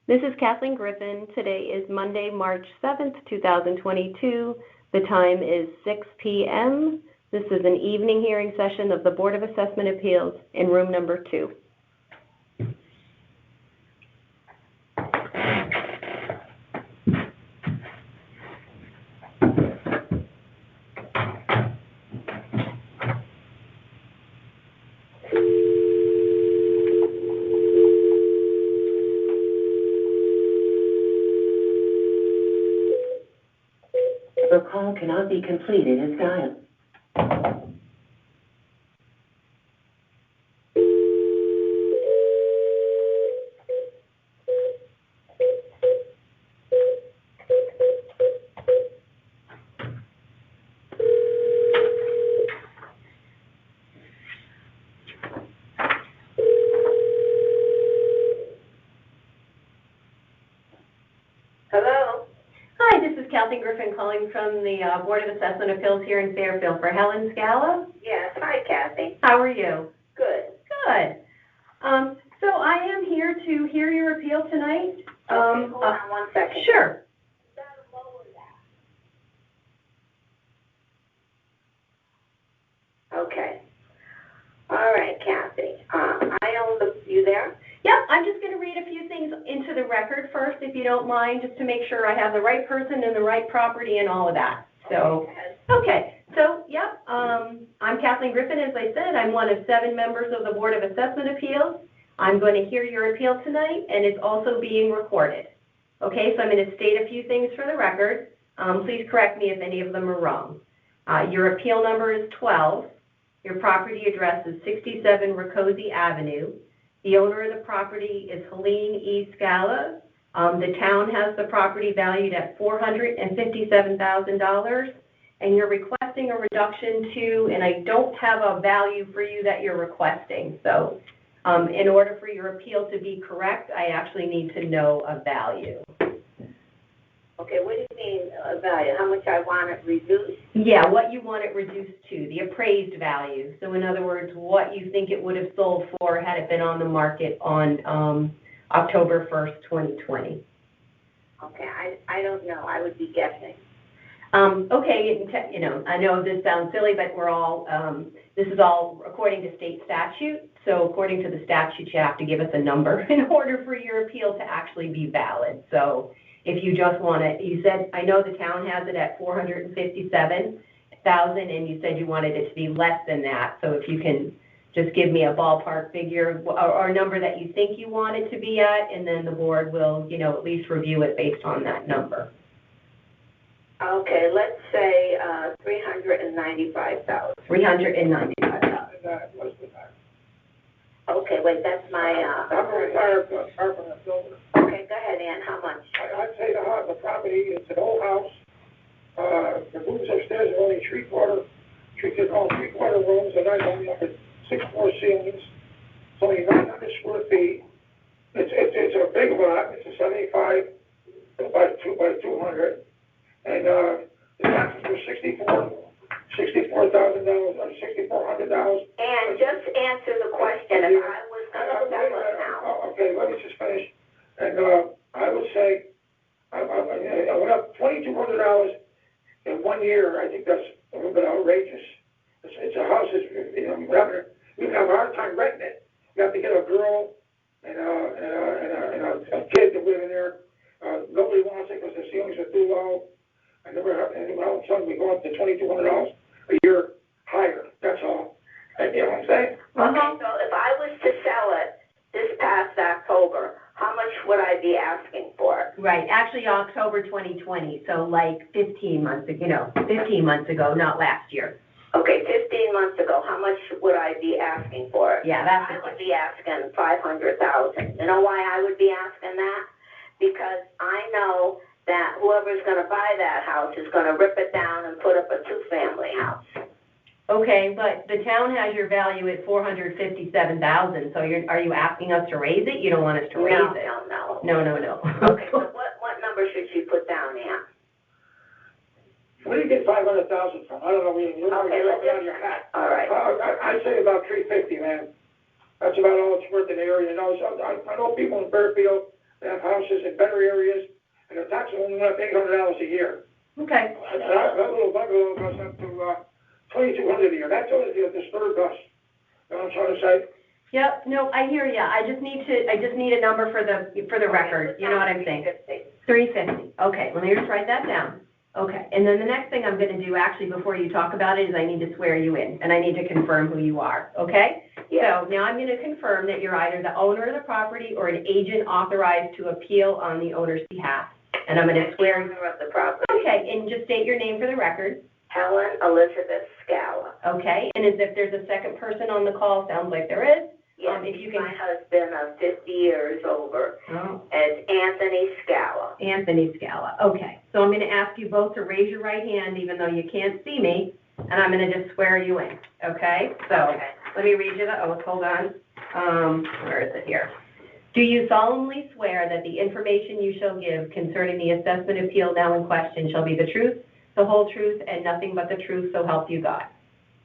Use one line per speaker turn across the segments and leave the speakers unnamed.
This is Kathleen Griffin. Today is Monday, March 7th, 2022. The time is 6 p.m. This is an evening hearing session of the Board of Assessment Appeals in room number 2.
The call cannot be completed as dialed.
Hello?
Hi, this is Kathleen Griffin calling from the Board of Assessment Appeals here in Fairfield for Helen Scala.
Yes, hi Kathy.
How are you?
Good.
Good. So I am here to hear your appeal tonight.
Okay, hold on 1 second.
Sure.
Okay. All right, Kathy. You there?
Yep, I'm just going to read a few things into the record first, if you don't mind, just to make sure I have the right person and the right property and all of that. So, I'm Kathleen Griffin, as I said. I'm one of 7 members of the Board of Assessment Appeals. I'm going to hear your appeal tonight, and it's also being recorded. Okay, so I'm going to state a few things for the record. Please correct me if any of them are wrong. Your appeal number is 12. Your property address is 67 Ricosi Avenue. The owner of the property is Helene E. Scala. The town has the property valued at $457,000, and you're requesting a reduction to, and I don't have a value for you that you're requesting. So in order for your appeal to be correct, I actually need to know a value.
Okay, what do you mean value? How much I want it reduced?
Yeah, what you want it reduced to, the appraised value. So in other words, what you think it would have sold for had it been on the market on October 1st, 2020.
Okay, I don't know. I would be guessing.
Okay, I know this sounds silly, but we're all, this is all according to state statute. So according to the statute, you have to give us a number in order for your appeal to actually be valid. So if you just want it, you said, I know the town has it at $457,000, and you said you wanted it to be less than that. So if you can just give me a ballpark figure or a number that you think you want it to be at, and then the board will, at least review it based on that number.
Okay, let's say $395,000.
$395,000.
Okay, wait, that's my.
I'm a retired carpenter builder.
Okay, go ahead, Ann. How much?
I'd say the property is an old house. The rooms upstairs are only three-quarter rooms, and I only have 6-floor ceilings. It's only 900 square feet. It's a big lot. It's a 75 by 200, and the taxes were $64,000 or $6,400.
And just answer the question. If I was going to sell it now.
Okay, let me just finish. And I would say I went up $2,200 in 1 year. I think that's a little bit outrageous. It's a house. We have a hard time renting it. You have to get a girl and a kid to live in there. Nobody wants it because the ceilings are too low. I never have anyone else. We go up to $2,200 a year higher. That's all. You know what I'm saying?
Okay, so if I was to sell it this past October, how much would I be asking for it?
Right, actually October 2020, so like 15 months ago, not last year.
Okay, 15 months ago, how much would I be asking for it?
Yeah, that's
I would be asking $500,000. You know why I would be asking that? Because I know that whoever's going to buy that house is going to rip it down and put up a 2-family house.
Okay, but the town has your value at $457,000. So are you asking us to raise it? You don't want us to raise it?
No.
No.
Okay, so what number should she put down, Ann?
Where do you get $500,000 from? I don't know.
Okay, let's just. All right.
I'd say about $350,000, man. That's about all it's worth in the area. I know people in Fairfield. they have houses in better areas, and their taxes only went up $800 a year.
Okay.
And that little bungalow goes up to $2,200 a year. That's what disturbed us. You know what I'm trying to say?
Yep, no, I hear ya. I just need a number for the record. You know what I'm saying? 350. Okay, let me just write that down. Okay, and then the next thing I'm gonna do, actually, before you talk about it, is I need to swear you in, and I need to confirm who you are, okay?
Yeah.
So now I'm gonna confirm that you're either the owner of the property or an agent authorized to appeal on the owner's behalf. And I'm gonna swear.
Owner of the property.
Okay, and just state your name for the record.
Helen Elizabeth Scala.
Okay, and as if there's a second person on the call, sounds like there is.
Yes,
If you can.
my husband of 50 years over,
Oh.
as Anthony Scala.
Anthony Scala. Okay, so I'm going to ask you both to raise your right hand, even though you can't see me, and I'm going to just swear you in, okay? So,
Okay.
let me read you the oath, hold on. Where is it here? Do you solemnly swear that the information you shall give concerning the assessment appeal now in question shall be the truth, the whole truth, and nothing but the truth, so help you God?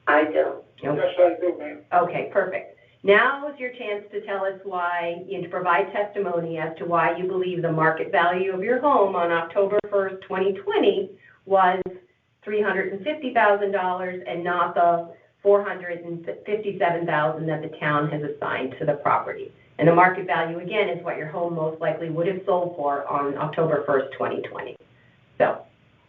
I do.
Okay.
Yes, I do, ma'am.
Okay, perfect. Now is your chance to tell us why, to provide testimony as to why you believe the market value of your home on October 1st, 2020 was $350,000 and not the $457,000 that the town has assigned to the property. And the market value, again, is what your home most likely would have sold for on October 1st, 2020. So,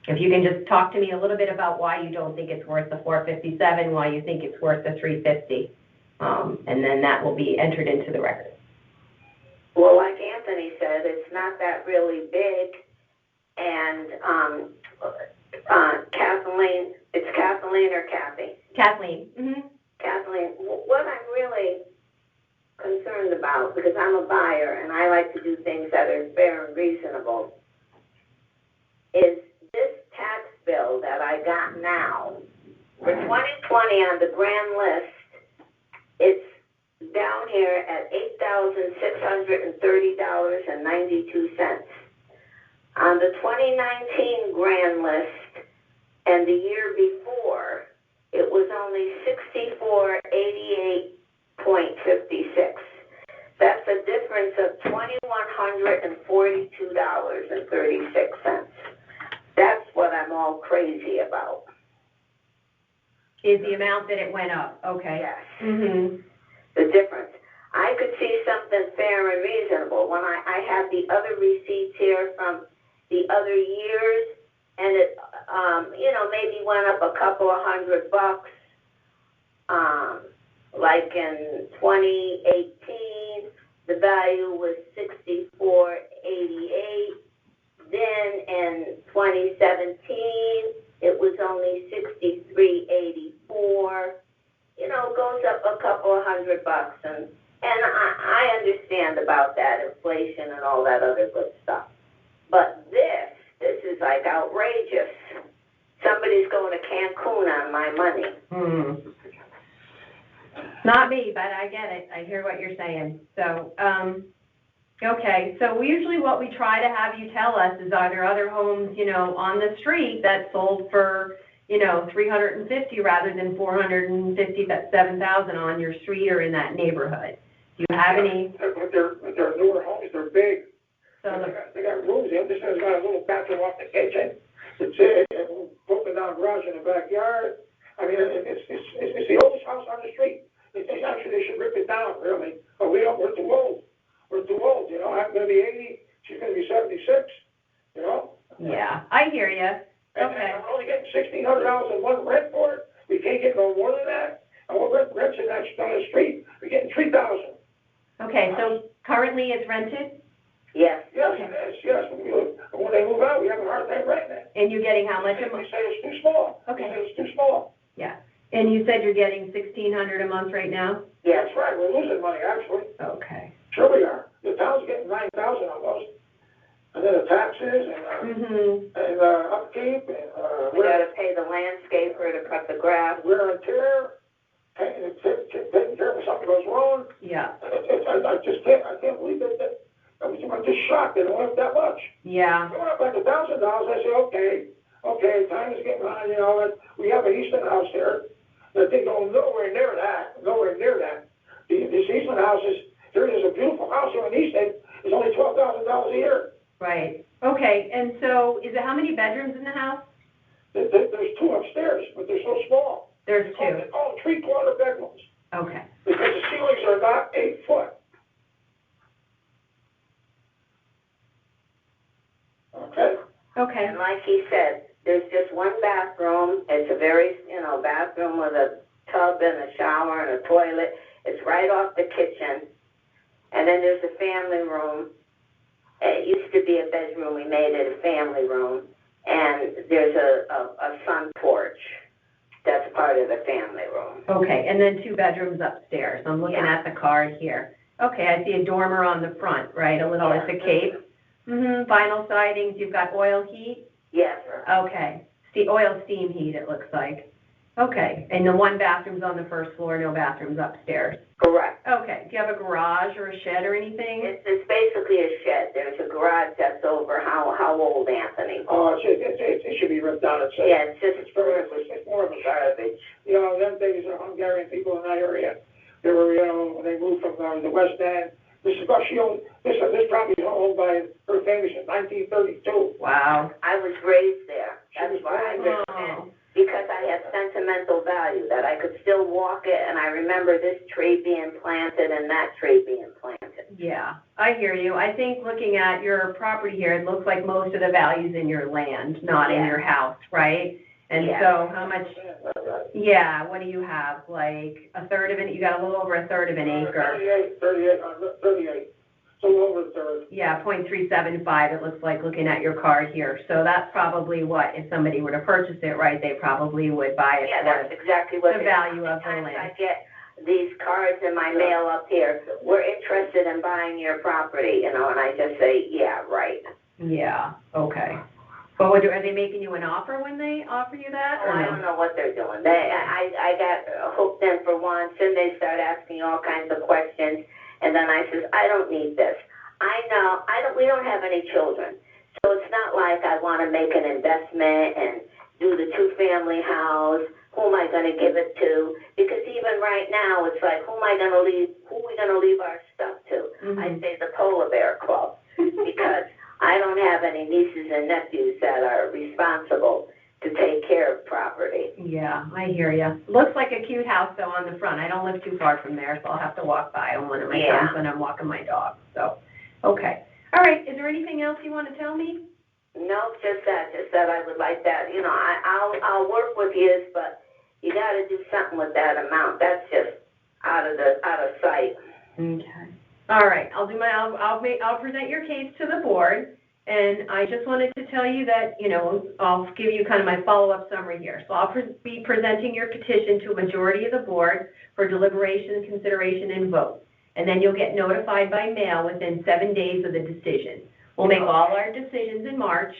if you can just talk to me a little bit about why you don't think it's worth the $457,000, why you think it's worth the $350,000. And then that will be entered into the record.
Well, like Anthony said, it's not that really big, and Kathleen, it's Kathleen or Kathy?
Kathleen. Mm-hmm.
Kathleen, what I'm really concerned about, because I'm a buyer and I like to do things that are fair and reasonable, is this tax bill that I got now for 2020 on the grand list. It's down here at $8,630.92. On the 2019 grand list and the year before, it was only $6488.56. That's a difference of $2,142.36. That's what I'm all crazy about.
Is the amount that it went up, okay.
Yes.
Mm-hmm.
The difference. I could see something fair and reasonable. When I had the other receipts here from the other years, and it, maybe went up a couple of $100. Like in 2018, the value was $64.88. Then in 2017, it was only $63.84. It goes up a couple of $100, and I understand about that inflation and all that other good stuff. But this is like outrageous. Somebody's going to Cancun on my money.
Not me, but I get it. I hear what you're saying. So, okay. So usually what we try to have you tell us is, are there other homes, on the street that sold for, $350,000 rather than $457,000 on your street or in that neighborhood? Do you have any?
But they're newer homes. They're big.
So
they got rooms in. This has got a little bathroom off the kitchen. It's broken down garage in the backyard. I mean, it's the oldest house on the street. Actually, they should rip it down, really. But we're too old. We're too old, I'm going to be 80. She's going to be 76,
Yeah, I hear you. Okay.
And we're only getting $1,600 in one rent for it. We can't get no more than that. And we're renting that on the street. We're getting $3,000.
Okay, so currently it's rented?
Yes.
Yes, it is. Yes. When they move out, we have a hard time renting it.
And you're getting how much a
They
month?
say it's too small.
Okay.
They say it's too small.
Yeah. And you said you're getting $1,600 a month right now?
Yes.
That's right. We're losing money, actually.
Okay.
Sure we are. The town's getting $9,000 almost. And then the taxes and upkeep and
We got to pay the landscaper to cut the grass.
wear and tear, taking care of when something goes wrong.
Yeah.
I can't believe that. I'm just shocked that it went up that much.
Yeah.
It went up like $1,000. I say, okay, time is getting on, we have an Eastern house here. That they go nowhere near that. This Eastern house is a beautiful house here in Eastern. It's only $12,000 a
Right. Okay, and so is it, how many bedrooms in the house?
There's two upstairs, but they're so small.
There's two.
They call them 3-quarter bedrooms,
Okay.
because the ceilings are not 8 foot. Okay?
Okay.
And like he said, there's just one bathroom. It's a very, bathroom with a tub and a shower and a toilet. It's right off the kitchen. And then there's a family room. It used to be a bedroom. We made it a family room. And there's a sun porch. That's part of the family room.
Okay, and then 2 bedrooms upstairs. I'm looking at the card here. Okay, I see a dormer on the front, right? A little, it's a cape. Mm-hmm, vinyl sidings. You've got oil heat?
Yes.
Okay. Oil steam heat, it looks like. Okay, and the 1 bathroom's on the first floor, no bathrooms upstairs.
Correct.
Okay, do you have a garage or a shed or anything?
It's basically a shed. There's a garage that's over how old, Anthony?
Oh, it should be ripped down and said.
Yeah, it's
more of a
garbage.
Them days are Hungarian people in that area. They were, when they moved from the West End. This property is owned by her family in 1932.
Wow.
I was raised there. That's why I lived in. Because I have sentimental value, that I could still walk it, and I remember this tree being planted and that tree being planted.
Yeah, I hear you. I think looking at your property here, it looks like most of the value's in your land, not in your house, right? And so how much, what do you have? Like a third of you got a little over a third of an acre.
38. So over a third.
Yeah, 0.375 it looks like looking at your card here. So that's probably what, if somebody were to purchase it, right, they probably would buy it for
that's exactly what
the value of the land.
I get these cards in my mail up here. We're interested in buying your property, and I just say, yeah, right.
Yeah, okay. But are they making you an offer when they offer you that?
Oh, I don't know what they're doing. I got hooked in for once, and they start asking all kinds of questions. And then I says, I don't need this. We don't have any children. So it's not like I want to make an investment and do the 2-family house. Who am I going to give it to? Because even right now, it's like, who are we going to leave our stuff to? Mm-hmm. I say the Polar Bear Club. Because I don't have any nieces and nephews that are responsible to take care of property.
Yeah, I hear you. Looks like a cute house, though, on the front. I don't live too far from there, so I'll have to walk by on one of my times when I'm walking my dog. So, okay. All right, is there anything else you want to tell me?
No, just that I would like that. I'll work with you, but you got to do something with that amount. That's just out of sight.
Okay. All right, I'll present your case to the board. And I just wanted to tell you that, I'll give you kind of my follow-up summary here. So I'll be presenting your petition to a majority of the board for deliberation, consideration, and vote. And then you'll get notified by mail within 7 days of the decision. We'll make all our decisions in March.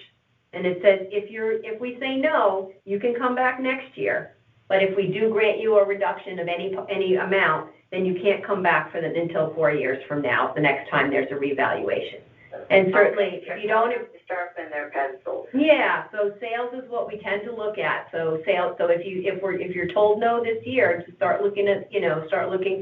And it says if we say no, you can come back next year. But if we do grant you a reduction of any amount, then you can't come back until 4 years from now, the next time there's a revaluation. And certainly, if you don't
sharpen their pencils.
Yeah, so sales is what we tend to look at. So sales. So if you're told no this year, to start looking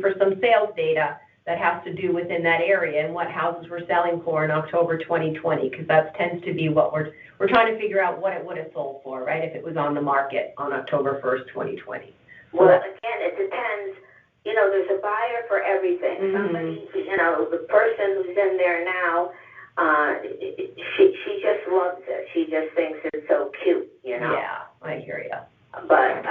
for some sales data that has to do within that area and what houses we're selling for in October 2020, because that tends to be what we're trying to figure out what it would have sold for, right? If it was on the market on October 1st, 2020.
Well, again, it depends. There's a buyer for everything. Mm-hmm. Somebody, the person who's in there now. She just loves it. She just thinks it's so cute,
Yeah, I hear you.
But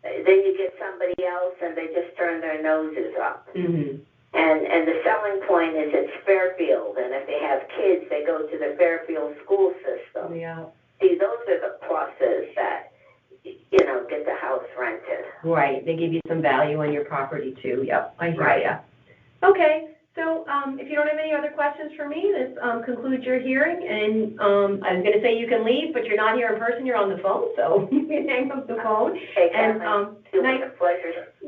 then you get somebody else, and they just turn their noses up. Mm-hmm. And the selling point is it's Fairfield, and if they have kids, they go to the Fairfield school system. Yeah. See, those are the pluses that get the house rented.
Right. They give you some value on your property too. Yep, I hear you. Okay. So if you don't have any other questions for me, this concludes your hearing. And I was going to say you can leave, but you're not here in person. You're on the phone, so you can hang up the phone.
Hey, and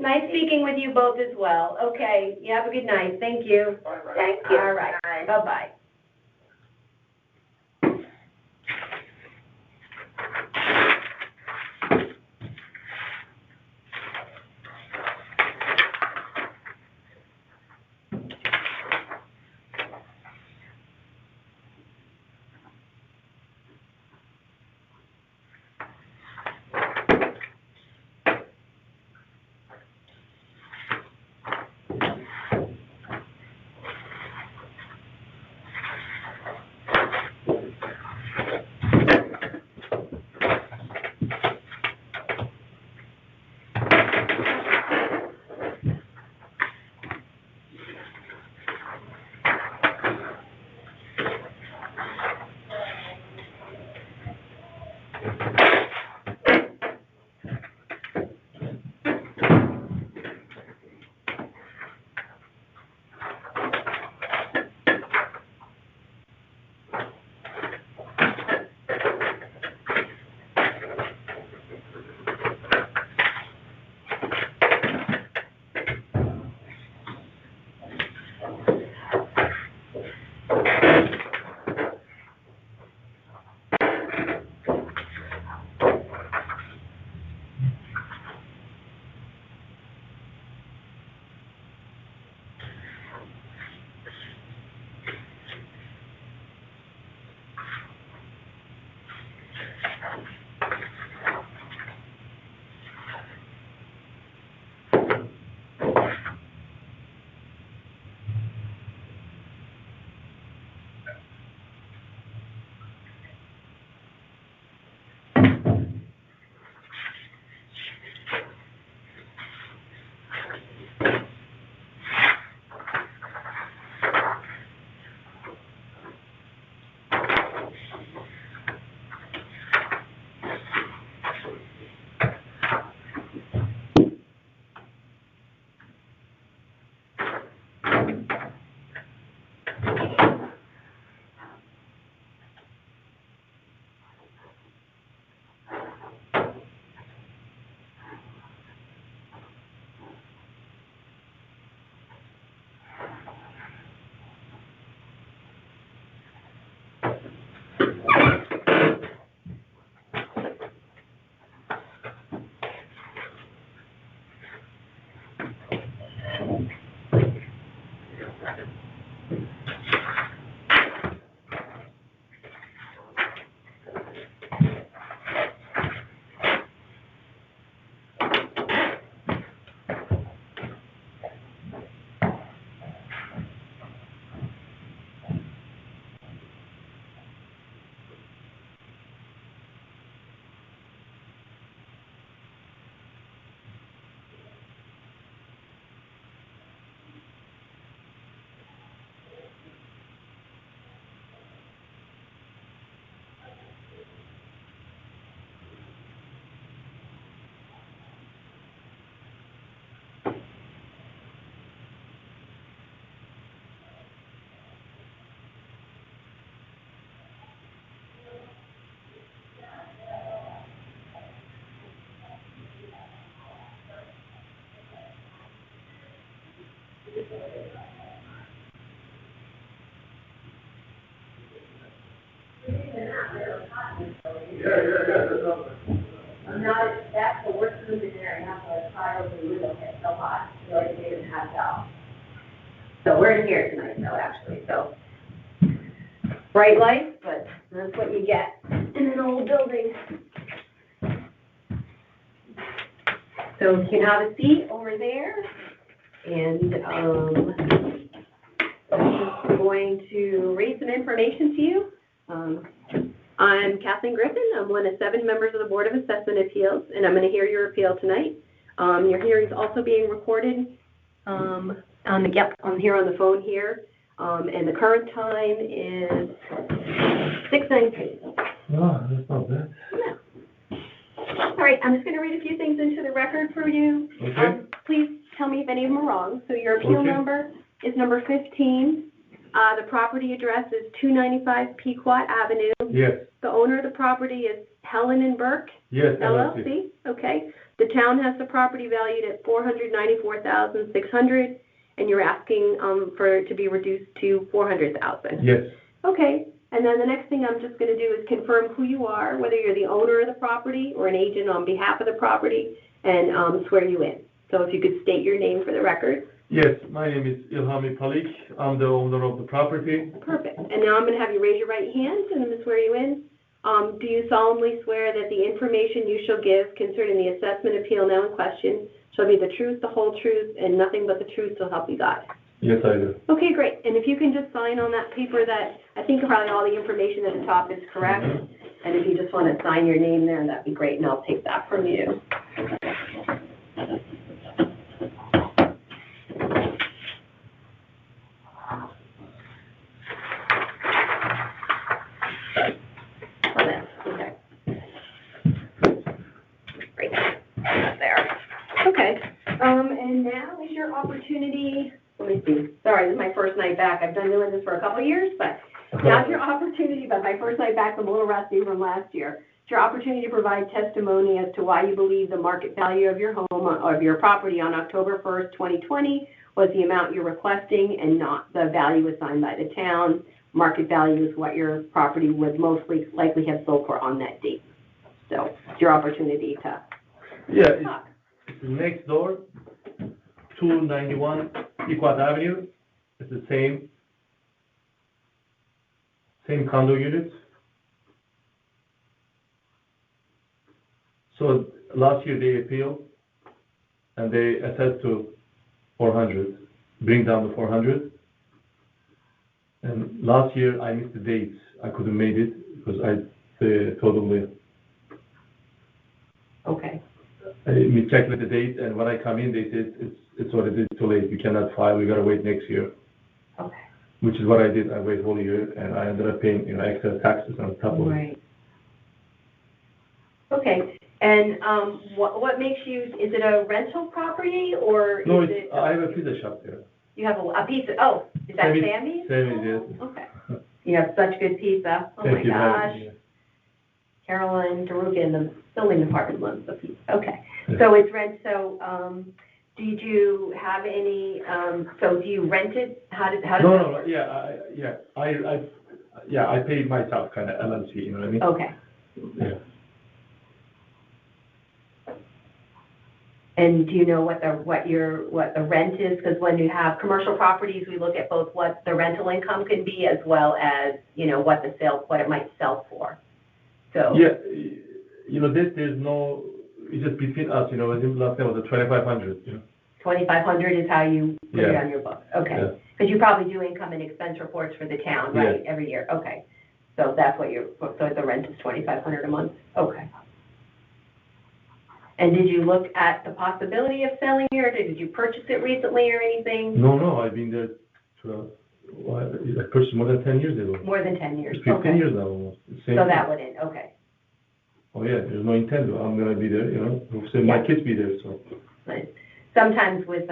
nice speaking with you both as well. Okay, you have a good night. Thank you.
Thank you.
All right. Bye-bye. I'm not, that's the worst food in there, I have to try over the window, it's so hot, so I didn't have out. So we're in here tonight, though, actually, so. Bright lights, but that's what you get in an old building. So you can have a seat over there, and, I'm just going to read some information to you. I'm Kathleen Griffin. I'm one of 7 members of the Board of Assessment Appeals, and I'm going to hear your appeal tonight. Your hearing is also being recorded I'm here on the phone here, and the current time is 6:19.
Oh, that's not bad.
Yeah. All right, I'm just going to read a few things into the record for you.
Okay.
Please tell me if any of them are wrong. So your appeal
Okay.
number is number 15. The property address is 295 Pequot Avenue.
Yes,
The owner of the property is Helen and Burke,
yes,
LLC. Okay. The town has the property valued at $494,600, and you're asking for it to be reduced to $400,000.
Yes,
Okay. And then the next thing I'm just going to do is confirm who you are, whether you're the owner of the property or an agent on behalf of the property, and swear you in. So if you could state your name for the record.
yes, my name is Ilhami Palik. I'm the owner of the property.
Perfect. And now I'm going to have you raise your right hand, and I'm going to swear you in. Do you solemnly swear that the information you shall give concerning the assessment appeal now in question shall be the truth, the whole truth, and nothing but the truth, so help you God?
Yes, I do.
Okay, great. And if you can just sign on that paper that, I think probably all the information at the top is correct. And if you just want to sign your name there, that'd be great, and I'll take that from you. Okay. Great. There. Okay. And now is your opportunity. Let me see. Sorry, this is my first night back. I've been doing this for a couple of years, but now's your opportunity. But my first night back, I'm a little rusty from last year. It's your opportunity to provide testimony as to why you believe the market value of your home or of your property on October 1st, 2020 was the amount you're requesting and not the value assigned by the town. Market value is what your property would most likely have sold for on that date. So it's your opportunity to
Yeah,
talk.
it's next door, 291 Pequot Avenue. It's the same condo unit. So last year they appealed, and they assessed to 400, bring down the 400. And last year I missed the dates. I couldn't make it because I totally
Okay.
miscalculated the date. And when I come in, they said it's already too late. You cannot file. We gotta wait next year.
Okay.
Which is what I did. I waited whole year, and I ended up paying extra taxes on top of it.
Right. Okay. And what makes you? Is it a rental property or
No,
is it?
I have a pizza shop there.
You have a pizza. Oh, is that Sammy's?
Sammy's, yes.
Okay. You have such good pizza. Oh
Thank
my
you,
gosh.
yeah.
Caroline Deruga in the building department loves the pizza. Okay.
Yeah.
So it's rent. So did you have any? So do you rent it? How does that
No,
work?
I paid myself, kind of LLC. You know what I mean?
Okay.
Yeah.
And do you know what the rent is? Because when you have commercial properties, we look at both what the rental income can be as well as, what it might sell for. So.
Yeah, there's no, it's just between us, I think last time was the 2,500,
2,500 is how you put it on your books? Okay.
Yeah.
Because you probably do income and expense reports for the town, right,
Yeah.
every year? Okay. So that's what so the rent is 2,500 a month? Okay. And did you look at the possibility of selling it, or did you purchase it recently or anything?
No, I've been there, I purchased more than 10 years ago.
More than 10 years,
15 years now almost.
So that wouldn't, okay.
Oh yeah, there's no intent, I'm gonna be there, hopefully my kids be there, so.
Right. Sometimes with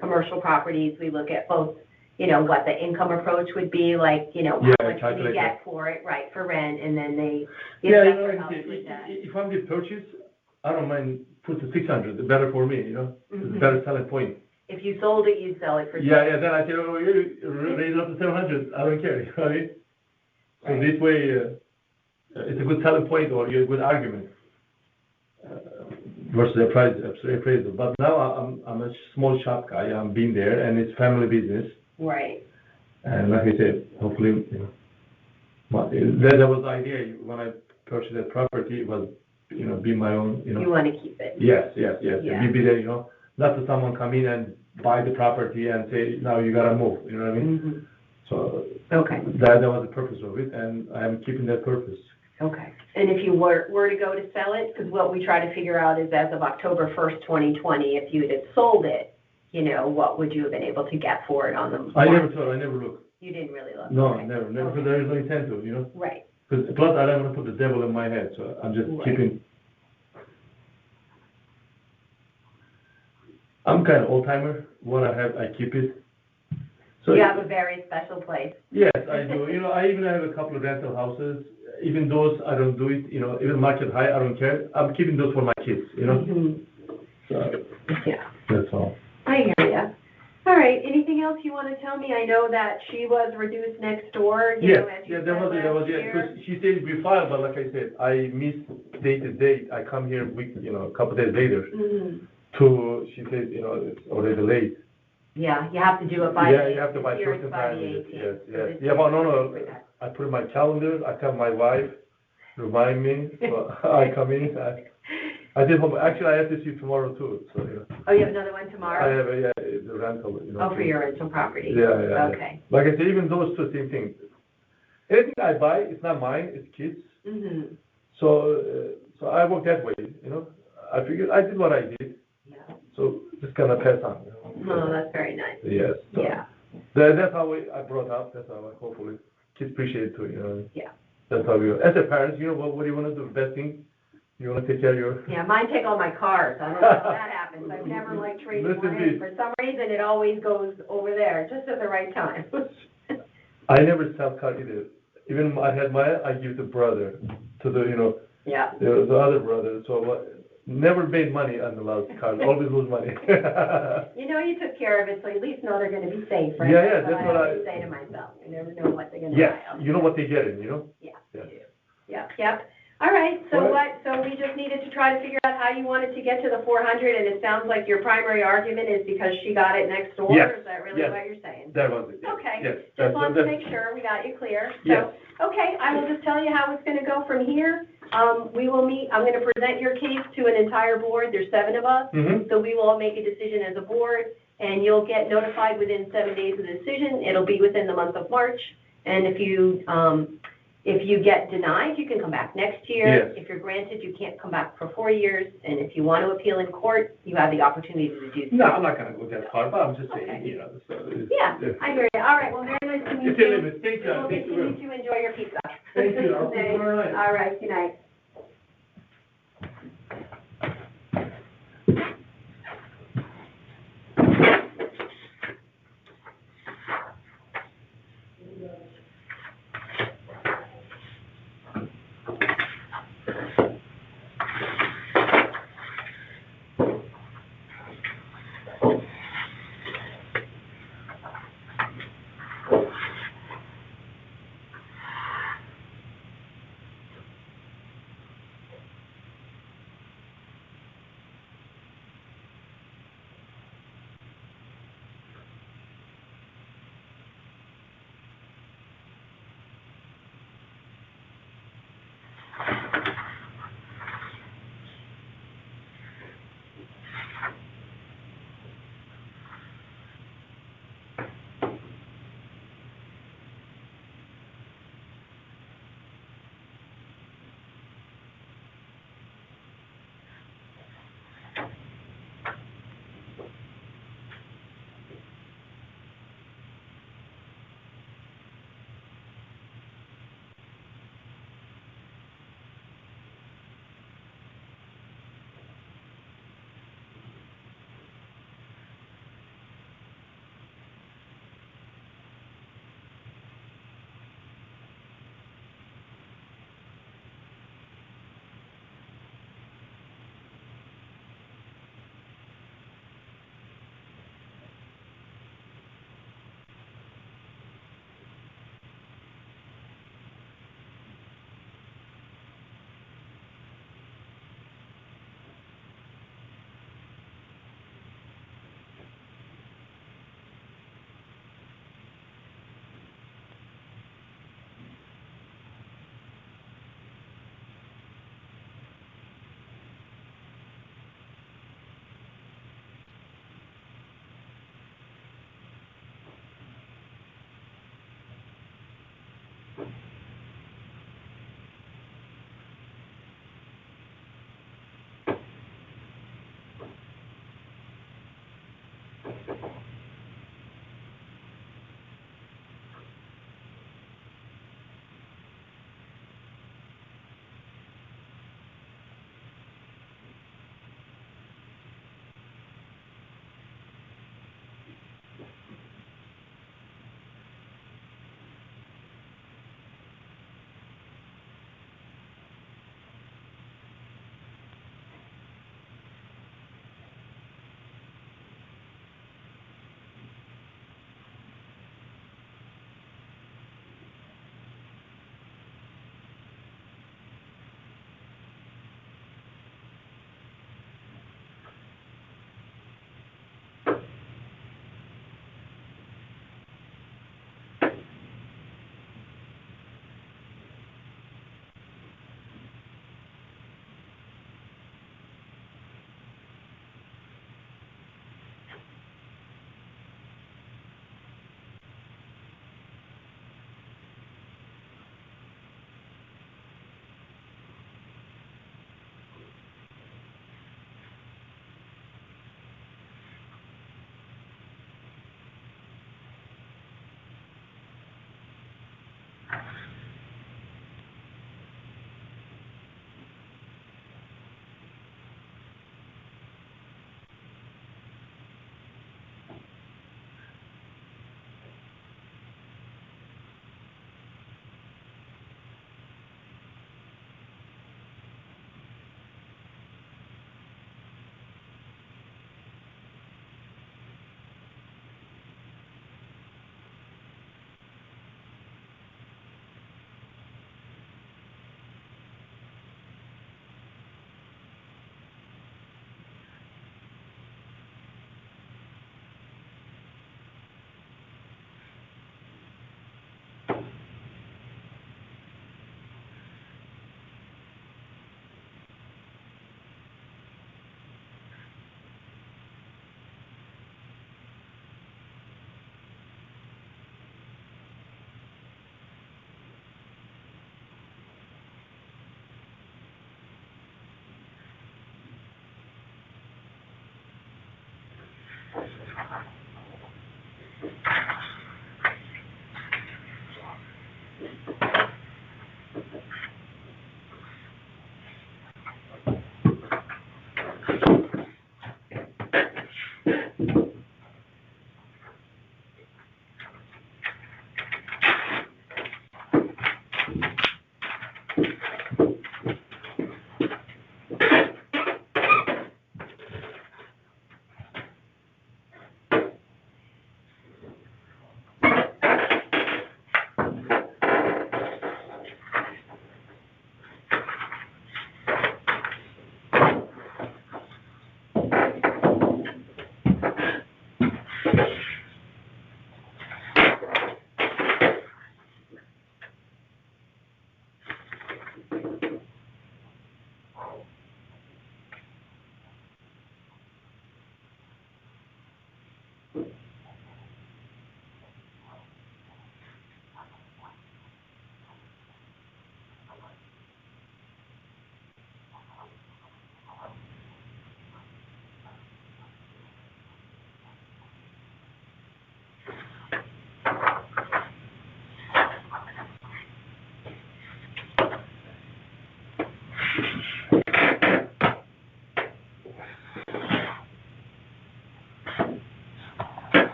commercial properties, we look at both, what the income approach would be, like, how much can you get for it, right, for rent, and then they give help with that.
If I'm the purchase, I don't mind put to 600, better for me, It's a better selling point.
If you sold it, you'd sell it for.
Yeah, then I say, you raise it up to 700, I don't care, right? So this way, it's a good selling point or a good argument versus appraisal. But now I'm a small shop guy, I'm been there, and it's family business.
Right.
And like I said, hopefully, that was the idea when I purchased that property. It was, be my own,
You want to keep it.
Yes.
Yeah.
Be there, not that someone come in and buy the property and say, now you gotta move, you know what I mean?
Mm-hmm.
So
Okay.
that was the purpose of it, and I am keeping that purpose.
Okay. And if you were to go to sell it, because what we try to figure out is as of October 1st, 2020, if you had sold it, what would you have been able to get for it on the market?
I never looked.
You didn't really look?
No,
okay.
never,
Okay.
because there is no intent to,
Right.
Because plus I don't want to put the devil in my head, so I'm just keeping. I'm kind of old timer. What I have, I keep it. So
you have a very special place.
Yes, I do. I even have a couple of rental houses. Even those, I don't do it. Even market high, I don't care. I'm keeping those for my kids.
Mm-hmm.
So
yeah.
That's all.
I hear you. All right. Anything else you want to tell me? I know that she was reduced next door. As
that was because she said we filed, but like I said, I misdated date. I come here a couple days later.
Mm-hmm.
She said, it's already late.
Yeah, you have to do it by.
Yeah, you have to buy
certain
time.
Yes.
Yeah, but no. I put in my calendar. I tell my wife, remind me. So I come in. I did homework. Actually, I have to see you tomorrow too. So
Oh, you have another one tomorrow?
I have the rental.
Oh, for your rental property.
Yeah.
Okay.
Like I said, even those two same things. Anything I buy, it's not mine. It's kids.
Mm-hmm.
So I work that way. I figured I did what I did.
Yeah.
So just gonna pass on.
Oh, that's very nice.
Yes. So
yeah.
That's how I brought up. That's how hopefully kids appreciate it too.
Yeah.
That's how we are. As a parent, what do you want to do? Best thing. You want to take care of your...
Yeah, mine take all my cars. I don't know how that happens. I've never traded one in. For some reason, it always goes over there, just at the right time.
I never sell car either. Even I had I give the brother to the,
Yeah.
the other brother. So never made money on the last car. Always lose money.
You took care of it, so at least know they're going to be safe, right?
Yeah, that's what I
always say to myself. You never know what they're going to
Yes,
buy.
you know what they get in,
Yeah.
Yes.
Yep. All right, so
All right.
So we just needed to try to figure out how you wanted to get to the 400, and it sounds like your primary argument is because she got it next door?
Yes.
Is that really what you're saying?
That was it. Yes.
Okay.
Yes.
Just wanted to make sure we got you clear.
Yes.
So, okay, I will just tell you how it's going to go from here. We will meet, I'm going to present your case to an entire board. There's 7 of us.
Mm-hmm.
So we will all make a decision as a board, and you'll get notified within 7 days of the decision. It'll be within the month of March. And if you get denied, you can come back next year.
Yes.
If you're granted, you can't come back for 4 years. And if you want to appeal in court, you have the opportunity to do so.
No, I'm not going to go that far, but I'm just saying,
Okay.
So
Yeah, I hear you. All right, well, very nice to meet
It's a
you.
limit. Thank you.
We'll
Thank you.
continue to enjoy your pizza.
Thank you. I'll see you tomorrow night.
All right, good night.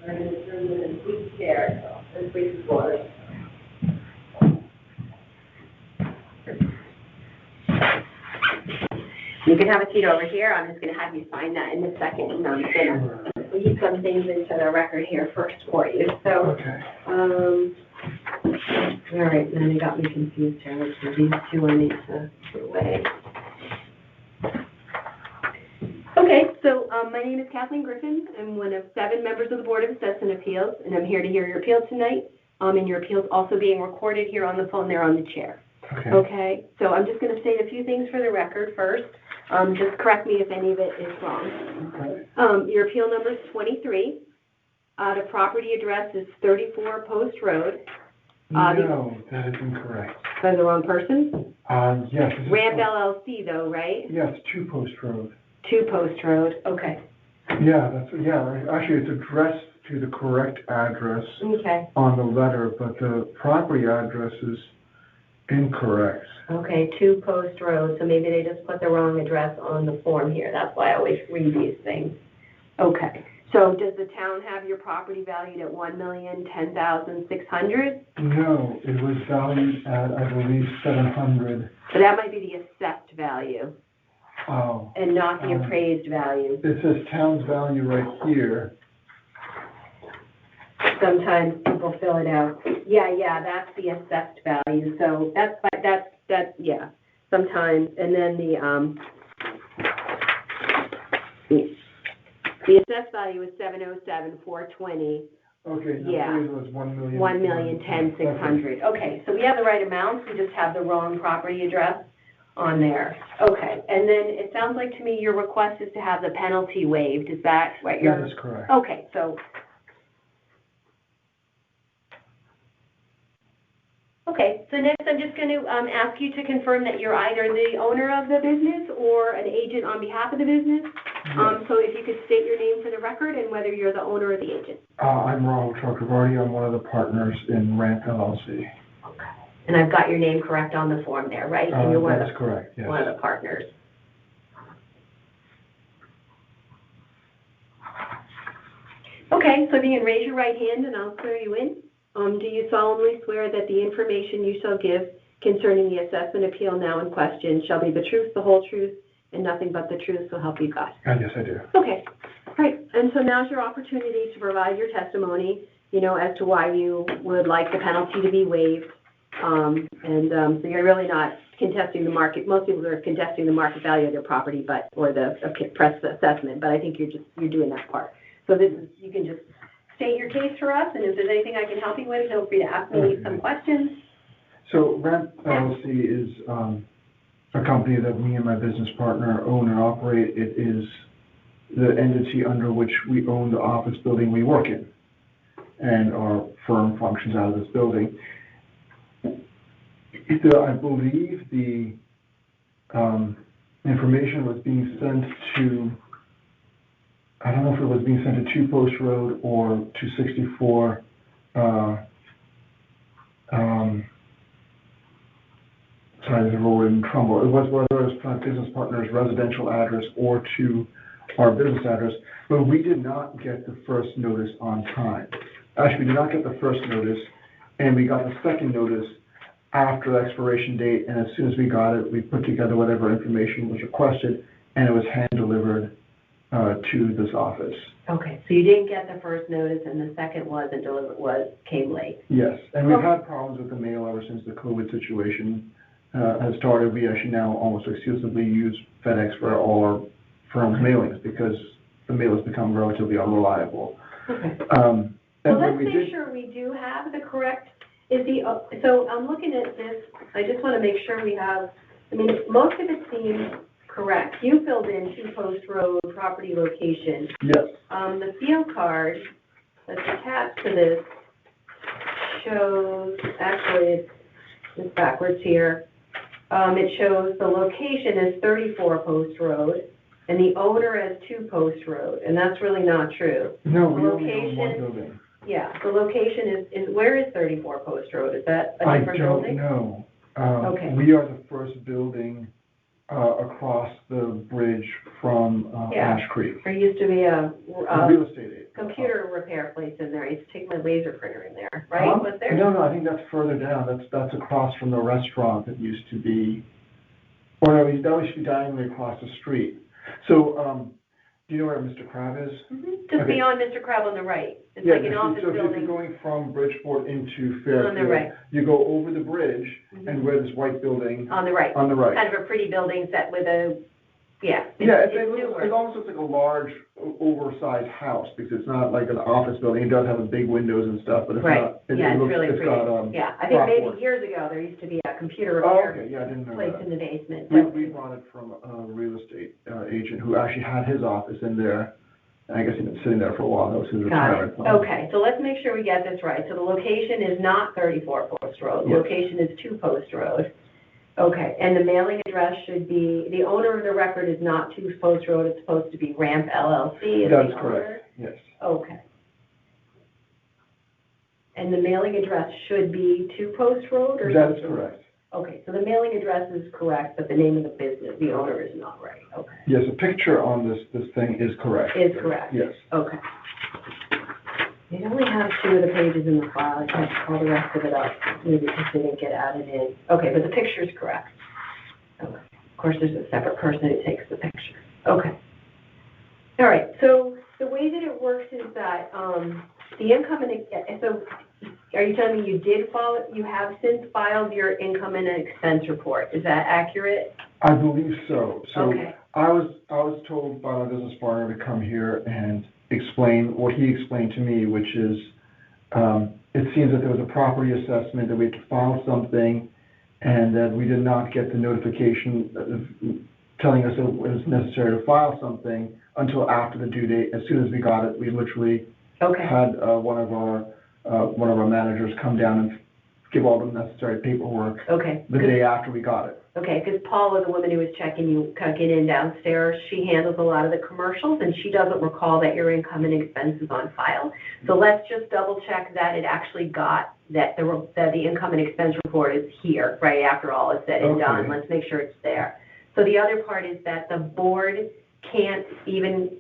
I'm in this room with a sweet chair, so this week is water. You can have a seat over here. I'm just going to have you sign that in a second, and I'm going to leave some things into the record here first for you. So,
Okay.
all right, then it got me confused here. So these two I need to put away. Okay, so my name is Kathleen Griffin. I'm one of 7 members of the Board of Assessment Appeals, and I'm here to hear your appeal tonight. And your appeal is also being recorded here on the phone there on the chair.
Okay.
Okay, so I'm just going to state a few things for the record first. Just correct me if any of it is wrong.
Okay.
Your appeal number is 23. The property address is 34 Post Road.
No, that is incorrect.
By the wrong person?
Yes.
Ramp LLC though, right?
Yes, 2 Post Road.
2 Post Road, okay.
Yeah, actually it's addressed to the correct address
Okay.
on the letter, but the property address is incorrect.
Okay, 2 Post Road, so maybe they just put the wrong address on the form here. That's why I always read these things. Okay, so does the town have your property valued at $1,010,600?
No, it was valued at, I believe, 700.
So that might be the assessed value
Oh.
and not the appraised value.
It says town's value right here.
Sometimes people fill it out. Yeah, that's the assessed value. So that's yeah. Sometimes, and then the assessed value is $707,420.
Okay, no,
Yeah.
it was 1,000,000.
$1,010,600. Okay, so we have the right amounts. We just have the wrong property address on there. Okay, and then it sounds like to me your request is to have the penalty waived. Is that what you're?
That is correct.
Okay, so. Okay, so next I'm just going to ask you to confirm that you're either the owner of the business or an agent on behalf of the business. So if you could state your name for the record and whether you're the owner or the agent.
I'm Ronald Chakravarty. I'm one of the partners in Ramp LLC.
Okay. And I've got your name correct on the form there, right? And you're
That's correct, yes.
one of the partners. Okay, so if you can raise your right hand and I'll swear you in. Do you solemnly swear that the information you shall give concerning the assessment appeal now in question shall be the truth, the whole truth, and nothing but the truth, so help you God?
Yes, I do.
Okay, great. And so now's your opportunity to provide your testimony, as to why you would like the penalty to be waived. So you're really not contesting the market. Most people are contesting the market value of their property, or the press assessment, but I think you're doing that part. So you can just state your case for us, and if there's anything I can help you with, feel free to ask me some questions.
So Ramp LLC is a company that me and my business partner own and operate. It is the entity under which we own the office building we work in, and our firm functions out of this building. I believe the information was being sent to, I don't know if it was being sent to 2 Post Road or 264, sorry, the road in Trumbull. It was whether it was my business partner's residential address or to our business address, but we did not get the first notice on time. Actually, we did not get the first notice, and we got the second notice after the expiration date, and as soon as we got it, we put together whatever information was requested, and it was hand-delivered to this office.
Okay, so you didn't get the first notice, and the second came late.
Yes, and we've had problems with the mail ever since the COVID situation has started. We actually now almost exclusively use FedEx for all our firm's mailings because the mail has become relatively unreliable.
Okay.
Well,
let's make sure we do have the correct. So I'm looking at this. I just want to make sure we have. Most of it seems correct. You filled in 2 Post Road property location.
Yes.
The field card that's attached to this shows, actually it's backwards here. It shows the location is 34 Post Road and the owner as 2 Post Road, and that's really not true.
No, we only own one building.
Yeah, the location is where is 34 Post Road? Is that a different building?
I don't know.
Okay.
We are the first building across the bridge from
Yeah.
Ash Creek.
There used to be a
Real estate agent.
computer repair place in there. I used to take my laser printer in there, right? Was there?
No, I think that's further down. That's across from the restaurant that used to be, or no, that used to be diagonally across the street. So, do you know where Mr. Crab is?
Just
Okay.
beyond Mr. Crab on the right. It's
Yeah,
like an office
so if
building.
you're going from Bridgeport into Fairfield,
On the right.
you go over the bridge and where this white building
On the right.
on the right.
Kind of a pretty building set with a, yeah.
Yeah,
It's newer.
it almost looks like a large, oversized house, because it's not like an office building. It does have big windows and stuff, but it's
Right.
not.
Yeah, it's really
it's
pretty.
got,
Yeah, I think maybe
rockwork.
years ago, there used to be a computer
Oh,
repair
okay, yeah, I didn't know
place
that.
in the basement.
We bought it from a real estate agent who actually had his office in there. And I guess he'd been sitting there for a while. That was his
Got
retirement
it.
fund.
Okay, so let's make sure we get this right. So the location is not 34 Post Road. The
Yes.
location is 2 Post Road. Okay, and the mailing address should be, the owner of the record is not 2 Post Road. It's supposed to be Ramp LLC is the owner?
That's correct, yes.
Okay. And the mailing address should be 2 Post Road or?
That is
something?
correct.
Okay, so the mailing address is correct, but the name of the business, the owner is not right. Okay.
Yes, the picture on this thing is correct.
Is correct.
Yes.
Okay. They only have 2 of the pages in the file, I can't call the rest of it up, maybe because they didn't get added in. Okay, but the picture is correct. Okay. Of course, there's a separate person who takes the picture. Okay. All right, so the way that it works is that, the income and, so are you telling me you have since filed your income and expense report? Is that accurate?
I believe so. So
Okay.
I was told by my business partner to come here and explain what he explained to me, which is, it seems that there was a property assessment, that we had to file something, and that we did not get the notification telling us it was necessary to file something until after the due date. As soon as we got it, we literally had one of our managers come down and give all the necessary paperwork the day after we got it.
Okay, because Paula, the woman who was checking in downstairs, she handles a lot of the commercials, and she doesn't recall that your income and expense is on file. So let's just double check that it actually got, that the income and expense report is here, right after all is said and done. Let's make sure it's there. So the other part is that the board can't even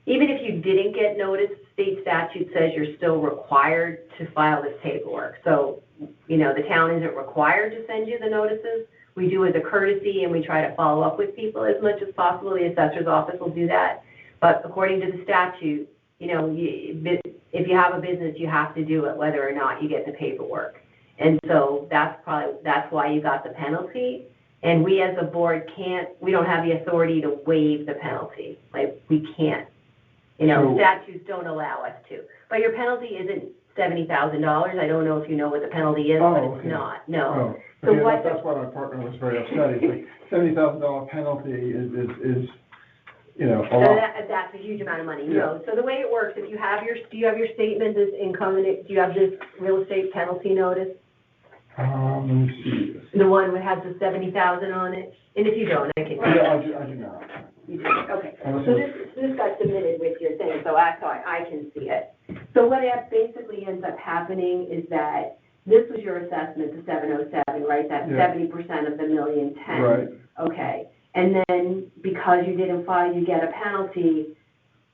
if you didn't get notice, state statute says you're still required to file this paperwork. So, the town isn't required to send you the notices. We do as a courtesy, and we try to follow up with people as much as possible. The assessor's office will do that. But according to the statute, if you have a business, you have to do it whether or not you get the paperwork. And so that's why you got the penalty. And we as a board we don't have the authority to waive the penalty. Like, we can't. Statutes don't allow us to. But your penalty isn't $70,000. I don't know if you know what the penalty is, but it's not. No.
So that's why my partner was very upset. He's like, $70,000 penalty is a lot.
That's a huge amount of money.
Yeah.
No. So the way it works, do you have your statement, this income, and do you have this real estate penalty notice?
Let me see.
The one that has the $70,000 on it? And if you don't, I can.
Yeah, I do not.
You do, okay. So this got submitted with your thing, so I can see it. So what basically ends up happening is that this was your assessment, the 707, right? That's 70% of the $1,010,000.
Right.
Okay. And then because you didn't file, you get a penalty.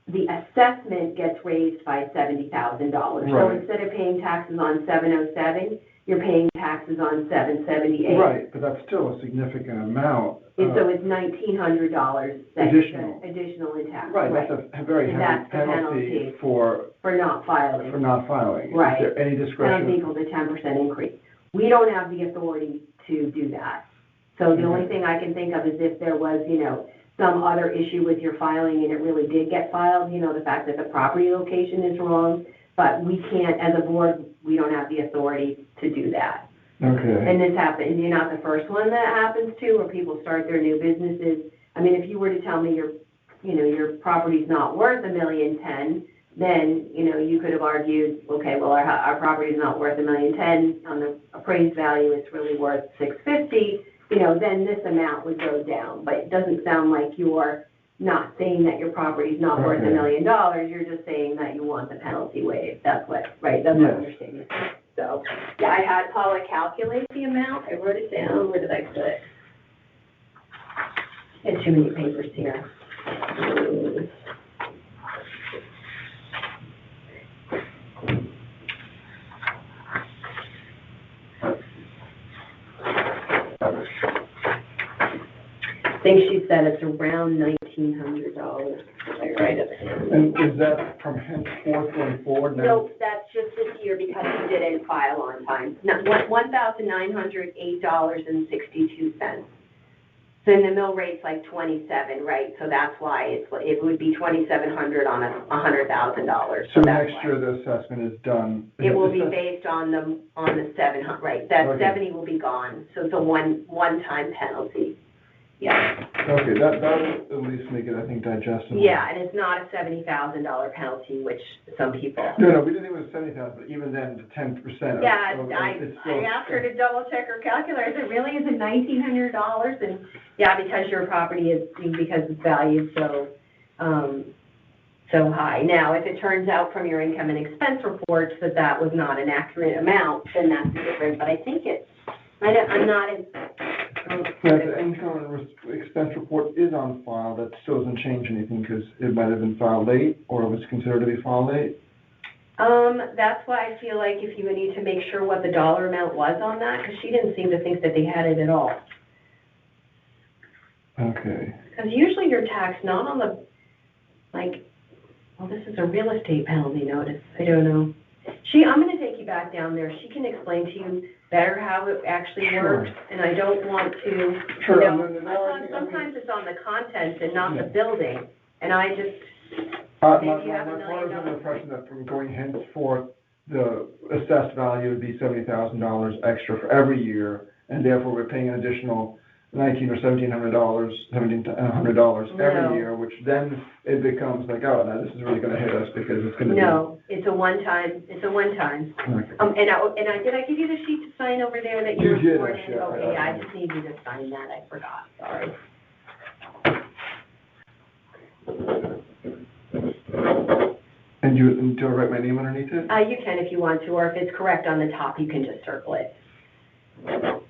The assessment gets raised by $70,000.
Right.
So instead of paying taxes on 707, you're paying taxes on 778.
Right, but that's still a significant amount.
So it's $1,900 additional in tax.
Right, that's a very heavy penalty for
not filing.
Right. Is there any discretion?
Penalty equals a 10% increase. We don't have the authority to do that. So the only thing I can think of is if there was, some other issue with your filing and it really did get filed, the fact that the property location is wrong. But we can't, as a board, we don't have the authority to do that.
Okay.
And this happens, and you're not the first one that happens to, where people start their new businesses. I mean, if you were to tell me your property's not worth $1,010,000, then, you could have argued, okay, well, our property's not worth $1,010,000. On the appraised value, it's really worth $650,000. Then this amount would go down. But it doesn't sound like you're not saying that your property's not worth $1 million. You're just saying that you want the penalty waived. That's what I'm understanding. So, I had Paula calculate the amount. I wrote it down. Where did I put it? There's too many papers here. I think she said it's around $1,900. I write it down.
And is that from henceforth going forward now?
Nope, that's just this year because you didn't file on time. No, $1,908.62. So then the mill rate's like 27, right? So that's why it would be $2,700 on $100,000.
So
that's
next
why.
year the assessment is done.
It will be based on the 700, right? That
Okay.
70 will be gone. So it's a one-time penalty. Yeah.
Okay, that will at least make it, I think, digestible.
Yeah, and it's not a $70,000 penalty, which some people.
No, we didn't think it was 70,000, but even then, the 10%.
Yeah, I asked her to double check her calculator. I said, really, is it $1,900? And yeah, because your property because it's valued so high. Now, if it turns out from your income and expense reports that was not an accurate amount, then that's different. But I think I'm not in.
Yeah, the income and expense report is on file. That still doesn't change anything because it might have been filed late or it was considered to be filed late.
That's why I feel like if you would need to make sure what the dollar amount was on that, because she didn't seem to think that they had it at all.
Okay.
Because usually you're taxed not on the, this is a real estate penalty notice. I don't know. I'm going to take you back down there. She can explain to you better how it actually works, and I don't want to, sometimes it's on the content and not the building, and I just, maybe you have $1 million.
My father's under the impression that from going henceforth, the assessed value would be $70,000 extra for every year, and therefore we're paying an additional $1,900 or $1,700 every year, which then it becomes like, oh, now this is really going to hit us because it's going to be.
No, it's a one-time.
Okay.
And did I give you the sheet to sign over there that you
did,
reported?
actually.
Okay, I just need you to sign that. I forgot. Sorry.
And do I write my name underneath it?
You can if you want to, or if it's correct on the top, you can just circle it.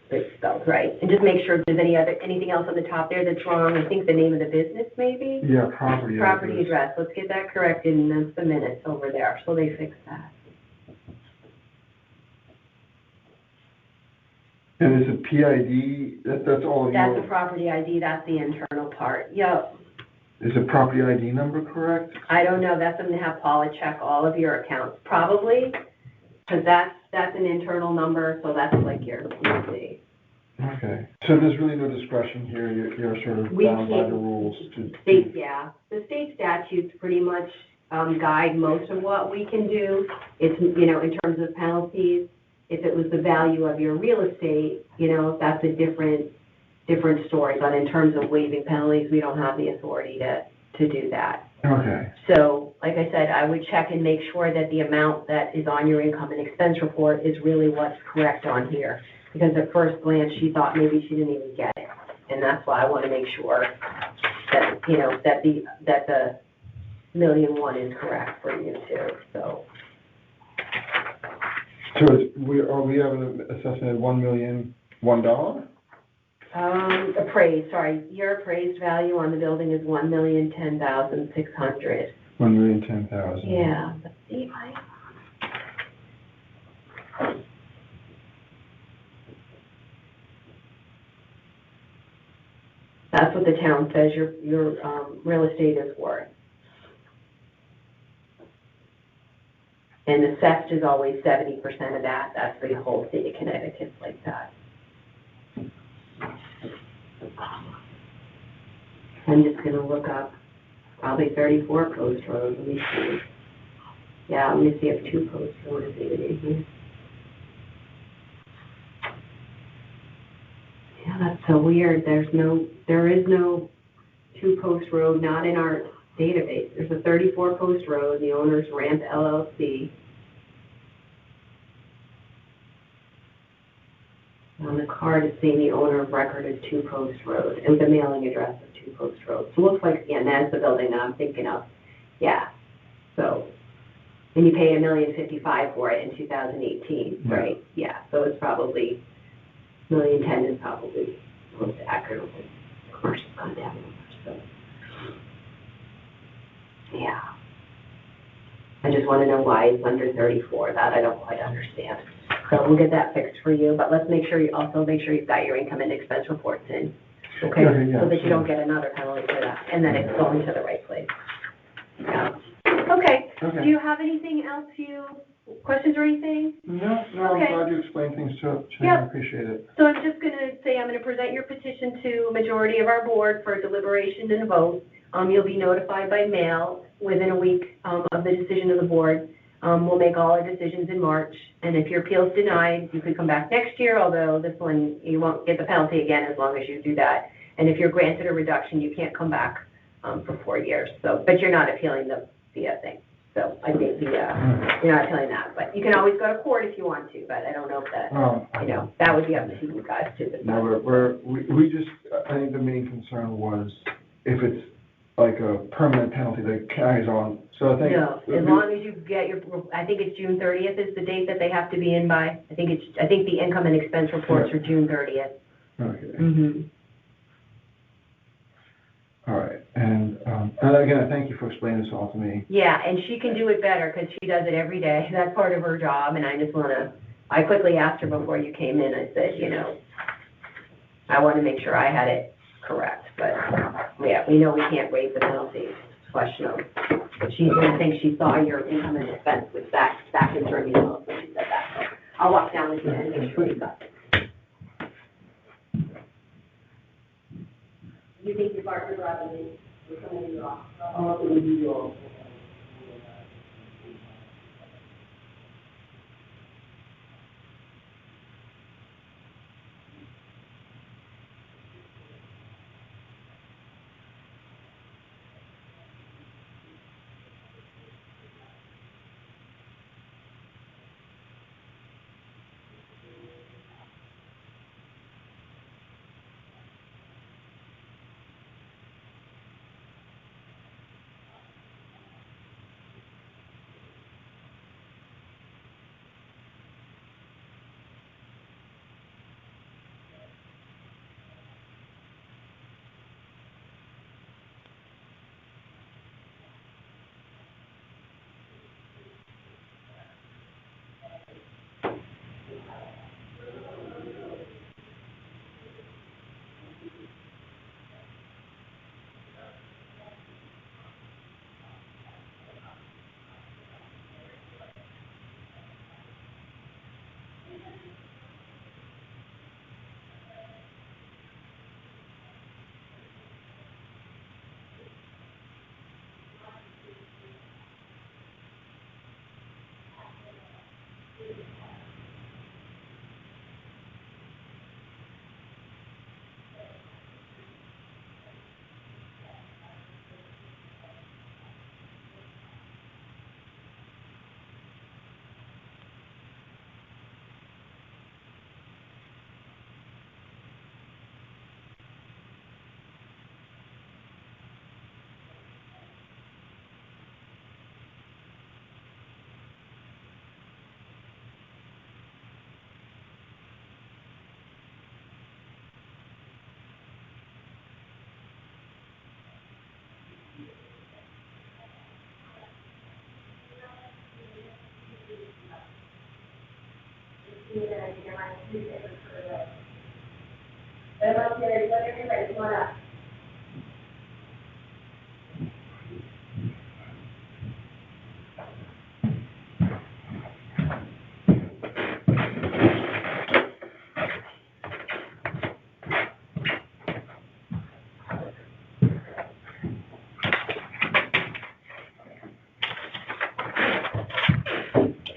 It's spelled right. And just make sure if there's anything else on the top there that's wrong. I think the name of the business maybe?
Yeah, property
address. Let's get that corrected, and that's the minutes over there, so they fix that.
And is it PID? That's all.
That's the property ID. That's the internal part. Yep.
Is the property ID number correct?
I don't know. That's something to have Paula check all of your accounts, probably, because that's an internal number, so that's like your, let's see.
Okay. So there's really no discretion here. You're sort of bound by the rules to.
Yeah. The state statutes pretty much guide most of what we can do. It's, in terms of penalties, if it was the value of your real estate, that's a different story. But in terms of waiving penalties, we don't have the authority to do that.
Okay.
So, like I said, I would check and make sure that the amount that is on your income and expense report is really what's correct on here. Because at first glance, she thought maybe she didn't even get it. And that's why I want to make sure that, that the $1.1 million is correct for you too, so.
So we have an assessment of $1,001,001?
Your appraised value on the building is $1,010,600.
$1,010,000.
Yeah, let's see if that's what the town says your real estate is worth. And the theft is always 70% of that. That's the whole state of Connecticut like that. I'm just going to look up probably 34 Post Road. Let me see. Yeah, let me see if 2 Post Road is even in here. Yeah, that's so weird. There is no 2 Post Road, not in our database. There's a 34 Post Road, the owner's Ramp LLC. On the card, it's saying the owner of record is 2 Post Road, and the mailing address of 2 Post Road. So it looks like, again, that's the building that I'm thinking of. Yeah. So, and you paid $1,055,000 for it in 2018, right? Yeah. So it's probably $1,010,000 is probably most accurate Commercial's gone down, so. Yeah. I just want to know why it's under 34. That I don't quite understand. So we'll get that fixed for you, but let's make sure you've got your income and expense reports in, okay?
Yeah,
So that you don't get another penalty for that, and that it's going to the right place. Yeah. Okay. Do you have anything else questions or anything?
No,
Okay.
I'm glad you explained things to me.
Yep.
I appreciate it.
So I'm just going to say I'm going to present your petition to a majority of our board for deliberation and a vote. You'll be notified by mail within a week of the decision of the board. We'll make all our decisions in March, and if your appeal's denied, you could come back next year, although this one, you won't get the penalty again as long as you do that. And if you're granted a reduction, you can't come back for 4 years. So, but you're not appealing the thing. So I think you're not appealing that. But you can always go to court if you want to, but I don't know if that, that would be up to you guys to decide.
No, we just, I think the main concern was if it's like a permanent penalty that carries on. So I think.
No, as long as you get I think it's June 30th is the date that they have to be in by. I think the income and expense reports are June 30th.
Okay.
Mm-hmm.
All right, and again, I thank you for explaining this all to me.
Yeah, and she can do it better because she does it every day. That's part of her job, and I quickly asked her before you came in, I said, I want to make sure I had it correct, but yeah, we know we can't waive the penalty. It's a question of, but she didn't think she saw your income and expense was back into her email when she said that. So I'll walk down with you and make sure you got it. You think your partner's rather than somebody you off? Oh, we do all.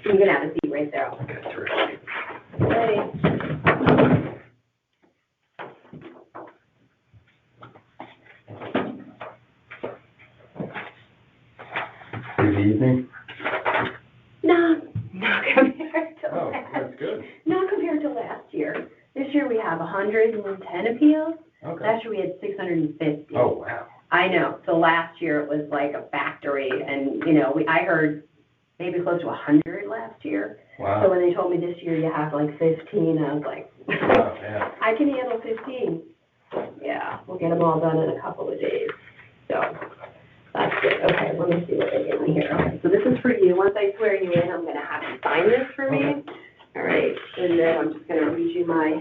You can have a seat right there.
Okay, terrific.
Hey.
Good evening.
No, not compared to
Oh,
last.
that's good.
Not compared to last year. This year we have 110 appeals.
Okay.
Last year we had 650.
Oh, wow.
I know. So last year it was like a factory, and I heard maybe close to 100 last year.
Wow.
So when they told me this year you have like 15, I was like,
Oh, yeah.
I can handle 15. Yeah, we'll get them all done in a couple of days. So, that's good. Okay, let me see what they give me here. Okay, so this is for you. Once I swear you in, I'm gonna have you sign this for me. All right, and then I'm just gonna read you my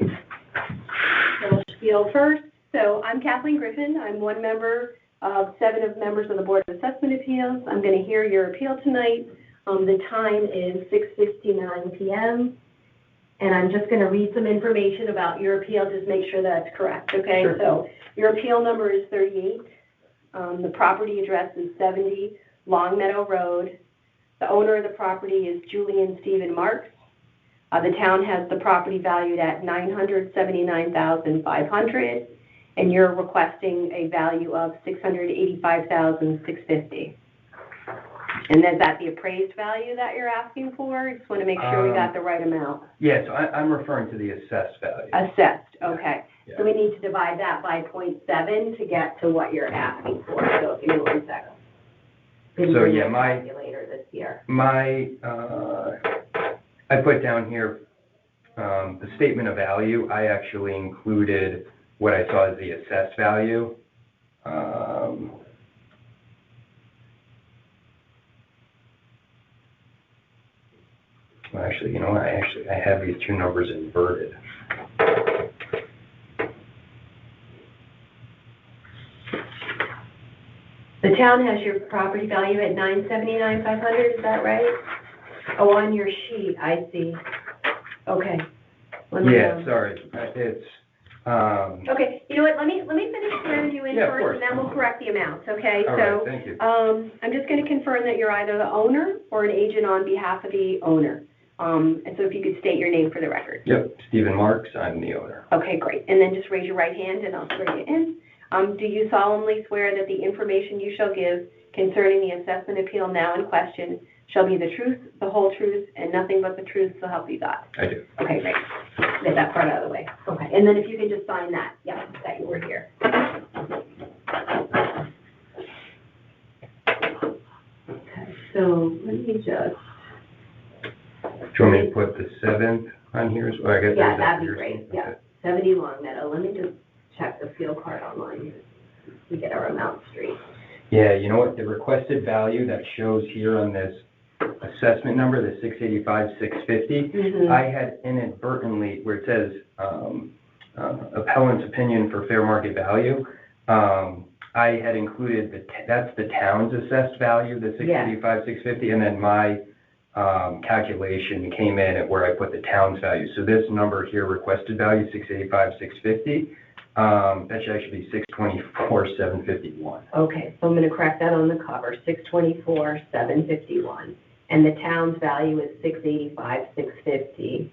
little spiel first. So I'm Kathleen Griffin. I'm one member of 7 of members of the Board of Assessment Appeals. I'm gonna hear your appeal tonight. The time is 6:59 p.m. And I'm just going to read some information about your appeal, just make sure that's correct, okay?
Sure.
So your appeal number is 38. The property address is 70 Long Meadow Road. The owner of the property is Julian Stephen Marks. The town has the property valued at $979,500, and you're requesting a value of $685,650. And is that the appraised value that you're asking for? Just want to make sure we got the right amount.
Yeah, so I'm referring to the assessed value.
Assessed, okay.
Yeah.
So we need to divide that by 0.7 to get to what you're asking for. So give me 1 second.
So yeah,
calculator this year.
I put down here, the statement of value. I actually included what I saw as the assessed value. Well, actually, you know what? I have these two numbers inverted.
The town has your property value at $979,500, is that right? Oh, on your sheet, I see. Okay.
Yeah, sorry. It's,
Okay, you know what, let me finish swearing you in
Yeah, of
first,
course.
and then we'll correct the amounts, okay?
All right, thank you.
I'm just gonna confirm that you're either the owner or an agent on behalf of the owner. And so if you could state your name for the record.
Yep, Stephen Marks, I'm the owner.
Okay, great. And then just raise your right hand and I'll swear you in. Do you solemnly swear that the information you shall give concerning the assessment appeal now in question shall be the truth, the whole truth, and nothing but the truth, so help you God?
I do.
Okay, great. Get that part out of the way. Okay, and then if you could just sign that, yeah, that you were here. Okay, so let me just.
Do you want me to put the 7th on here as well? I guess
Yeah,
there's
that'd be
yours.
great, yeah.
Okay.
70 Long Meadow. Let me just check the field card online. We get our amount straight.
Yeah, you know what? The requested value that shows here on this assessment number, the 685,650,
Mhm.
I had inadvertently, where it says appellant's opinion for fair market value, I had included that's the town's assessed value, the 685,650, and then my calculation came in at where I put the town's value. So this number here, requested value, 685,650, that should actually be 624,751.
Okay, so I'm going to correct that on the cover, 624,751. And the town's value is 685,650.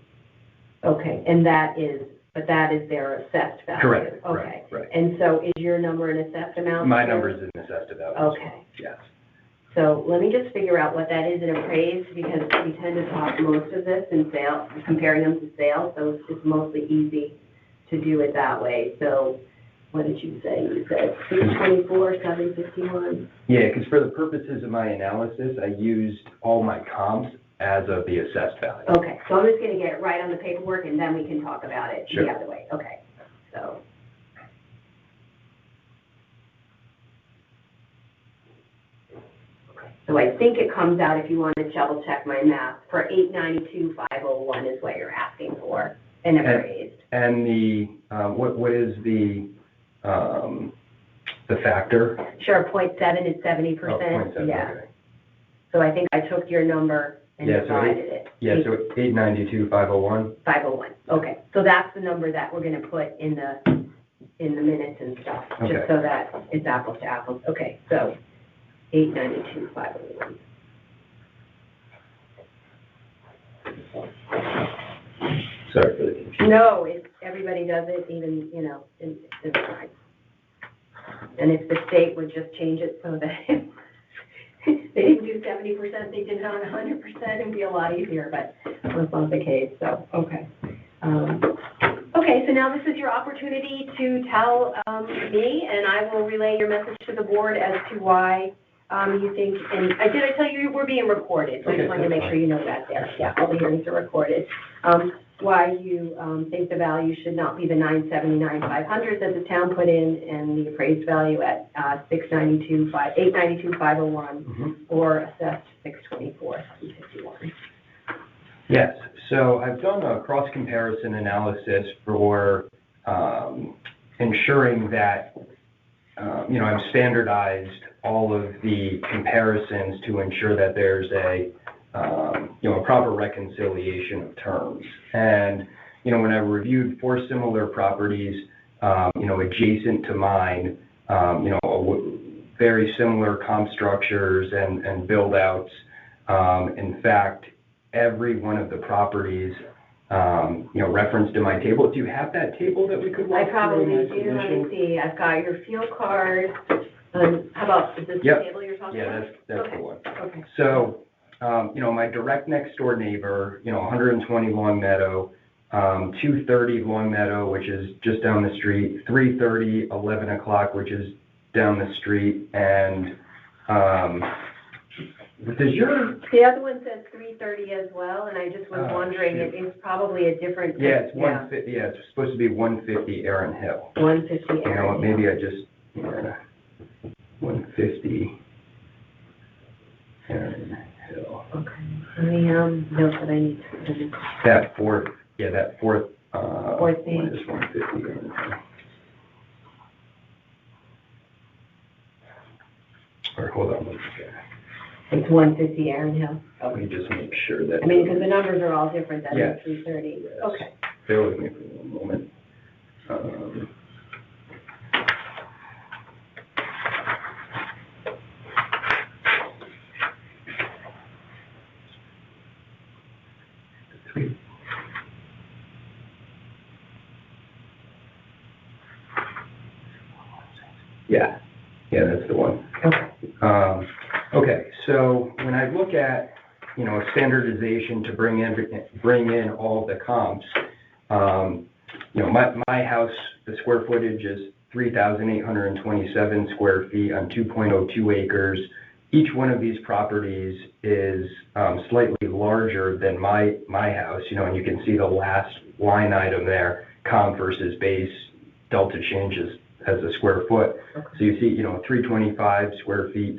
Okay, and that is their assessed value.
Correct,
Okay.
right.
And so is your number an assessed amount?
My number is an assessed value.
Okay.
Yes.
So let me just figure out what that is in appraised, because we tend to talk most of this in sales, comparing them to sales, so it's mostly easy to do it that way. So what did you say? You said 624,751?
Yeah, because for the purposes of my analysis, I used all my comps as of the assessed value.
Okay, so I'm just going to get it right on the paperwork, and then we can talk about it
Sure.
the other way. Okay, so. So I think it comes out, if you want to double check my math, for $892,501 is what you're asking for in appraised.
And the, what is the factor?
Sure, 0.7 is 70%.
Oh, 0.7,
Yeah.
okay.
So I think I took your number and
Yeah, so
divided it.
Yeah, so 892,501.
501. Okay, so that's the number that we're going to put in the minutes and stuff,
Okay.
just so that it's apples to apples. Okay, so 892,501.
Sorry for the confusion.
No, everybody does it, even, it's fine. And if the state would just change it so that they didn't do 70%, they did it on 100%, it'd be a lot easier, but that's not the case, so, okay. Okay, so now this is your opportunity to tell me, and I will relay your message to the board as to why you think, and I tell you we're being recorded, so I just wanted to make sure you know that there. Yeah, all the hearings are recorded. why you think the value should not be the $979,500 that the town put in and the appraised value at $892,501 or assessed $624,751.
Yes, so I've done a cross-comparison analysis for ensuring that, I've standardized all of the comparisons to ensure that there's a proper reconciliation of terms. And, when I reviewed 4 similar properties, adjacent to mine, very similar comp structures and build-outs, in fact, every one of the proprities, referenced in my table. Do you have that table that we could walk
I
through?
probably do. Let me see. I've got your fuel card. How about, is this the table you're talking about?
Yeah, that's the one.
Okay.
So, my direct next door neighbor, 120 Long Meadow, 230 Long Meadow, which is just down the street, 330, 11 o'clock, which is down the street, and,
The other one says 330 as well, and I just was wondering, it's probably a different.
Yeah, it's 150, it's supposed to be 150 Erin Hill.
150 Erin Hill.
Maybe I just, 150 Erin Hill.
Okay. Let me note that I need to.
That fourth
Fourth page.
one is 150 Erin Hill. Or hold on, let's see.
It's 150 Erin Hill.
Let me just make sure that.
I mean, because the numbers are all different than
Yes.
the 330.
Yes.
Okay.
Bear with me for one moment. Yeah, that's the one.
Okay.
Okay, so when I look at, standardization to bring in all the comps, my house, the square footage is 3,827 square feet on 2.02 acres. Each one of these properties is slightly larger than my house, and you can see the last line item there, comp versus base, delta changes as a square foot.
Okay.
So you see, 325 square feet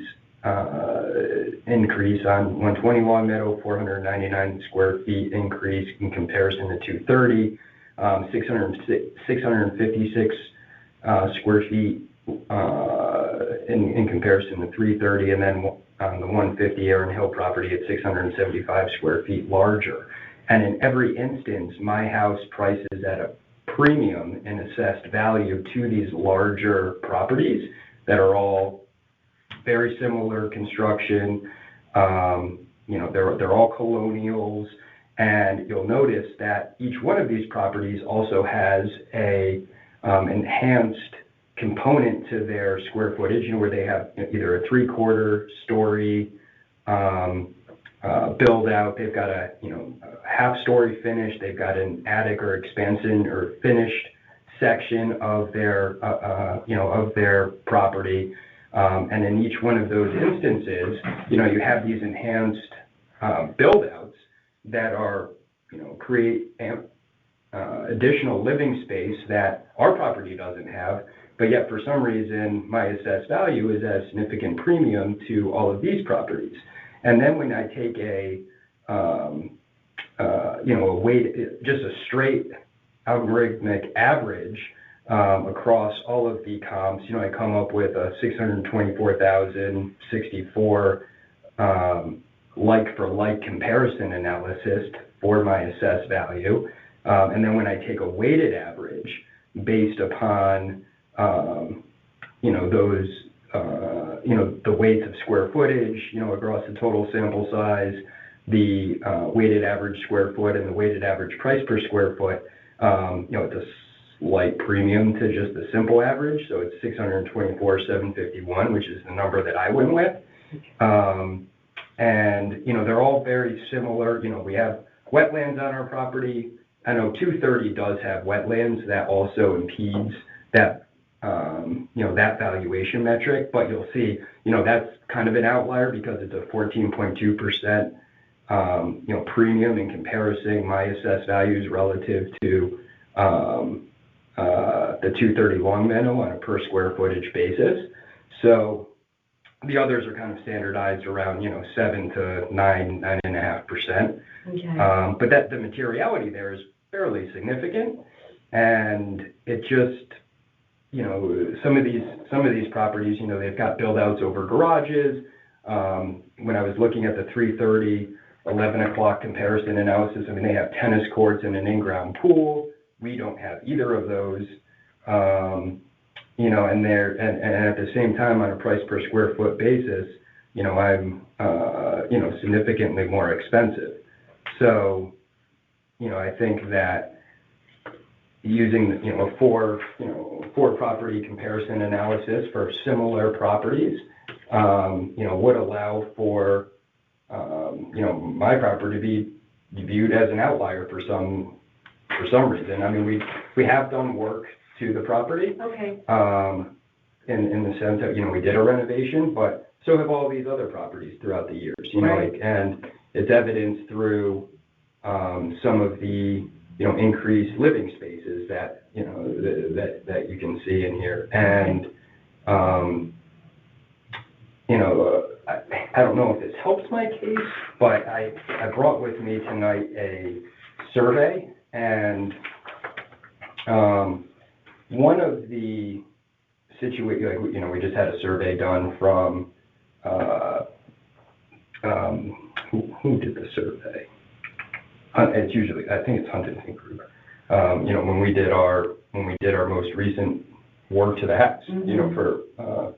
increase on 120 Long Meadow, 499 square feet increase in comparison to 230, 656 square feet in comparison to 330, and then on the 150 Erin Hill property at 675 square feet larger. And in every instance, my house prices at a premium in assessed value to these larger properties that are all very similar construction. They're all colonials, and you'll notice that each one of these properties also has a enhanced component to their square footage, where they have either a 3/4 story build out, they've got a half story finish, they've got an attic or expansion or finished section of their of their property, and in each one of those instances, you have these enhanced build outs that are create additional living space that our property doesn't have, but yet for some reason my assessed value is at a significant premium to all of these properties. And then when I take a weight, just a straight algorithmic average across all of the comps, I come up with a 624,064 like-for-like comparison analysis for my assessed value. And then when I take a weighted average based upon, those, the weights of square footage, across the total sample size, the weighted average square foot and the weighted average price per square foot, it's a slight premium to just the simple average. So it's 624,751, which is the number that I went with. And, they're all very similar. We have wetlands on our property. I know 230 does have wetlands that also impedes that, that valuation metric, but you'll see, that's kind of an outlier because it's a 14.2% premium in comparison my assessed values relative to the 230 Long Meadow on a per square footage basis. So the others are kind of standardized around 7 to 9.5%.
Okay.
But that the materiality there is fairly significant, and it just some of these properties, they've got build outs over garages. When I was looking at the 330 11 o'clock comparison analysis, I mean, they have tennis courts and an in-ground pool. We don't have either of those. And at the same time, on a price per square foot basis, I'm significantly more expensive. So, I think that using a four property comparison analysis for similar properties, would allow for my property to be viewed as an outlier for some reason. I mean, we have done work to the property.
Okay.
In the sense that, we did a renovation, but so have all these other properties throughout the years,
Right.
And it's evidenced through some of the, increased living spaces that, that you can see in here. And, I don't know if this helps my case, but I brought with me tonight a survey, and one of the situations, we just had a survey done from, who did the survey? It's usually, I think it's Huntington Group. When we did our most recent work to the house,
Mm-hmm.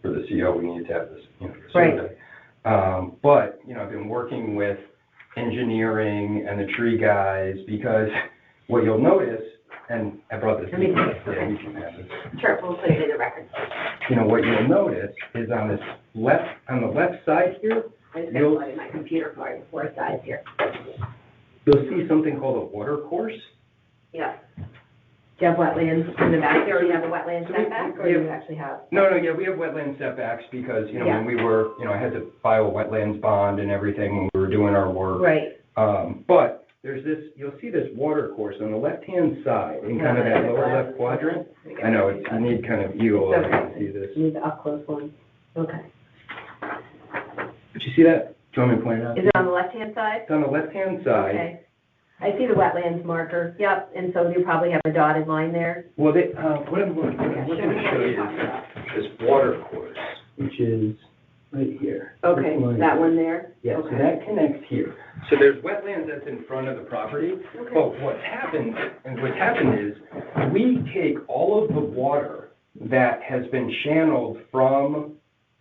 For the CO, we needed to have this, survey.
Right.
But, I've been working with engineering and the tree guys, because what you'll notice, and I brought this.
Let me see it.
Yeah,
Okay.
you can have this.
Sure, we'll put it in the record.
What you'll notice is on the left side here,
I just got to plug in my computer card, 4 sides here.
you'll see something called a watercourse.
Yeah. Do you have wetlands in the back there, or do you have a wetland setback, or do you actually have?
No, yeah, we have wetland setbacks because,
Yeah.
when we were, I had to file a wetlands bond and everything when we were doing our work.
Right.
But there's you'll see this watercourse on the left-hand side in kind of that lower left quadrant. I know, you need kind of eagle eye to see this.
You need the up-close one. Okay.
Did you see that? Do you want me to point it out?
Is it on the left-hand side?
It's on the left-hand side.
Okay. I see the wetlands marker. Yep, and so you probably have a dotted line there.
Well, what I'm looking to show you is this watercourse, which is right here.
Okay, that one there?
Yeah,
Okay.
so that connects here. So there's wetlands that's in front of the property.
Okay.
But what's happened is we take all of the water that has been channeled from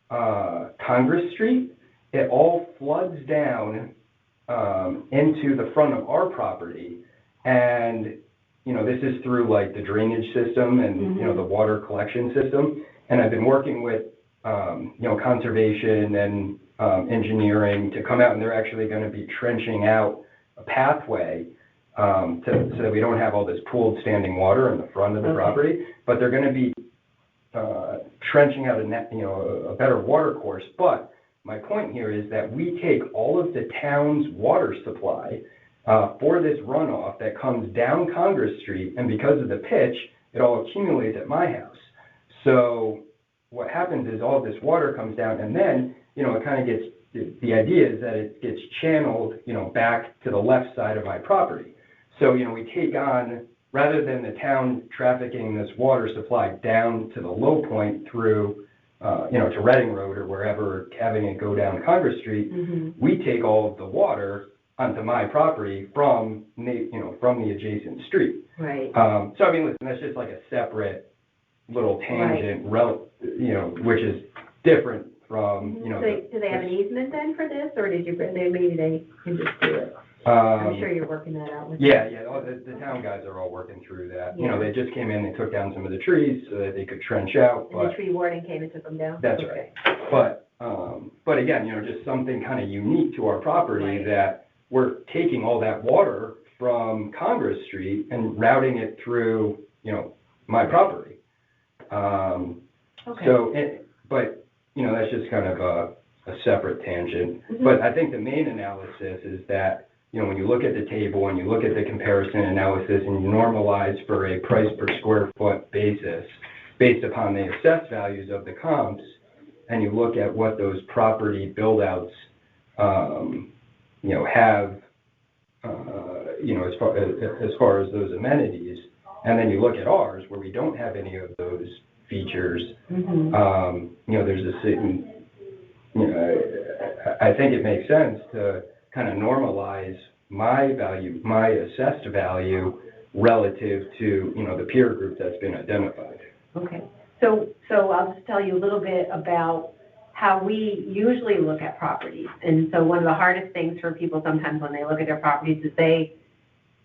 Congress Street. It all floods down into the front of our property, and this is through like the drainage system and the water collection system. And I've been working with conservation and engineering to come out, and they're actually going to be trenching out a pathway so that we don't have all this pooled standing water in the front of the property. But they're going to be trenching out a better water course. But my point here is that we take all of the town's water supply for this runoff that comes down Congress Street, and because of the pitch, it all accumulates at my house. So what happens is all of this water comes down, and then, it kind of gets, the idea is that it gets channeled, back to the left side of my property. So, we take on, rather than the town trafficking this water supply down to the low point through to Reading Road or wherever, having it go down Congress Street, we take all of the water onto my property from the adjacent street.
Right.
So I mean, listen, that's just like a separate little tangent, which is different from,
Do they have an easement then for this, or maybe they can just do it? I'm sure you're working that out with them.
Yeah, the town guys are all working through that.
Yeah.
They just came in, they took down some of the trees so that they could trench out.
And the tree warden came and took them down?
That's right. But again, just something kind of unique to our property, that we're taking all that water from Congress Street and routing it through, my property.
Okay.
So, but that's just kind of a separate tangent.
Mhm.
But I think the main analysis is that, when you look at the table and you look at the comparison analysis and you normalize for a price per square foot basis based upon the assessed values of the comps, and you look at what those property build-outs, have, as far as those amenities, and then you look at ours where we don't have any of those features, there's a certain, I think it makes sense to kind of normalize my value, my assessed value relative to, the peer group that's been identified.
Okay, so I'll just tell you a little bit about how we usually look at properties. And so one of the hardest things for people sometimes when they look at their properties is they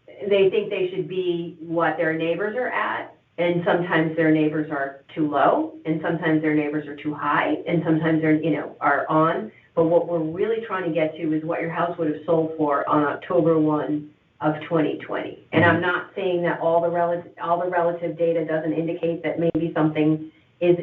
think they should be what their neighbors are at, and sometimes their neighbors are too low, and sometimes their neighbors are too high, and sometimes they're, are on. But what we're really trying to get to is what your house would have sold for on October 1 of 2020. And I'm not saying that all the relative data doesn't indicate that maybe something is,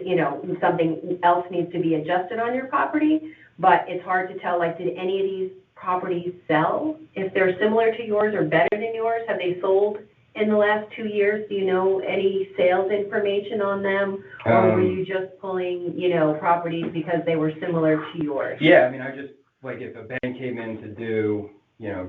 something else needs to be adjusted on your property, but it's hard to tell, like, did any of these properties sell? If they're similar to yours or better than yours, have they sold in the last 2 years? Do you know any sales information on them? Or were you just pulling, properties because they were similar to yours?
Yeah, I mean, I just, like, if a bank came in to do,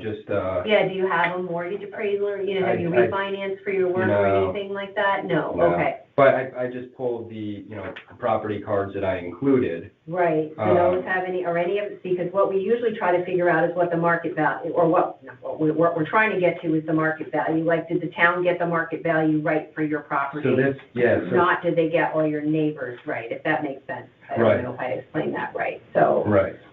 just...
Yeah, do you have a mortgage appraiser? Have you refinanced for your work or anything like that? No. Okay.
But I just pulled the, the property cards that I included.
Right. Do those have any, or any of it? See, because what we usually try to figure out is what the market value, or what we're trying to get to is the market value. Like, did the town get the market value right for your property?
So this,
Not did they get all your neighbors right, if that makes sense. I don't know if I explained that right. So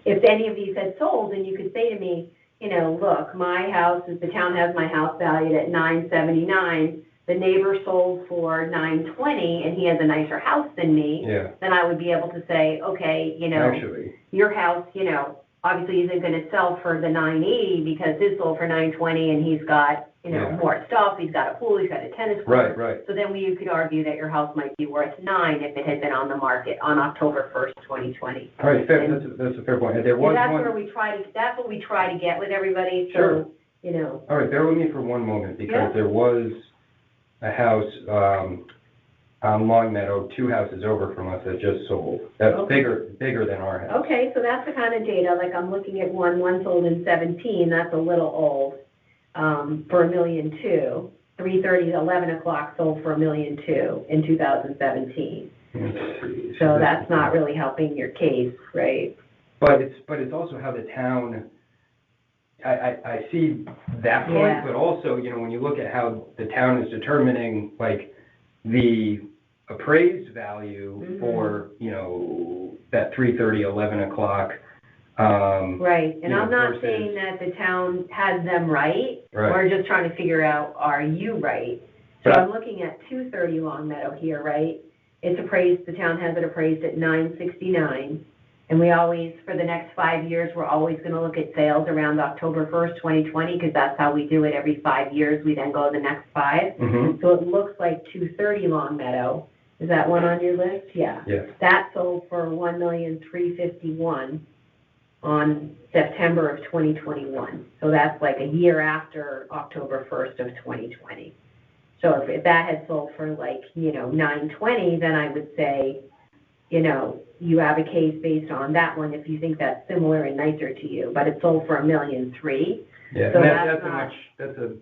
if any of these had sold, then you could say to me, look, my house, the town has my house valued at $979. The neighbor sold for $920, and he has a nicer house than me.
Yeah. Then
I would be able to say, okay,
actually,
your house, obviously isn't going to sell for the $980 because his sold for $920, and he's got, more stuff. He's got a pool. He's got a tennis court.
Right.
So then you could argue that your house might be worth $9 if it had been on the market on October 1st, 2020.
All right, fair. That's a fair point. And there was
that's what we try to get with everybody. So,
Sure. All right, bear with me for one moment because there was a house on Long Meadow, 2 houses over from us that just sold. That's bigger than our house.
Okay, so that's the kind of data. Like, I'm looking at one sold in 17. That's a little old. For $1.2 million. 330 to 11 o'clock sold for $1.2 million in 2017.
Let's see.
So that's not really helping your case, right?
But it's also how the town. I see that point, but also, when you look at how the town is determining, like, the appraised value for, that 3:30, 11 o'clock.
Right, and I'm not saying that the town has them right. We're just trying to figure out, are you right? So I'm looking at 230 Long Meadow here, right? It's appraised, the town has it appraised at $969. And we always, for the next 5 years, we're always going to look at sales around October 1st, 2020, because that's how we do it every 5 years. We then go to the next 5.
Mm-hmm.
So it looks like 230 Long Meadow. Is that one on your list? Yeah.
Yes.
That sold for $1,351,000 on September of 2021. So that's like a year after October 1st of 2020. So if that had sold for $920, then I would say, you have a case based on that one if you think that's similar and nicer to you. But it sold for $1.3 million.
Yeah,
so
that's a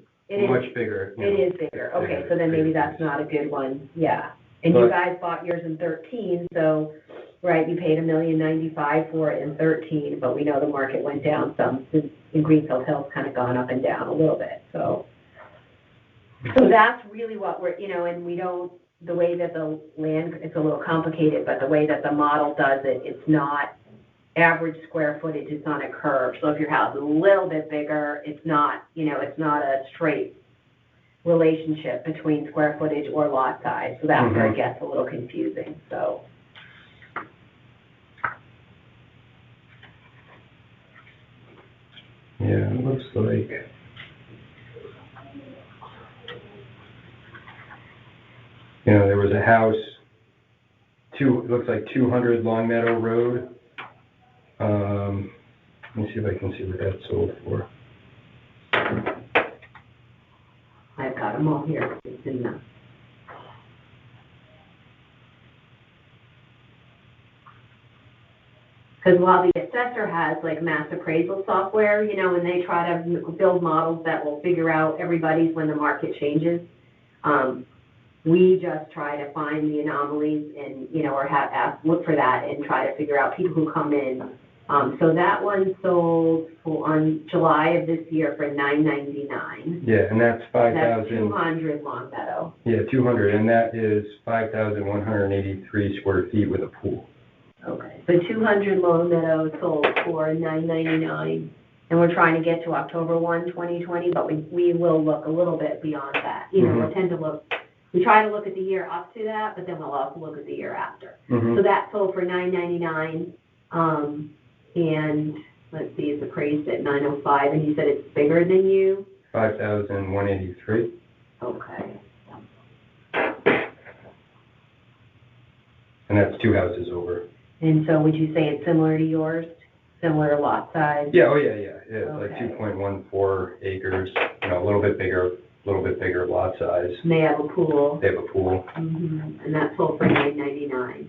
much bigger.
It is bigger. Okay, so then maybe that's not a good one. Yeah. And you guys bought yours in 13, so you paid $1,095,000 for it in 13, but we know the market went down some. In Greenfield Hills, kind of gone up and down a little bit. So that's really what we're, and we don't. The way that the land, it's a little complicated, but the way that the model does it, it's not average square footage, it's on a curve. So if your house is a little bit bigger, it's not, it's not a straight relationship between square footage or lot size. So that's where it gets a little confusing, so.
Yeah, it looks like. There was a house, it looks like 200 Long Meadow Road, Let me see if I can see what that sold for.
I've got them all here. It's in the... Because while the assessor has like mass appraisal software, you know, and they try to build models that will figure out everybody's when the market changes, we just try to find the anomalies and, you know, or look for that and try to figure out people who come in. So that one sold on July of this year for $999.
Yeah, and that's 5,000.
That's 200 Longmeadow.
Yeah, 200, and that is 5,183 square feet with a pool.
Okay, so 200 Longmeadow sold for $999, and we're trying to get to October 1, 2020, but we will look a little bit beyond that. You know, we try to look at the year up to that, but then we'll also look at the year after. So that sold for $999, and let's see, it's appraised at $905, and you said it's bigger than you?
5,183.
Okay.
And that's 2 houses over.
And so would you say it's similar to yours? Similar lot size?
Yeah, it's
Okay.
like 2.14 acres, you know, a little bit bigger lot size.
And they have a pool?
They have a pool.
And that sold for $999.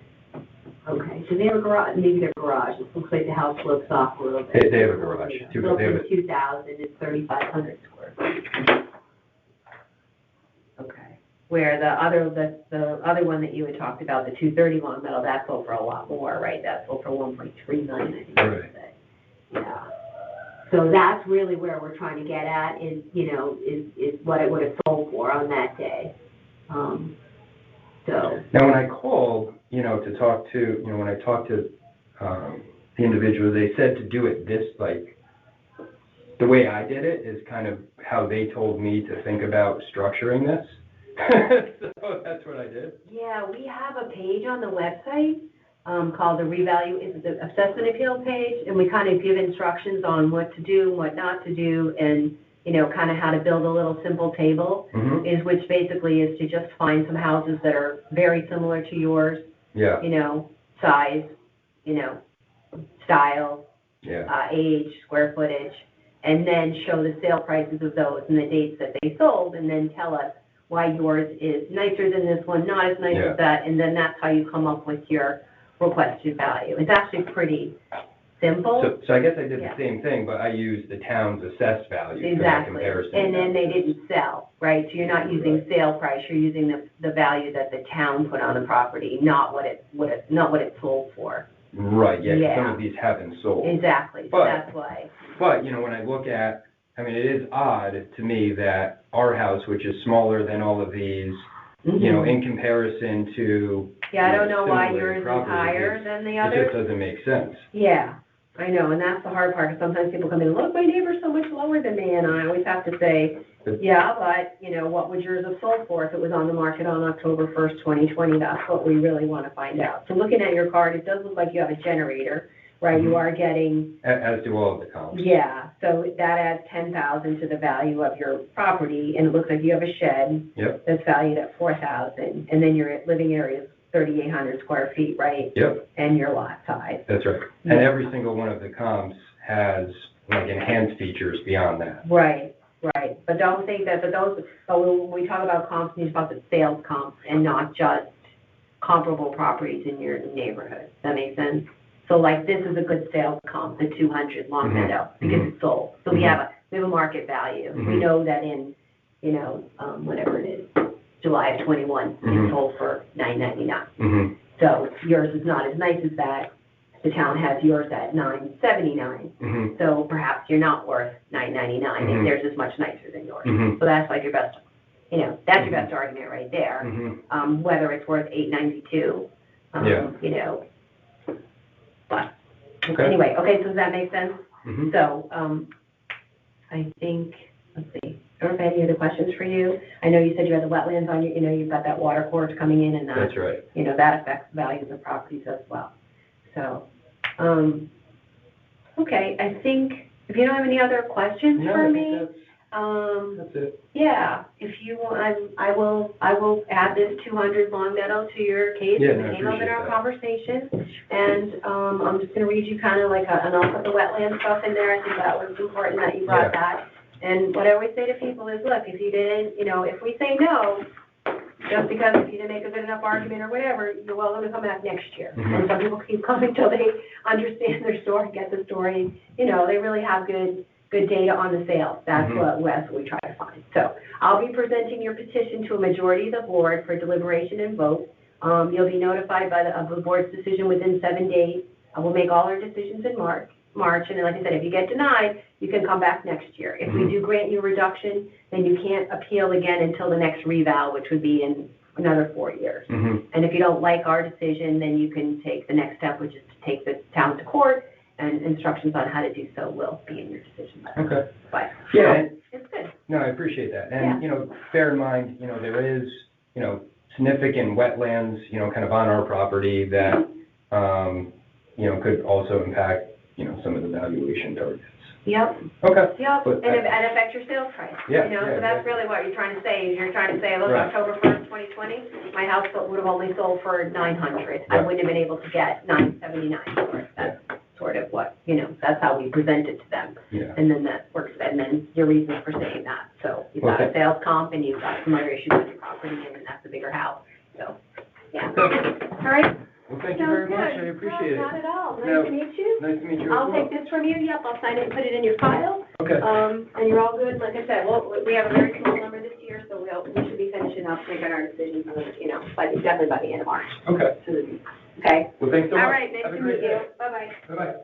Okay, so they have a garage, maybe their garage. It looks like the house slopes off a little bit.
They have a garage.
They have 2,000, it's 3,500 square feet. Okay. Where the other one that you had talked about, the 230 Longmeadow, that sold for a lot more, right? That sold for $1.3 million, I think you would say. Yeah. So that's really where we're trying to get at is, you know, is what it would have sold for on that day. So.
Now, when I called, you know, to talk to, you know, when I talked to the individual, they said to do it this, like, the way I did it is kind of how they told me to think about structuring this. So that's what I did.
Yeah, we have a page on the website called the assessment appeal page, and we kind of give instructions on what to do, what not to do, and, you know, kind of how to build a little simple table, which basically is to just find some houses that are very similar to yours, you know, size, you know, style, age, square footage, and then show the sale prices of those and the dates that they sold, and then tell us why yours is nicer than this one, not as nice as that, and then that's how you come up with your requested value. It's actually pretty simple.
So I guess I did the same thing, but I used the town's assessed value for that comparison.
And then they didn't sell, right? So you're not using sale price, you're using the value that the town put on the property, not what it sold for.
Right, yeah, some of these haven't sold.
Exactly, so that's why.
But, you know, when I look at, I mean, it is odd to me that our house, which is smaller than all of these, you know, in comparison to...
Yeah, I don't know why yours is higher than the others.
It just doesn't make sense.
Yeah, I know, and that's the hard part, because sometimes people come in, look, my neighbor's so much lower than me, and I always have to say, yeah, but, you know, what would yours have sold for if it was on the market on October 1st, 2020? That's what we really want to find out. So looking at your card, it does look like you have a generator, right? You are getting... As
do all of the comps.
Yeah, so that adds $10,000 to the value of your property, and it looks like you have a shed that's valued at $4,000, and then your living area is 3,800 square feet, right?
Yep.
And your lot size.
That's right. And every single one of the comps has, like, enhanced features beyond that.
Right. But don't think that, but when we talk about comps, we talk about sales comps and not just comparable properties in your neighborhood. Does that make sense? So like this is a good sales comp, the 200 Longmeadow, because it's sold. So we have a market value. We know that in, you know, whatever it is, July of 21, it's sold for $999. So yours is not as nice as that. The town has yours at $979. So perhaps you're not worth $999 if theirs is much nicer than yours. So that's like your best, you know, that's your best argument right there. Whether it's worth $892, you know. But anyway, okay, so does that make sense? So I think, let's see, I don't know if I have any other questions for you. I know you said you had the wetlands on you, you know, you've got that watercourse coming in, and
that's right.
You know, that affects the values of properties as well. So, okay, I think, if you don't have any other questions for me,
That's it.
Yeah, if you want, I will add this 200 Long Meadow to your case.
Yeah,
It
no, I
came up in
appreciate
our
that.
conversation. And, I'm just gonna read you kind of like and I'll put the wetland stuff in there. I think that was important that you brought that. And what I always say to people is, look, if you didn't, if we say no, just because you didn't make a good enough argument or whatever, you're welcome to come back next year.
Mm-hmm.
And some people keep coming till they understand their story, get the story, they really have good data on the sale. That's what we try to find. So I'll be presenting your petition to a majority of the board for deliberation and vote. You'll be notified of the board's decision within 7 days. We'll make all our decisions in March. And then, like I said, if you get denied, you can come back next year. If we do grant you a reduction, then you can't appeal again until the next reval, which would be in another 4 years. And if you don't like our decision, then you can take the next step, which is to take the town to court, and instructions on how to do so will be in your decision letter.
Okay.
But,
Yeah.
it's good.
No, I appreciate that. And, bear in mind, there is, significant wetlands, kind of on our property that, could also impact, some of the valuation targets.
Yep.
Okay.
Yep,
But,
and affect your sales price.
Yeah,
So that's really what you're trying to say, look,
Right.
October 1st, 2020, my house would have only sold for $900. I
Right.
wouldn't have been able to get $979 for it. That's sort of what, that's how we present it to them.
Yeah.
And then that works, and then your reasons for saying that. So you've got a
Okay.
sales comp, and you've got some other issues with your property, and that's a bigger house, so, yeah.
Okay.
All right?
Well, thank you very
Sounds
much.
good.
I appreciate
No,
it.
not at all. Nice
No.
to meet you.
Nice to meet you as
I'll
well.
take this from you, I'll sign it and put it in your file.
Okay.
And you're all good, like I said, we have a very small number this year, so we should be finishing up, making our decisions, definitely by the end of March.
Okay.
Okay?
Well, thanks so much.
All right, nice
Have a
to
great
meet you.
day.
Bye-bye.
Bye-bye.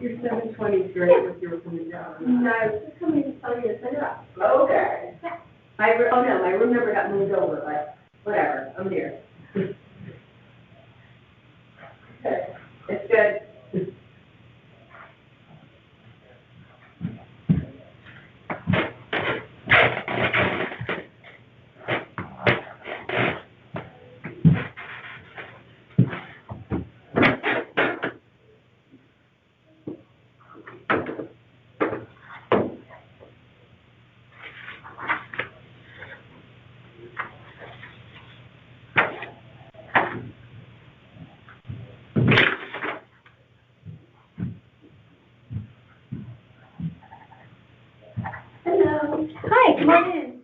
You're 723 if you were coming down. No, I was just coming to tell you to send it up. Okay. My room number got moved over, but whatever, I'm here. Okay, it's good. Hello. Hi, come on in.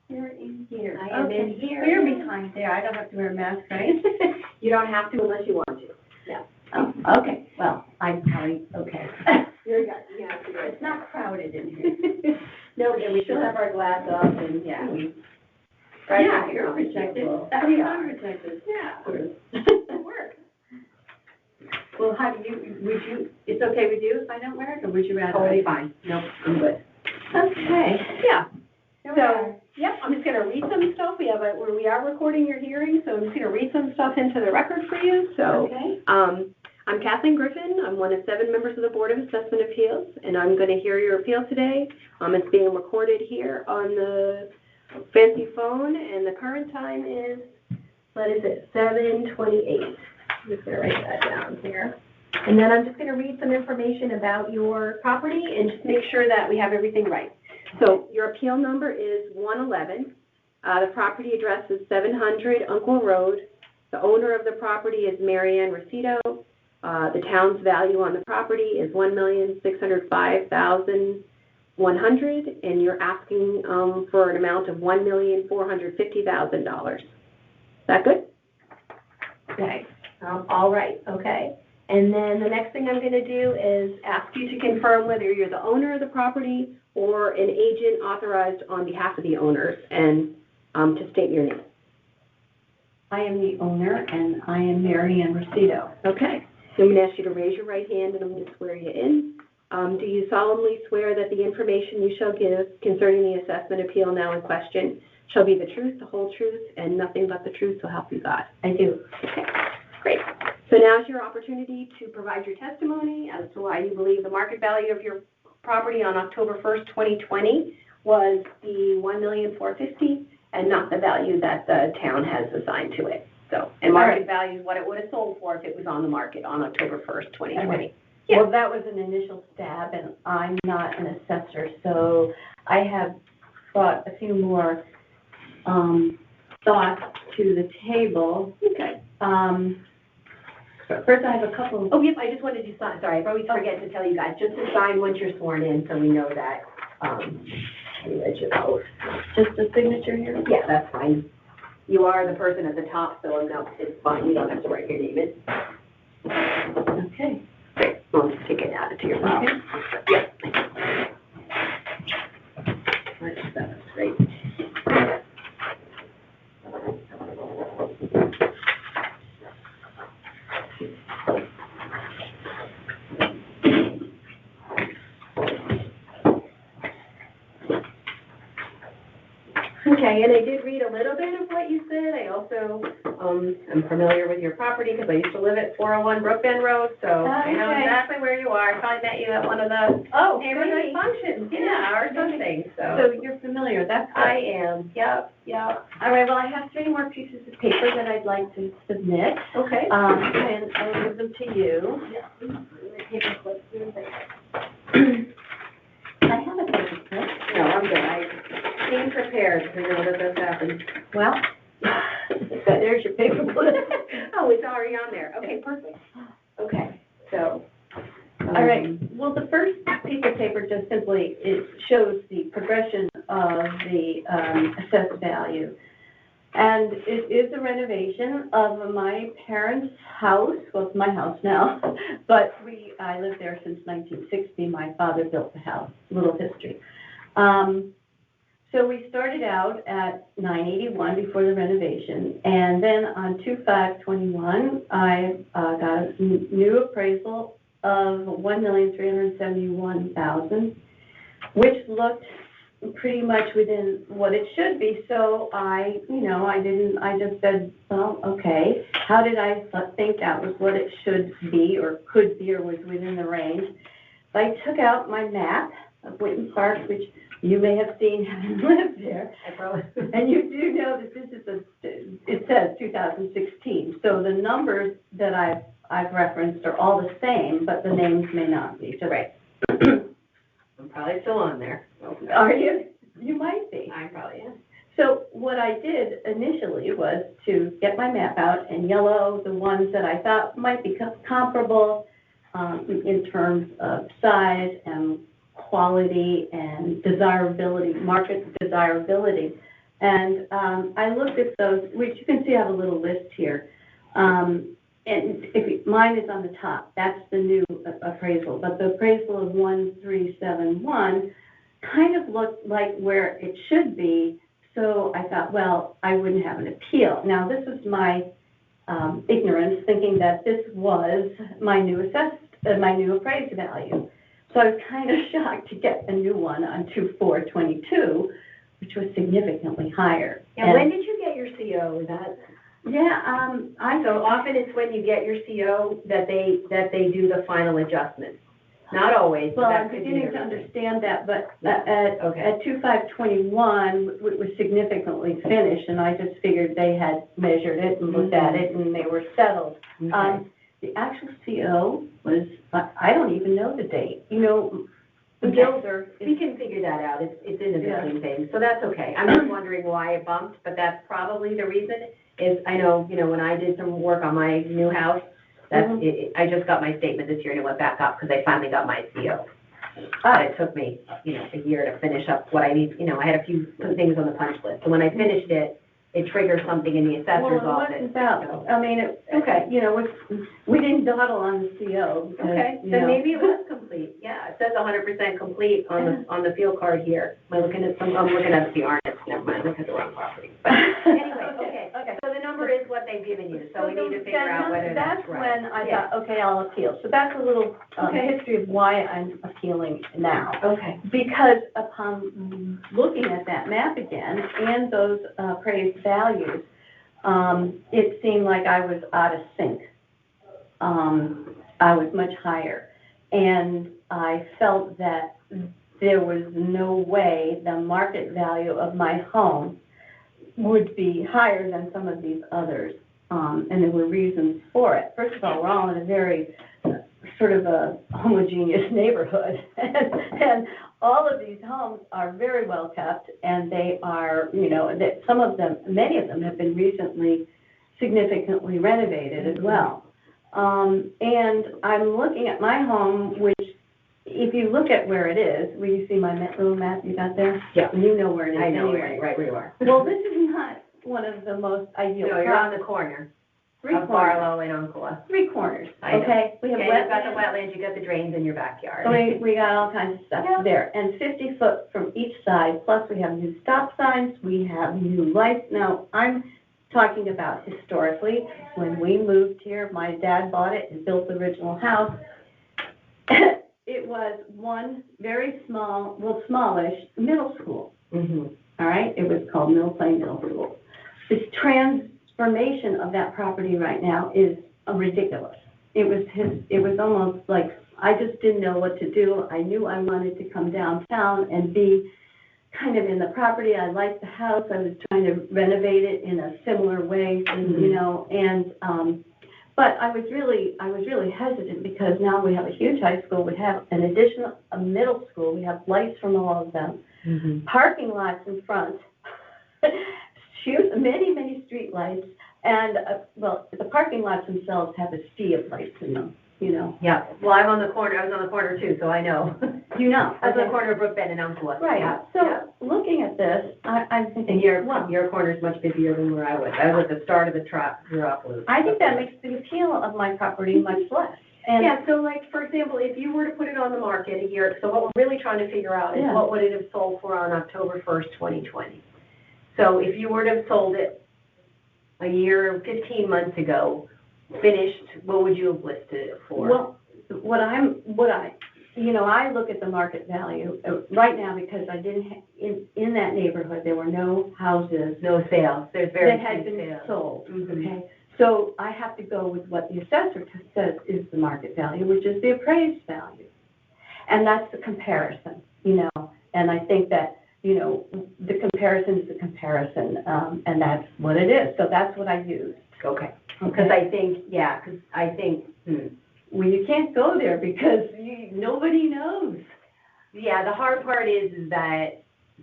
You're in here. I am in here.
You're behind there, I don't have to wear a mask, right?
You don't have to unless you want to. Yeah.
Oh, okay, well, I'm probably, okay.
You're good. Yeah, you're good.
It's not crowded in here.
No, and we still have our glass up and,
Yeah.
Right,
Yeah, you're protected. I mean, I'm protected.
Yeah.
It works. Well, how do you, it's okay with you if I don't wear it, or would you rather?
Totally fine. Nope, I'm good.
Okay.
Yeah.
Here we are.
So, yep, I'm just gonna read some stuff. We are recording your hearing, so I'm just gonna read some stuff into the record for you, so.
Okay.
I'm Kathleen Griffin. I'm one of 7 members of the Board of Assessment Appeals, and I'm going to hear your appeal today. It's being recorded here on the fancy phone, and the current time is, 7:28. I'm just going to write that down here. And then I'm just going to read some information about your property and just make sure that we have everything right. So your appeal number is 111. The property address is 700 Uncle Road. The owner of the property is Marianne Rosito. The town's value on the property is $1,605,100, and you're asking for an amount of $1,450,000. Is that good? Okay. All right. Okay. And then the next thing I'm going to do is ask you to confirm whether you're the owner of the property or an agent authorized on behalf of the owners, and to state your name.
I am the owner, and I am Marianne Rosito.
Okay. So I'm going to ask you to raise your right hand, and I'm going to swear you in. Do you solemnly swear that the information you shall give concerning the assessment appeal now in question shall be the truth, the whole truth, and nothing but the truth, so help you God?
I do.
Okay. Great. So now is your opportunity to provide your testimony as to why you believe the market value of your property on October 1st, 2020 was the $1,450,000 and not the value that the town has assigned to it. So, and market value is what it would have sold for if it was on the market on October 1st, 2020.
Okay.
Yeah.
Well, that was an initial stab, and I'm not an assessor, so I have brought a few more thoughts to the table.
Okay.
First, I have a couple.
Oh, yep, I just wanted to sign. Sorry, I always forget to tell you guys, just to sign once you're sworn in so we know that you read your oath.
Just a signature here?
Yeah, that's fine. You are the person at the top, so no, it's fine. You don't have to write your name in.
Okay.
Great. I'll just take it out to your file.
Okay.
Yep. That's great. Okay, and I did read a little bit of what you said. I also am familiar with your property because I used to live at 401 Brookbend Road, so I know
Okay.
exactly where you are. I probably met you at one of the neighborhood
great.
functions, yeah, or something,
So
so.
you're familiar, that's good.
I am, yep.
All right, well, I have 3 more pieces of paper that I'd like to submit,
Okay.
and I'll give them to you. I have a paper clip.
No, I'm good. I came prepared because I know that this happens.
Well, there's your paper clip.
Oh, it's already on there. Okay, perfect. Okay, so.
All right, well, the first piece of paper just simply, it shows the progression of the assessed value. And it is a renovation of my parents' house. Well, it's my house now, but I lived there since 1960. My father built the house, little history. So we started out at $981 before the renovation, and then on 2/5/21, I got a new appraisal of $1,371,000, which looked pretty much within what it should be. So I just said, well, okay, how did I think that was what it should be or could be or was within the range? I took out my map of Winton Park, which you may have seen having lived there.
I probably.
And you do know that this is it says 2016. So the numbers that I've referenced are all the same, but the names may not be. So
Right. I'm probably still on there.
Are you? You might be.
I probably am.
So what I did initially was to get my map out and yellow the ones that I thought might be comparable in terms of size and quality and desirability, market desirability. And I looked at those, which you can see I have a little list here. And mine is on the top. That's the new appraisal. But the appraisal of 1371 kind of looked like where it should be. So I thought, well, I wouldn't have an appeal. Now, this was my ignorance, thinking that this was my new appraised value. So I was kind of shocked to get a new one on 2/4/22, which was significantly higher.
And when did you get your CO? So often it's when you get your CO that they do the final adjustments. Not always, but
Well,
that
I'm
could be
beginning
the
to
reason.
understand that, but
Okay.
at 2/5/21, it was significantly finished, and I just figured they had measured it and looked at it, and they were settled.
Okay.
The actual CO was, I don't even know the date, you know, the
Okay.
builder
We
is,
can figure that out, it's in the
Yeah.
building thing, so that's okay. I'm just wondering why it bumped, but that's probably the reason, is, I know, when I did some work on my new house, that's, I just got my statement this year and it went back up, because I finally got my CO. But it took me, a year to finish up what I need, I had a few things on the punch list, so when I finished it, it triggered something in the assessor's
well,
office.
it wasn't that, I mean, we didn't dawdle on the CO. because,
Okay, then maybe it was complete, yeah, it says 100% complete on the field card here. I'm looking at the RNS, never mind, look at the wrong property. But anyway, okay, so the number is what they've given you, so we need to figure out whether that's right.
That's when I thought, okay, I'll appeal. So that's a little history of why I'm appealing now.
Okay.
Because upon looking at that map again and those appraised values, it seemed like I was out of sync. I was much higher. And I felt that there was no way the market value of my home would be higher than some of these others. And there were reasons for it. First of all, we're all in a very sort of a homogeneous neighborhood. And all of these homes are very well kept, and they are, that some of them, many of them have been recently significantly renovated as well. And I'm looking at my home, which, if you look at where it is, will you see my little map you got there?
Yeah.
You know where it is
I know,
anyway.
right where you are.
Well, this is not one of the most ideal.
No, you're on the corner of Barlow and Uncla.
3 corners,
I know.
okay? We have
Yeah, you've got the
wetlands.
wetlands, you got the drains in your backyard.
We got all kinds of stuff there, and 50 foot from each side, plus we have new stop signs, we have new lights. Now, I'm talking about historically, when we moved here, my dad bought it and built the original house. It was one very small, well, smallish middle school, all right? It was called Middle Plain Middle School. This transformation of that property right now is ridiculous. It was almost like, I just didn't know what to do. I knew I wanted to come downtown and be kind of in the property. I liked the house. I was trying to renovate it in a similar way, but I was really hesitant, because now we have a huge high school. We have an additional, a middle school. We have lights from all of them. Parking lots in front, many street lights, and, the parking lots themselves have a sea of lights in them,
Yeah, well, I was on the corner too, so I know.
You know.
I was on the corner of Brookbend and Uncla.
Right,
Yeah.
so looking at this, I'm thinking,
And your
wow.
corner's much busier than where I was. I was at the start of the drop loop.
I think that makes the appeal of my property much less. And
Yeah, so like, for example, if you were to put it on the market a year, so what we're really trying to figure out is
Yeah.
what would it have sold for on October 1st, 2020? So if you were to have sold it a year, 15 months ago, finished, what would you have listed it for?
Well, I look at the market value right now, because I didn't, in that neighborhood, there were no houses
No sales, there's very
that had
few
been
sales.
sold,
Mhm.
okay? So I have to go with what the assessor says is the market value, which is the appraised value. And that's the comparison, and I think that, the comparison is a comparison, and that's what it is. So that's what I use.
Okay, because I think,
Well, you can't go there because nobody knows.
Yeah, the hard part is that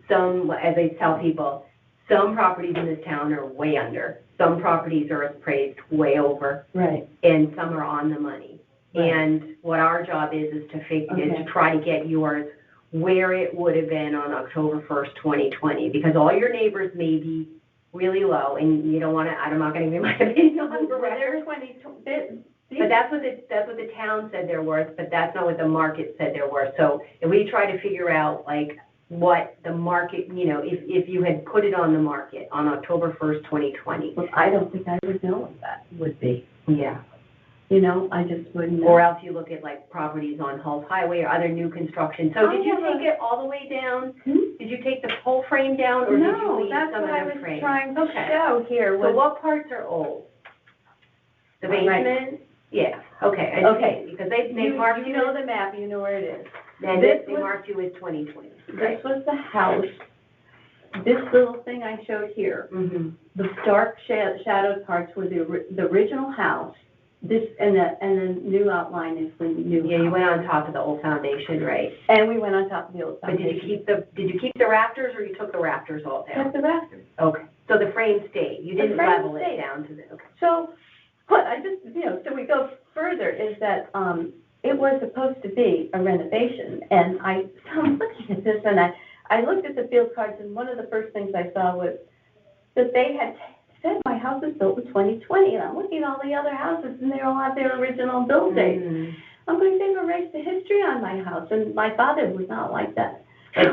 some, as I tell people, some properties in this town are way under. Some properties are appraised way over,
Right.
and some are on the money.
Right.
And what our job is to try to get yours where it would have been on October 1st, 2020, because all your neighbors may be really low, and you don't want to, I'm not going to give my opinion on the record. But that's what the town said they're worth, but that's not what the market said they're worth. So if we try to figure out, like, what the market, if you had put it on the market on October 1st, 2020.
Well, I don't think I would know what that would be.
Yeah.
I just wouldn't know.
Or else you look at like properties on Hulls Highway or other new construction. So did you take it all the way down? Did you take the whole frame down, or did you leave some of the frame?
No, that's what I was trying to show here.
So what parts are old? The basement? Yeah, okay.
Okay.
Because they marked you.
You know the map, you know where it is.
And they marked you as 2020.
This was the house. This little thing I showed here, the dark shadowed parts were the original house. This and the new outline is the new.
Yeah, you
house.
went on top of the old foundation, right?
And we went on top of the old
But
foundation.
did you keep the rafters, or you took the rafters all down?
Kept the rafters.
Okay. So the frame stayed. You didn't
frame
level
stayed.
it down to the. Okay.
So what I just so we go further is that it was supposed to be a renovation, and so I'm looking at this, and I looked at the field cards, and one of the first things I saw was that they had said my house was built in 2020, and I'm looking at all the other houses, and they all have their original build date. I'm going, they've erased the history on my house, and my father was not like that.
But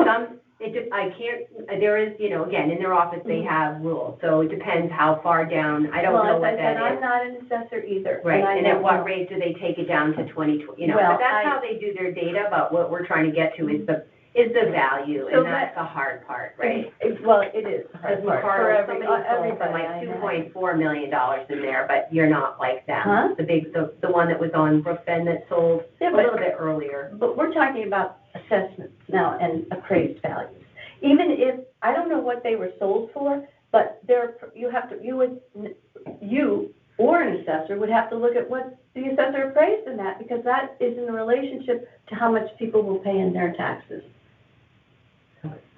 there is, again, in their office, they have rules, so it depends how far down, I don't know what that is.
I'm not an assessor either.
Right, and at what rate do they take it down to 2020,
Well,
but that's how they do their data, but what we're trying to get to is the value,
So
and that's the hard part, right?
Well, it is the
Because
hard part.
somebody sold for like $2.4 million in there, but you're not like them.
Huh?
The one that was on Brook Bend that sold a little bit earlier.
But we're talking about assessments now and appraised values. Even if, I don't know what they were sold for, but you or an assessor would have to look at what the assessor appraised in that, because that is in relationship to how much people will pay in their taxes.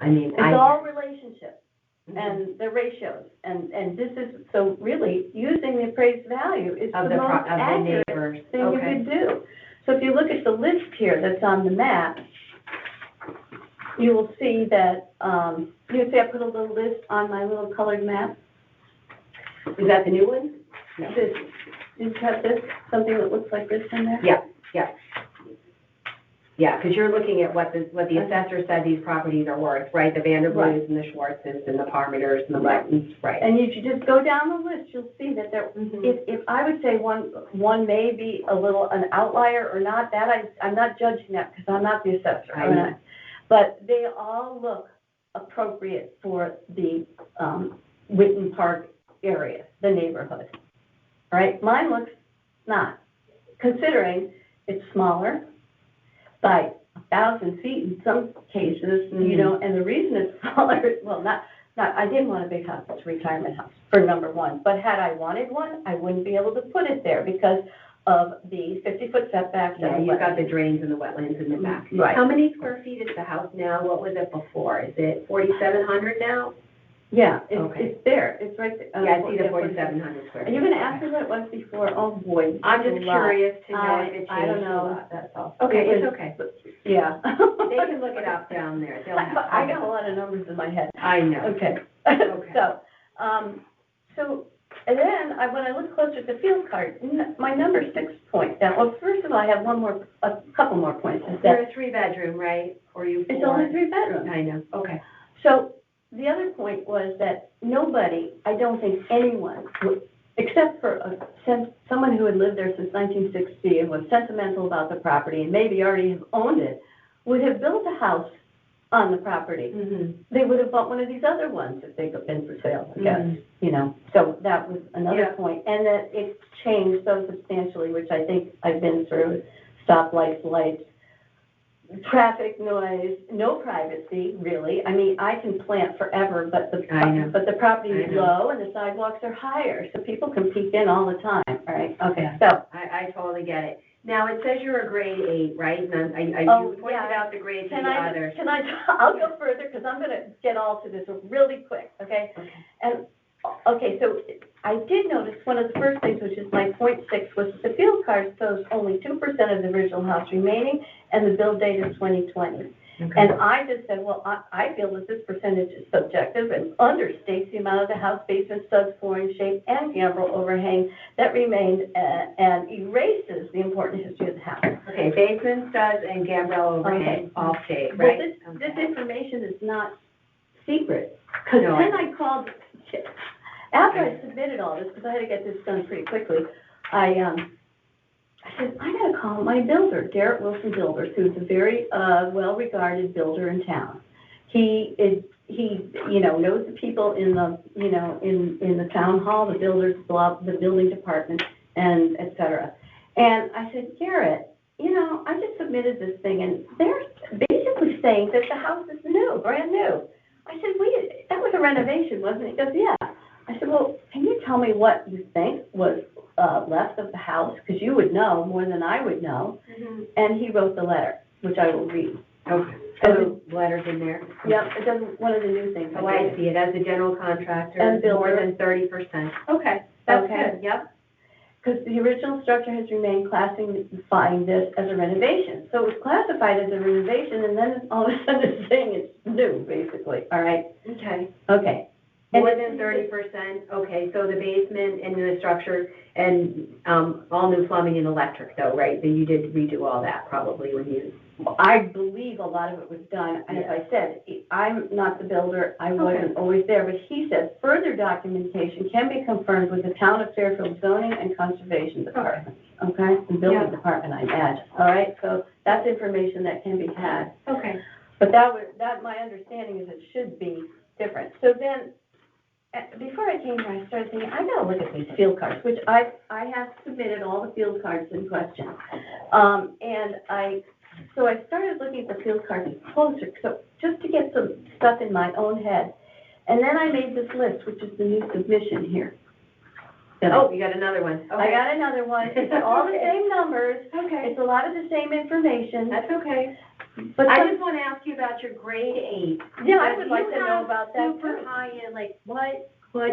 It's all relationship and the ratios, and this is, so really, using the appraised value is the most accurate thing you could do. So if you look at the list here that's on the map, you will see that, you see I put a little list on my little colored map.
Is that the new one?
No. Did you have this, something that looks like this in there?
Yeah. Yeah, because you're looking at what the assessor said these properties are worth, right? The Vanderbloos and the Schwartzes and the Parmeters and the Buttons, right?
And you should just go down the list, you'll see that there, if I would say one may be a little an outlier or not, that I'm not judging that because I'm not the assessor. But they all look appropriate for the Witten Park area, the neighborhood. All right, mine looks not, considering it's smaller by 1,000 feet in some cases, and the reason it's smaller, well, I didn't want a big house, it's a retirement house, for number one. But had I wanted one, I wouldn't be able to put it there because of the 50-foot setback.
Yeah, you've got the drains and the wetlands in the back.
Right.
How many square feet is the house now? What was it before? Is it 4,700 now?
Yeah, it's there, it's right there.
Yeah, I see the 4,700 square feet.
Are you gonna ask me what it was before? Oh, boy.
I'm just curious to know if it changed
I don't know.
a lot, that's all. Okay, it's okay.
Yeah.
They can look it up down there.
I got a lot of numbers in my head.
I know.
Okay. So, and then when I look closer at the field card, my number 6 point down. Well, first of all, I have a couple more points.
You're a 3-bedroom, right? Or you 4?
It's only 3 bedrooms.
I know. Okay.
So the other point was that nobody, I don't think anyone, except for someone who had lived there since 1960 and was sentimental about the property and maybe already have owned it, would have built a house on the property. They would have bought one of these other ones if they'd been for sale, I guess, So that was another point. And that it's changed so substantially, which I think I've been through, stoplights, lights, traffic noise, no privacy, really. I mean, I can plant forever, but the property is low and the sidewalks are higher, so people can peek in all the time, all right? Okay, so.
I totally get it. Now, it says you're a grade 8, right? And you pointed out the grades of the others.
I'll go further, because I'm gonna get all to this really quick, okay? And, so I did notice one of the first things, which is my point 6, was the field card shows only 2% of the original house remaining, and the build date is 2020. And I just said, well, I feel that this percentage is subjective and understates the amount of the house basement, studs, flooring, shape, and gambrel overhang that remained and erases the important history of the house.
Okay, basement, studs, and gambrel overhang all stayed, right?
Well, this information is not secret, because then I called, after I submitted all this, because I had to get this done pretty quickly, I I said, I gotta call my builder, Garrett Wilson Builders, who's a very, well-regarded builder in town. He knows the people in the, in the town hall, the builders, the building department, and et cetera. And I said, Garrett, I just submitted this thing, and they're basically saying that the house is new, brand new. I said, that was a renovation, wasn't it? He goes, yeah. I said, well, can you tell me what you think was left of the house? Because you would know more than I would know. Mm-hmm. And he wrote the letter, which I will read.
Okay. So the letter's in there?
Yep, it does one of the new things.
Oh, I see it, as a general contractor,
and
more than 30%.
Okay, that's good, yep. Because the original structure has remained classifying this as a renovation. So it was classified as a renovation, and then all of a sudden it's saying it's new, basically, all right?
Okay.
Okay.
More than 30%, okay, so the basement and the structure and all new plumbing and electric though, right? Then you did redo all that probably when you...
I believe a lot of it was done, and as I said, I'm not the builder, I wasn't always there, but he said further documentation can be confirmed with the Town of Fairfield Zoning and Conservation Department, okay? And Building Department, I imagine, all right? So that's information that can be had.
Okay.
But my understanding is it should be different. So then, before I came here, I started thinking, I gotta look at these field cards, which I have submitted all the field cards in question. So I started looking at the field cards closer, so just to get some stuff in my own head. And then I made this list, which is the new submission here.
Oh, you got another one. Okay.
I got another one. It's all the same numbers.
Okay.
It's a lot of the same information.
That's okay.
But
I just want to ask you about your grade 8.
Yeah, I would like to know about that
super
too.
high end, like what
What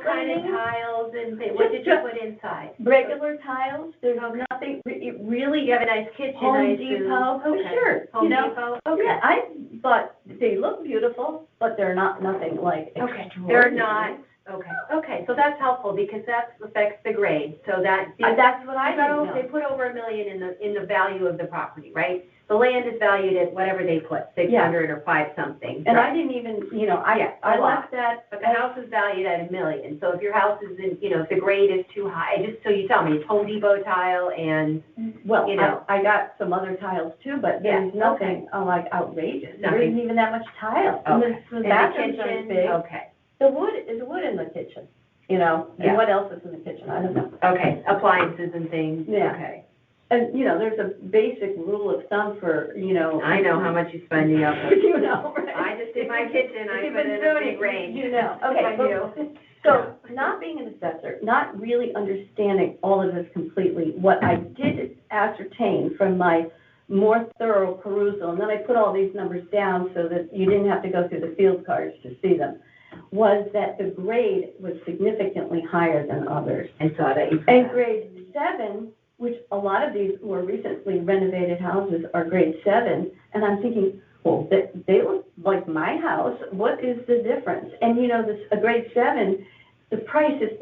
kind of tiles and what did you put inside?
Regular tiles, there's nothing, really.
You have a nice kitchen, I
Home
assume.
Depot, oh,
Okay.
sure.
Home Depot? Okay.
Yeah, but they look beautiful, but they're nothing like
Okay,
extraordinary.
they're not, okay, so that's helpful because that affects the grade, so that's
what I didn't know.
They put over $1 million in the value of the property, right? The land is valued at whatever they put, 600 or 5 something.
And I didn't even, I left that.
But the house is valued at $1 million, so if your house is in, if the grade is too high, just so you tell me, it's Home Depot tile and,
Well, I got some other tiles too, but there's nothing like outrageous. There isn't even that much tile.
Okay.
And the bathrooms aren't big.
Okay.
The wood in the kitchen, and what else is in the kitchen? I don't know.
Okay, appliances and things.
Yeah.
Okay.
And, there's a basic rule of thumb for,
I know how much you spend in the oven.
Right?
I just did my kitchen, I put in a big range.
Okay,
I do.
So, not being an assessor, not really understanding all of this completely, what I did ascertain from my more thorough perusal, and then I put all these numbers down so that you didn't have to go through the field cards to see them, was that the grade was significantly higher than others.
I saw that.
And grade 7, which a lot of these more recently renovated houses are grade 7, and I'm thinking, well, they look like my house. What is the difference? And a grade 7, the price is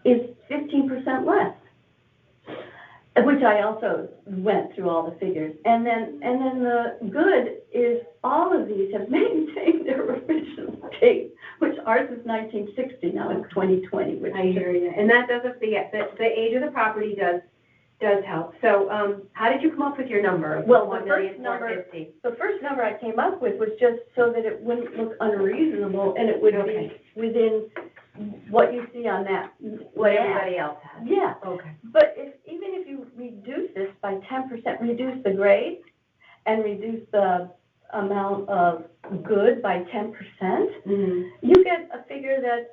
15% less, which I also went through all the figures. And then the good is all of these have maintained their original date, which ours is 1960, now it's 2020. Which
I hear you. And that does the age of the property does help. So, how did you come up with your number?
Well, the first number I came up with was just so that it wouldn't look unreasonable, and it would be within what you see on that.
What everybody else has.
Yeah.
Okay.
But even if you reduce this by 10%, reduce the grade, and reduce the amount of good by 10%, you get a figure that's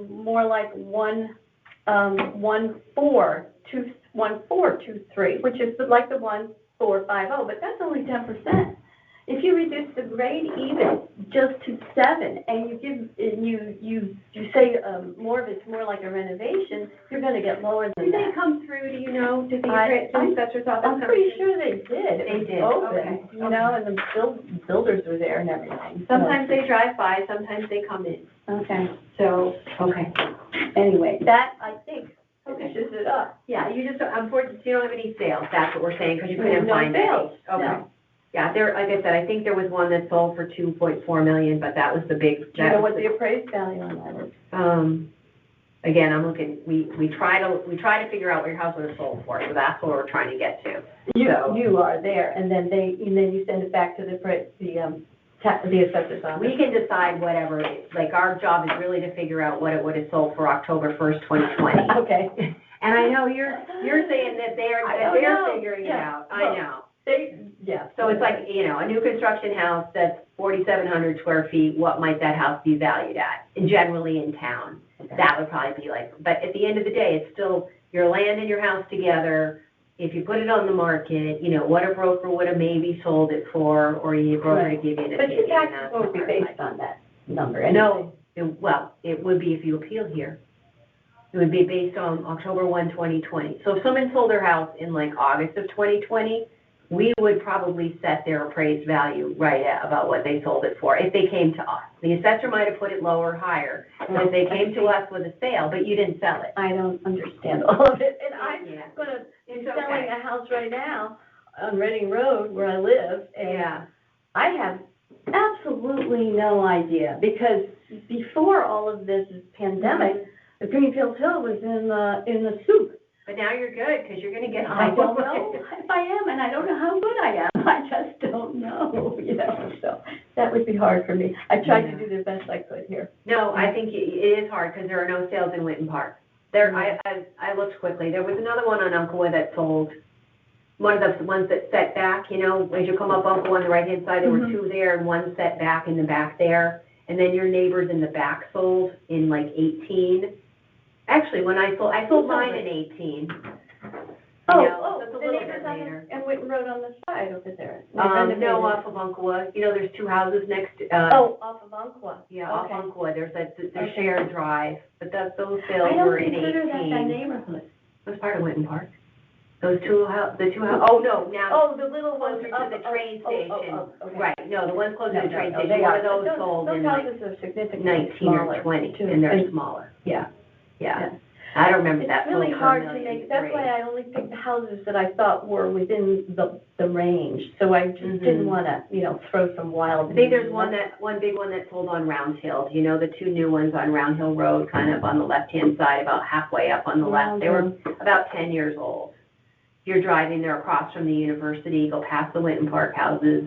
more like 1423, which is like the 1450, but that's only 10%. If you reduce the grade even just to 7, and you say more of it's more like a renovation, you're going to get lower than that.
Did they come through? Do you know? Did the assessor's office?
I'm pretty sure they did.
They did.
Open,
Okay.
And the builders were there and everything.
Sometimes they drive by. Sometimes they come in.
Okay.
So okay.
Anyway, that I think finishes it up.
Yeah, you just unfortunately you don't have any sales. That's what we're saying because you couldn't find
sales.
any. Okay.
No.
Yeah, like I said, I think there was one that sold for $2.4 million, but that was the big.
Do you know what the appraised value on that is?
again, I'm looking, we try to figure out what your house would have sold for, so that's what we're trying to get to.
You are there, and then you send it back to the assessor's office.
We can decide whatever, like, our job is really to figure out what it would have sold for October 1st, 2020.
Okay.
And I know you're saying that they're figuring it out, I know. So it's like, a new construction house that's 4,700 square feet, what might that house be valued at? And generally in town, that would probably be like, but at the end of the day, it's still your land and your house together. If you put it on the market, what a broker would have maybe sold it for, or your broker to give you an opinion.
But your taxes won't be based on that number anyway.
No, it would be if you appeal here. It would be based on October 1, 2020. So if someone sold their house in like August of 2020, we would probably set their appraised value right at about what they sold it for, if they came to us. The assessor might have put it lower or higher, but if they came to us with a sale, but you didn't sell it.
I don't understand all of it, and I'm gonna be
It's
selling
okay.
a house right now on Reading Road where I live, and I have absolutely no idea, because before all of this pandemic, the Greenfield Hill was in the soup.
But now you're good, because you're gonna get
I
all
don't
of
know
it.
if I am, and I don't know how good I am. I just don't know, so that would be hard for me. I tried to do the best I could here.
No, I think it is hard, because there are no sales in Winton Park. I looked quickly, there was another one on Umpqua that sold, one of the ones that set back, as you come up Umpqua on the right-hand side, there were two there, and one set back in the back there. And then your neighbors in the back sold in like 18. Actually, when I sold mine in 18. That's a little bit later.
And Whitten Road on the side over there.
No, off of Umpqua. There's two houses next to,
off of Umpqua.
yeah,
Okay.
off Umpqua. There's a shared drive, but those sales
I
were
don't
in 18.
consider that neighborhood.
It was part of Winton Park. Those the two houses, oh, no, now.
Oh, the little ones
Closer to the train station.
Okay.
Right, no, the ones closer to the train
No,
station, one of those sold in
Those
like
houses are significantly
19
smaller.
or 20,
too.
and they're smaller.
Yeah.
I don't remember that.
It's really
sold for
hard to
$1.3
make, that's why I only picked the houses that I thought were within the range. So I just didn't want to, throw some wild.
I think there's one big one that sold on Round Hill. The two new ones on Round Hill Road, kind of on the left-hand side, about halfway up on the left. They were about 10 years old. If you're driving there across from the university, go past the Winton Park houses.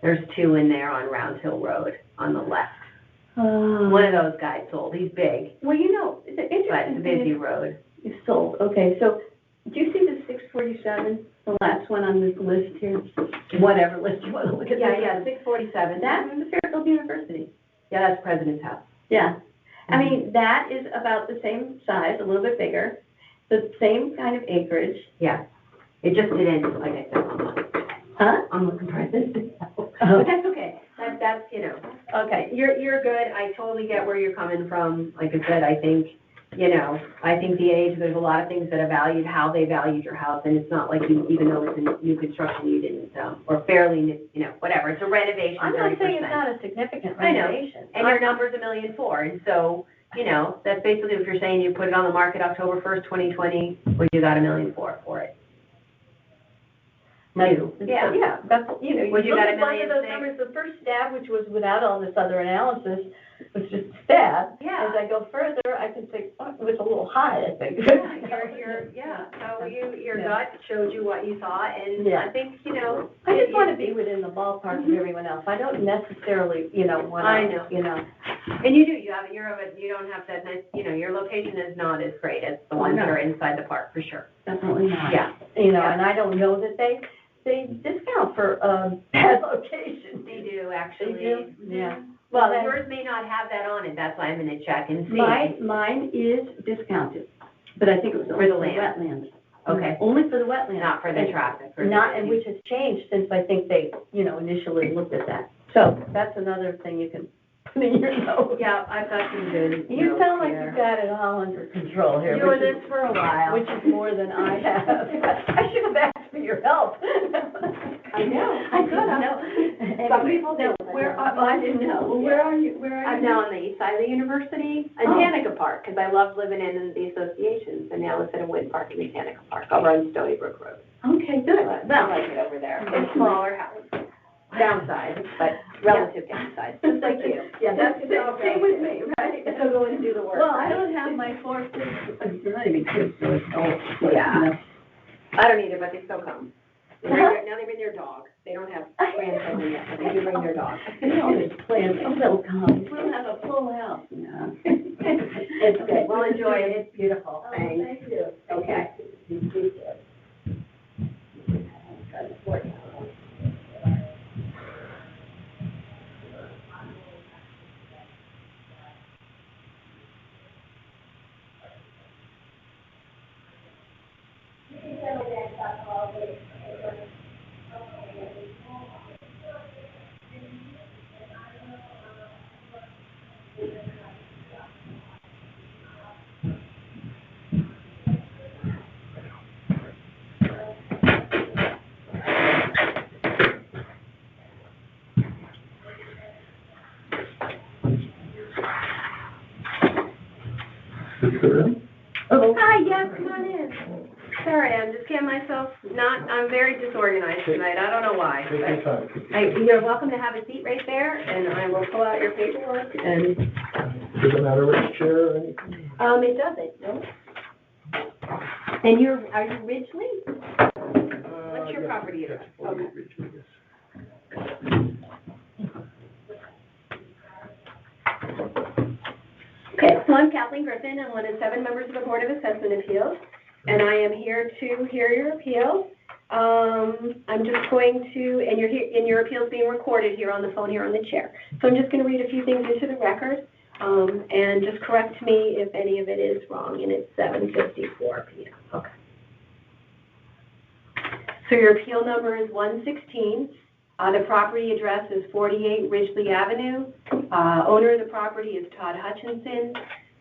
There's two in there on Round Hill Road on the left. One of those guys sold. He's big,
Well, it's an
but it's a
interesting
busy
thing.
road.
It's sold, okay, so, do you see the 647, the last one on this list here? Whatever list you want to look at.
Yeah, 647.
That's the Fairfield University.
Yeah, that's President's House.
Yeah. I mean, that is about the same size, a little bit bigger, the same kind of acreage.
Yeah. It just didn't, like I said, I'm looking for President's House. But that's okay. That's
Okay.
You're good. I totally get where you're coming from. Like I said, I think the age, there's a lot of things that are valued, how they valued your house, and it's not like you, even though it's a new construction, you didn't, or fairly new, whatever, it's a renovation, 30%.
I'm not saying it's not a significant
I know.
renovation.
And your number's $1.4 million, and so, that's basically if you're saying you put it on the market October 1st, 2020, well, you got $1.4 million for it. New.
Yeah, that's,
Would
you
you
look
got
at
$1.6
one of those
million?
numbers, the first stab, which was without all this other analysis, was just a stab.
Yeah.
As I go further, I can say, oh, it was a little high, I think.
So your gut showed you what you thought, and
Yeah.
I think,
I just want to be within the ballpark of everyone else. I don't necessarily, want
I
to,
know. And you do, you don't have that nice, your location is not as great as the ones that are inside the park, for sure.
Definitely not.
Yeah.
And I don't know that they discount for, bad locations.
They do, actually.
They do? Yeah.
Well, yours may not have that on it, that's why I'm gonna check and see.
Mine is discounted, but I think it was only
For the
for
land.
wetlands.
Okay.
Only for the wetlands.
Not for the traffic.
And which has changed since I think they, initially looked at that. So that's another thing you can put in your notes.
Yeah, I've got some good
You
notes
sound like
here.
you've got it all under control here.
Doing
which is-
this for a while.
Which is more than I have. I should have asked for your help.
I know.
I could have.
Some people do.
I didn't know. Well, where are you?
I'm now on the east side of the university, in Tanica Park, because I loved living in the associations, and now it's in Winton Park in the Tanica Park, over on Stony Brook Road.
Okay, good.
I like it over there. It's smaller house, downside, but
relative downsides, just like you.
Yeah, that's
Same with me, right?
So go in and do the work.
Well, I don't have my 4 kids, they're not even kids, so it's all,
Yeah. I don't either, but they still come. Now they bring their dog. They don't have grandchildren yet, but they do bring their dog.
You all this plans, oh, they'll come, we'll have a full house. No.
It's good. Well, enjoy it. It's beautiful. Thanks.
Thank you.
Okay.
Oh, hi, yes, come on in. Sorry, I'm just getting myself I'm very disorganized tonight, I don't know why.
Take your time.
You're welcome to have a seat right there, and I will pull out your paperwork, and,
Does it matter which chair or anything?
it doesn't, no? And are you Ridgely? What's your property address? Okay. Okay, so I'm Kathleen Griffin, I'm one of 7 members of the Board of Assessment Appeals, and I am here to hear your appeal. I'm just going to, and your appeal is being recorded here on the phone here on the chair. So I'm just going to read a few things into the record, and just correct me if any of it is wrong, and it's 7:54 p.m. Okay. So your appeal number is 116. The property address is 48 Ridgely Avenue. Owner of the property is Todd Hutchinson.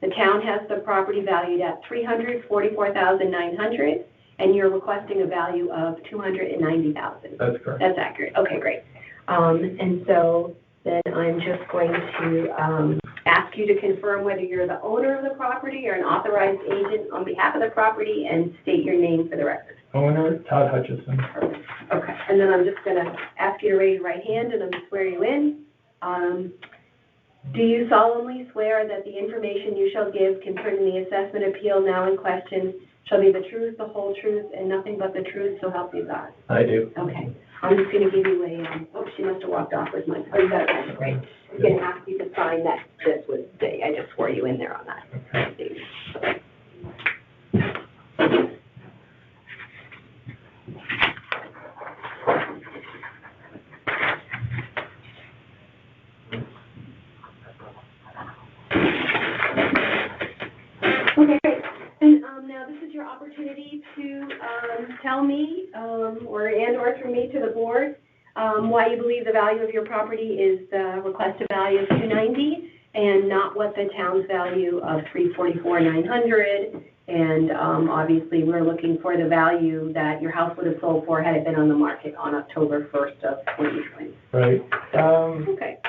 The town has the property valued at $344,900, and you're requesting a value of $290,000.
That's correct.
That's accurate. Okay, great. And so then I'm just going to ask you to confirm whether you're the owner of the property or an authorized agent on behalf of the property, and state your name for the record.
Owner, Todd Hutchison.
Perfect. Okay, and then I'm just going to ask you to raise your right hand, and I'm going to swear you in. Do you solemnly swear that the information you shall give concerning the assessment appeal now in question shall be the truth, the whole truth, and nothing but the truth, so help you God?
I do.
Okay, I'm just going to give you she must have walked off with my, you got it, great. I'm going to ask you to sign that this was, I just swore you in there on that. Okay. Okay, great. And now this is your opportunity to tell me, or through me to the board, why you believe the value of your property is the requested value of $290 and not what the town's value of $344,900. And obviously, we're looking for the value that your house would have sold for had it been on the market on October 1st of 2020.
Right.
Okay.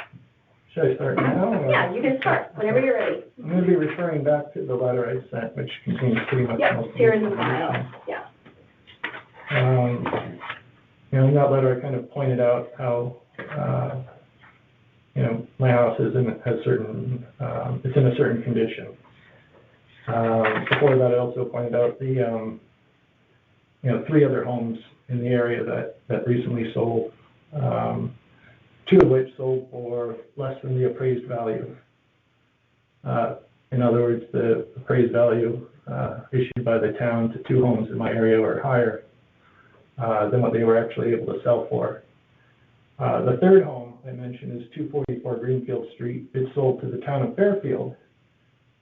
Should I start now? Or?
Yeah, you can start whenever you're ready.
I'm going to be referring back to the letter I sent, which contains pretty much
Yep,
most of
here in the
information.
file. Yeah.
In that letter, I kind of pointed out how, my house is it's in a certain condition. Before that, I also pointed out the, 3 other homes in the area that recently sold, 2 of which sold for less than the appraised value. In other words, the appraised value issued by the town to 2 homes in my area were higher than what they were actually able to sell for. The 3rd home I mentioned is 244 Greenfield Street. It sold to the town of Fairfield,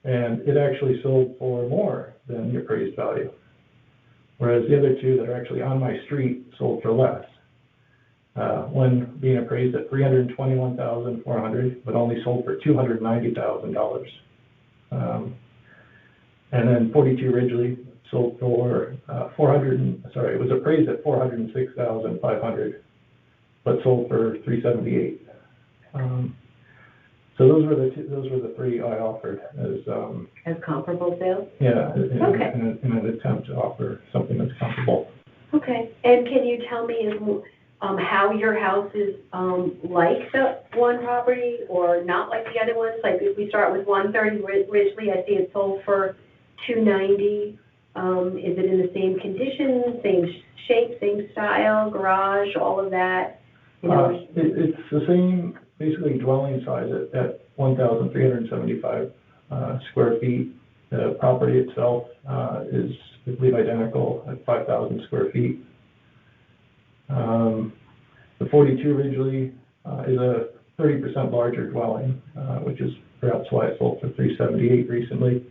and it actually sold for more than the appraised value. Whereas the other 2 that are actually on my street sold for less. One being appraised at $321,400, but only sold for $290,000. And then 42 Ridgely sold for it was appraised at $406,500, but sold for $378,000. So those were the 3 I offered
As comparable sales?
Yeah,
Okay.
in an attempt to offer something that's comparable.
Okay, and can you tell me
how your house is, like the one property or not like the other ones? Like if we start with 130 Ridgely, I see it sold for $290. Is it in the same condition, same shape, same style, garage, all of that? You know,
It's the same, basically dwelling size at 1,375 square feet. The property itself is, I believe, identical at 5,000 square feet. The 42 Ridgely is a 30% larger dwelling, which is perhaps why it sold for $378 recently.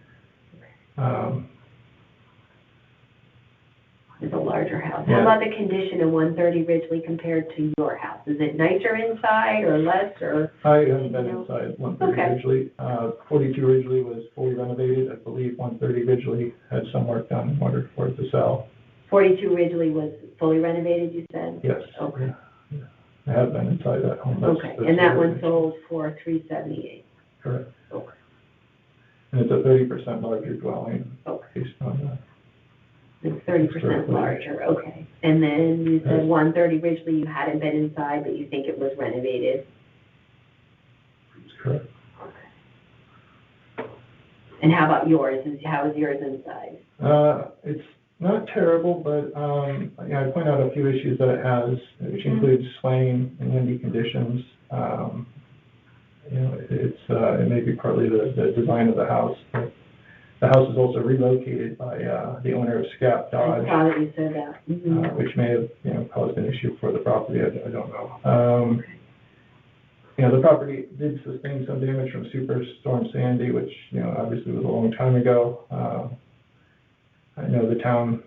It's a larger house.
Yeah.
How about the condition of 130 Ridgely compared to your house? Is it nicer inside or less or?
I haven't been inside 130
Okay.
Ridgely. 42 Ridgely was fully renovated. I believe 130 Ridgely had some work done in order for it to sell.
42 Ridgely was fully renovated, you said?
Yes.
Okay.
Yeah. I have been inside that home.
Okay, and that one sold for $378.
Correct.
Okay.
And it's a 30% larger dwelling.
Okay.
Based on that.
It's 30% larger, okay. And then you said 130 Ridgely, you hadn't been inside, but you think it was renovated?
That's correct.
Okay. And how about yours? How is yours inside?
It's not terrible, but I point out a few issues that it has, which includes swaying and windy conditions. It may be partly the design of the house, but the house is also relocated by the owner of Scap Dodge.
I saw that you said that. Mm-hmm.
Which may have caused an issue for the property. I don't know. The property did sustain some damage from Superstorm Sandy, which obviously was a long time ago. I know the town.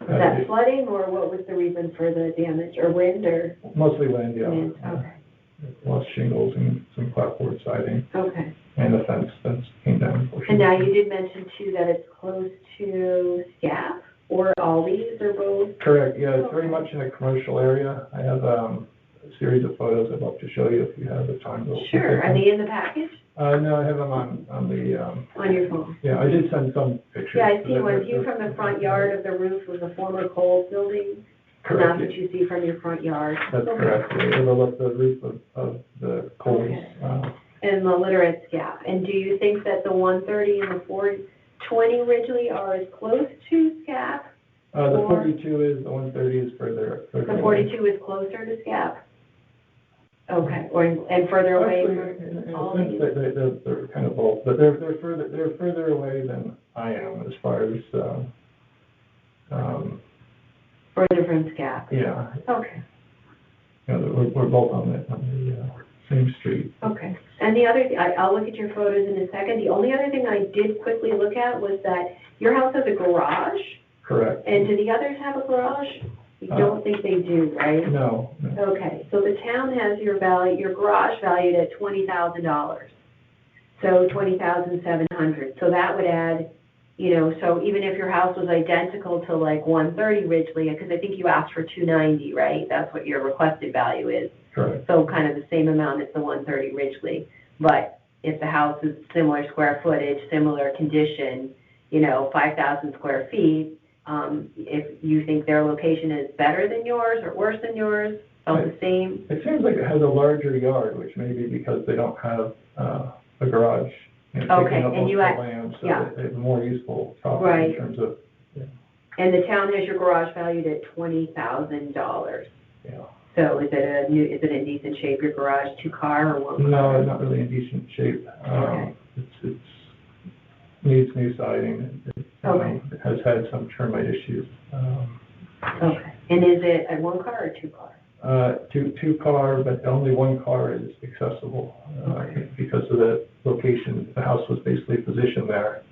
Was that flooding, or what was the reason for the damage, or wind, or?
Mostly wind, yeah.
Wind, okay.
Lost shingles and some clapboard siding.
Okay.
And the fence came down.
And now you did mention too that it's close to Scap or Aldi's or both?
Correct, yeah, it's very much in a commercial area. I have a series of photos I'd love to show you if you have the time to.
Sure, are they in the package?
No, I have them on the.
On your phone?
Yeah, I did send some pictures.
Yeah, I see one view from the front yard of the roof of the former Kohl's building.
Correct.
And that's what you see from your front yard.
That's correct. We overlook the roof of the Kohl's.
Okay. And the litter at Scap. And do you think that the 130 and the 420 Ridgely are as close to Scap?
The 42 is, the 130 is further.
The 42 is closer to Scap? Okay, and further away
Actually,
from all
in a sense,
these?
they're kind of both, but they're further away than I am as far as,
Further from Scap?
yeah.
Okay.
We're both on the same street.
Okay. And the other, I'll look at your photos in a second. The only other thing I did quickly look at was that your house has a garage.
Correct.
And do the others have a garage? You don't think they do, right?
No.
Okay, so the town has your garage valued at $20,000. So $20,700. So that would add, so even if your house was identical to like 130 Ridgely, because I think you asked for $290, right? That's what your requested value is.
Correct.
So kind of the same amount as the 130 Ridgely. But if the house is similar square footage, similar condition, 5,000 square feet, if you think their location is better than yours or worse than yours, about the same?
It seems like it has a larger yard, which may be because they don't have a garage. Taking up most of the land, so they have a more useful property in terms of. Yeah.
And the town has your garage valued at $20,000.
Yeah.
So is it in decent shape, your garage, 2-car or 1-car?
No, it's not really in decent shape.
Okay.
It's needs new siding. It has had some termite issues.
Okay. And is it a 1-car or 2-car?
2-car, but only 1 car is accessible because of the location. The house was basically positioned there.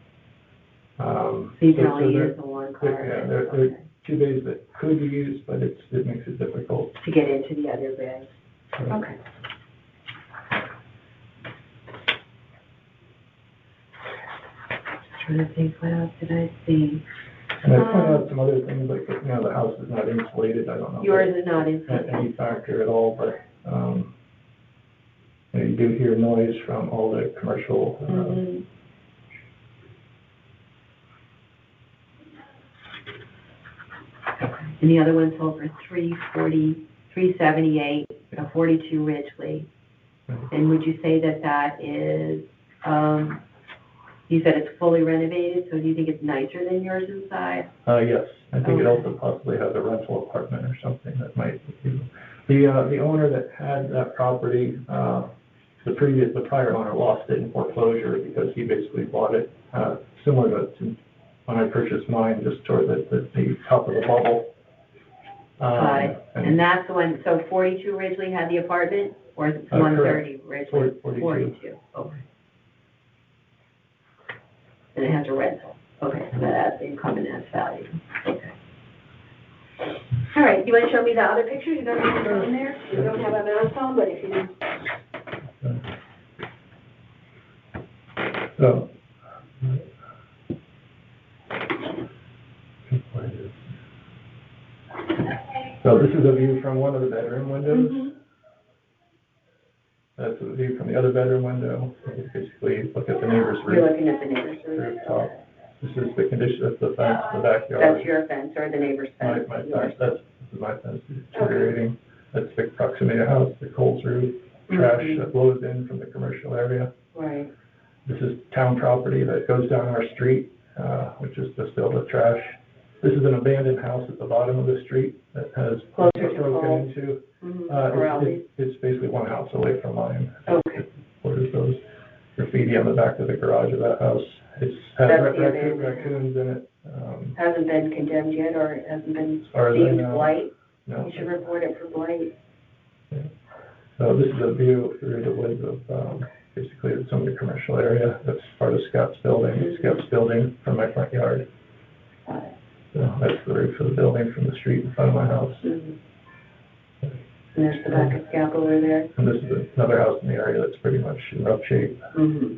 So you can only use the 1 car?
Yeah, there are 2 bays that could be used, but it makes it difficult.
To get into the other bay? Okay. Trying to think, what else did I see?
And I point out some other things, like, the house is not insulated. I don't know.
Yours is not insulated.
Any factor at all, but, you do hear noise from all the commercial,
And the other one sold for $340 378, 42 Ridgely. And would you say that that is, you said it's fully renovated, so do you think it's nicer than yours inside?
Yes, I think it also possibly has a rental apartment or something that might be. The owner that had that property, the prior owner lost it in foreclosure because he basically bought it, similar to when I purchased mine, just toward the top of the bubble.
Got it. And that's the one, so 42 Ridgely had the apartment, or is it 130 Ridgely? 42. Okay. And it has a rental. Okay, so that adds income and adds value. Okay. All right, you want to show me the other picture? You don't have a phone there? You don't have a mouse phone, but if you do.
So this is a view from one of the bedroom windows. Mm-hmm. That's a view from the other bedroom window. You basically look at the neighbor's roof.
You're looking at the neighbor's
rooftop. This is the condition of the fence, the backyard.
That's your fence or the neighbor's fence?
My fence. This is my fence. It's deteriorating. Okay. That's the proximity of house, the Coles roof, trash that blows in from the commercial area.
Right.
This is town property that goes down our street, which is just filled with trash. This is an abandoned house at the bottom of the street that has broken into. Mm-hmm. It's basically one house away from mine.
Okay.
There's those graffiti on the back of the garage of that house. It's had raccoons in it.
Hasn't been condemned yet, or it hasn't been deemed blight? No. You should report it for blight.
Yeah. So this is a view through the woods of basically some of the commercial area. That's part of Scott's building from my front yard.
Got it.
So that's the roof of the building from the street in front of my house.
Mm-hmm. And there's the back of Scap over there.
And this is another house in the area that's pretty much in rough shape.
Mm-hmm.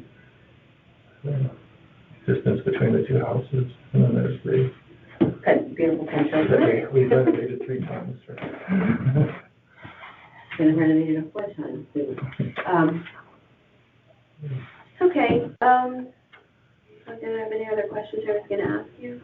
Distance between the two houses. And then there's the
beautiful country.
That we renovated 3 times.
Been renovated a 4 times too. Okay. Did I have any other questions I was going to ask you?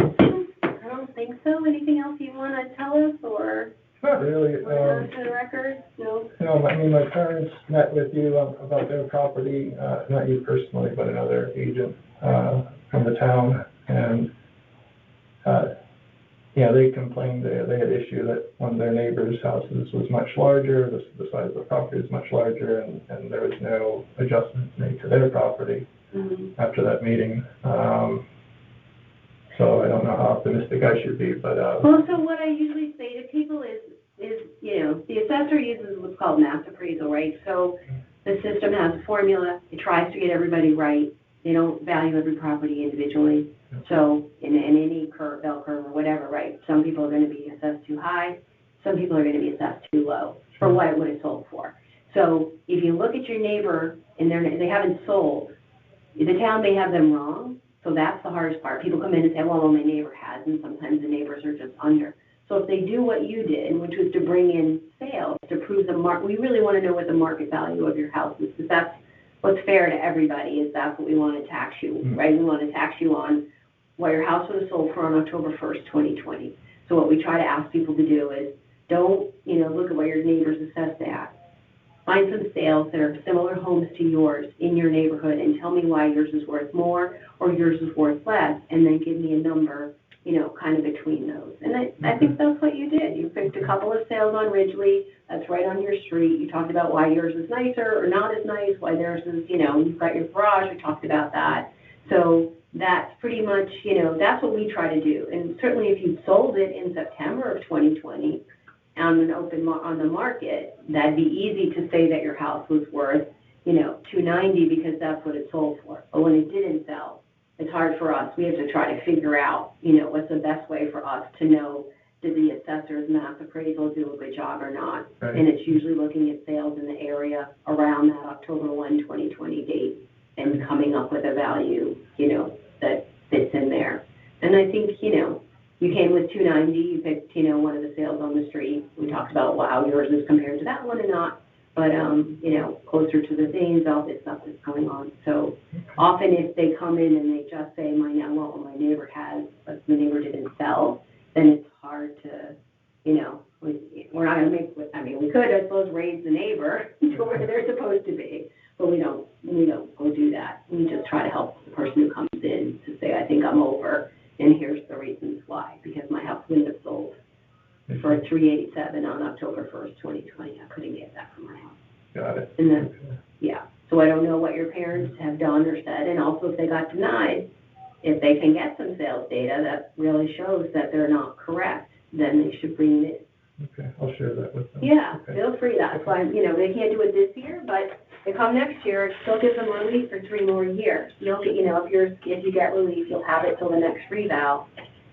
I don't think so. Anything else you want to tell us, or?
Not really.
For the record? No?
No, I mean, my parents met with you about their property, not you personally, but another agent from the town, and they complained they had issue that one of their neighbors' houses was much larger, the size of the property was much larger, and there was no adjustments made to their property after that meeting. So I don't know how optimistic I should be, but...
Well, so what I usually say to people is, the assessor uses what's called mass appraisal, right? So the system has a formula. It tries to get everybody right. They don't value every property individually. So in any bell curve or whatever, right, some people are going to be assessed too high. Some people are going to be assessed too low for what it would have sold for. So if you look at your neighbor and they haven't sold, the town may have them wrong. So that's the hardest part. People come in and say, well, my neighbor has, and sometimes the neighbors are just under. So if they do what you did, which was to bring in sales, to prove the market, we really want to know what the market value of your house is, because that's what's fair to everybody, is that's what we want to tax you, right? We want to tax you on what your house would have sold for on October 1st, 2020. So what we try to ask people to do is don't, look at what your neighbor's assessed at. Find some sales that are similar homes to yours in your neighborhood and tell me why yours is worth more or yours is worth less, and then give me a number, kind of between those. And I think that's what you did. You picked a couple of sales on Ridgely, that's right on your street. You talked about why yours is nicer or not as nice, why theirs is, you've got your garage, we talked about that. So that's pretty much, that's what we try to do. And certainly if you sold it in September of 2020 on the market, that'd be easy to say that your house was worth, $290 because that's what it sold for. But when it didn't sell, it's hard for us. We have to try to figure out, what's the best way for us to know, did the assessor's mass appraisal do a good job or not? Right. And it's usually looking at sales in the area around that October 1, 2020 date and coming up with a value, that fits in there. And I think, you came with 290, you picked, one of the sales on the street. We talked about how yours is compared to that one and not, but, closer to the things, all this stuff that's going on. So often if they come in and they just say, my neighbor has, but the neighbor didn't sell, then it's hard to, we're not going to make
over to where they're supposed to be. But we don't go do that. We just try to help the person who comes in to say, I think I'm over, and here's the reasons why. Because my house wouldn't have sold for $387 on October 1st, 2020. I couldn't get that from my house.
Got it.
And then, yeah. So I don't know what your parents have done or said, and also if they got denied, if they can get some sales data that really shows that they're not correct, then they should bring it.
Okay, I'll share that with them.
Yeah,
Okay.
feel free. That's why, they can't do it this year, but they come next year, it still gives them relief for 3 more years. You'll get, if you get relief, you'll have it till the next reval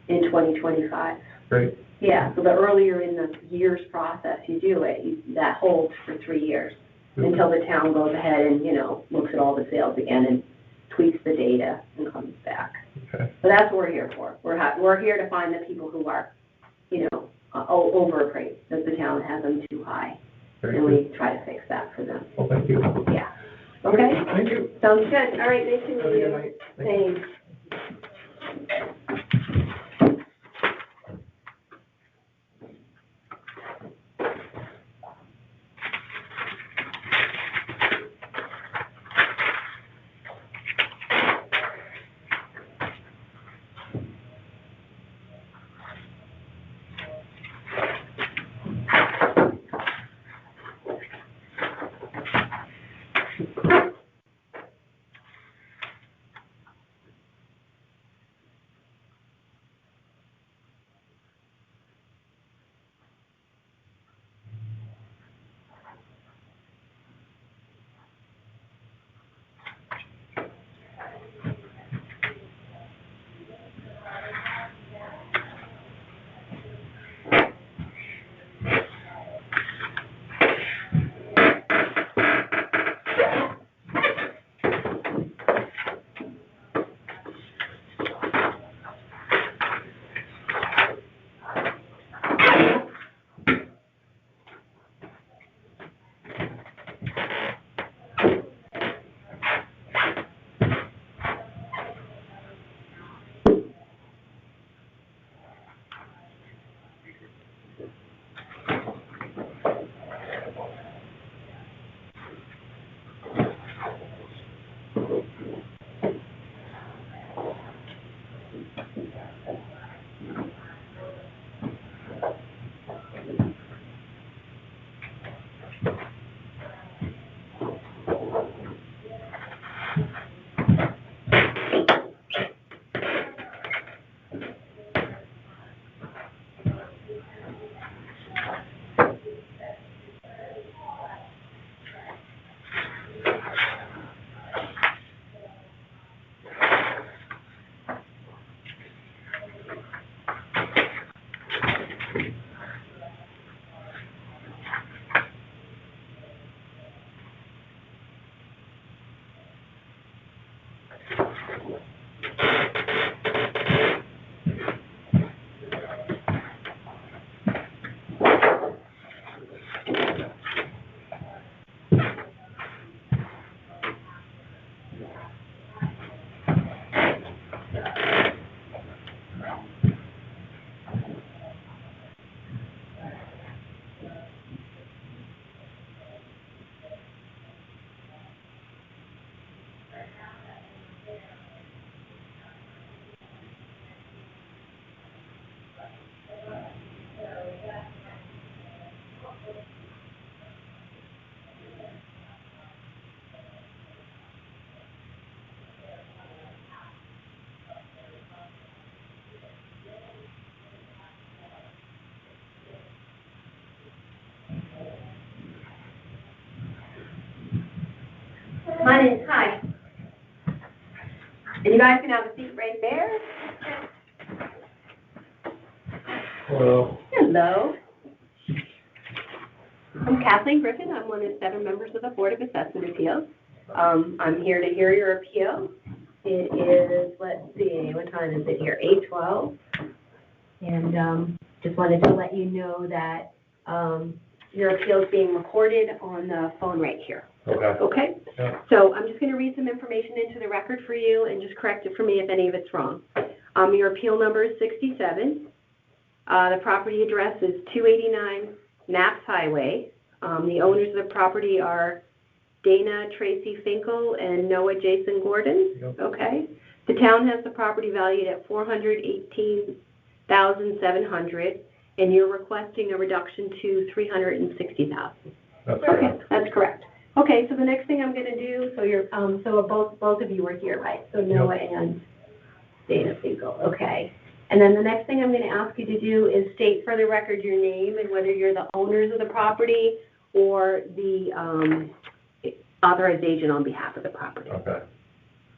in 2025.
Great.
Yeah, so the earlier in the year's process you do it, that holds for 3 years until the town goes ahead and, looks at all the sales again and tweaks the data and comes back.
Okay.
So that's what we're here for. We're here to find the people who are, overappraised, that the town has them too high.
Very
And
good.
we try to fix that for them.
Well, thank you.
Yeah. Okay?
Thank you.
Sounds good. All right, nice to
Have a
meet
good
you.
night. Thank you.
Thanks. Come on in. Hi. And you guys can have a seat right there.
Hello.
Hello. I'm Kathleen Griffin. I'm one of the 7 members of the Board of Assessment Appeals. I'm here to hear your appeal. It is, let's see, what time is it here? 8:12. And just wanted to let you know that your appeal is being recorded on the phone right here.
Okay.
Okay?
Yeah.
So I'm just going to read some information into the record for you and just correct it for me if any of it's wrong. Your appeal number is 67. The property address is 289 Knapp's Highway,
The owners of the property are Dana Tracy Finkel and Noah Jason Gordon.
Yep.
Okay. The town has the property valued at $418,700, and you're requesting a reduction to $360,000.
That's
Okay,
correct.
that's correct. Okay, so the next thing I'm gonna do, so you're, so both of you were here, right? So Noah and Dana Finkel, okay. And then the next thing I'm gonna ask you to do is state for the record your name and whether you're the owners of the property or the, authorized agent on behalf of the property.
Okay.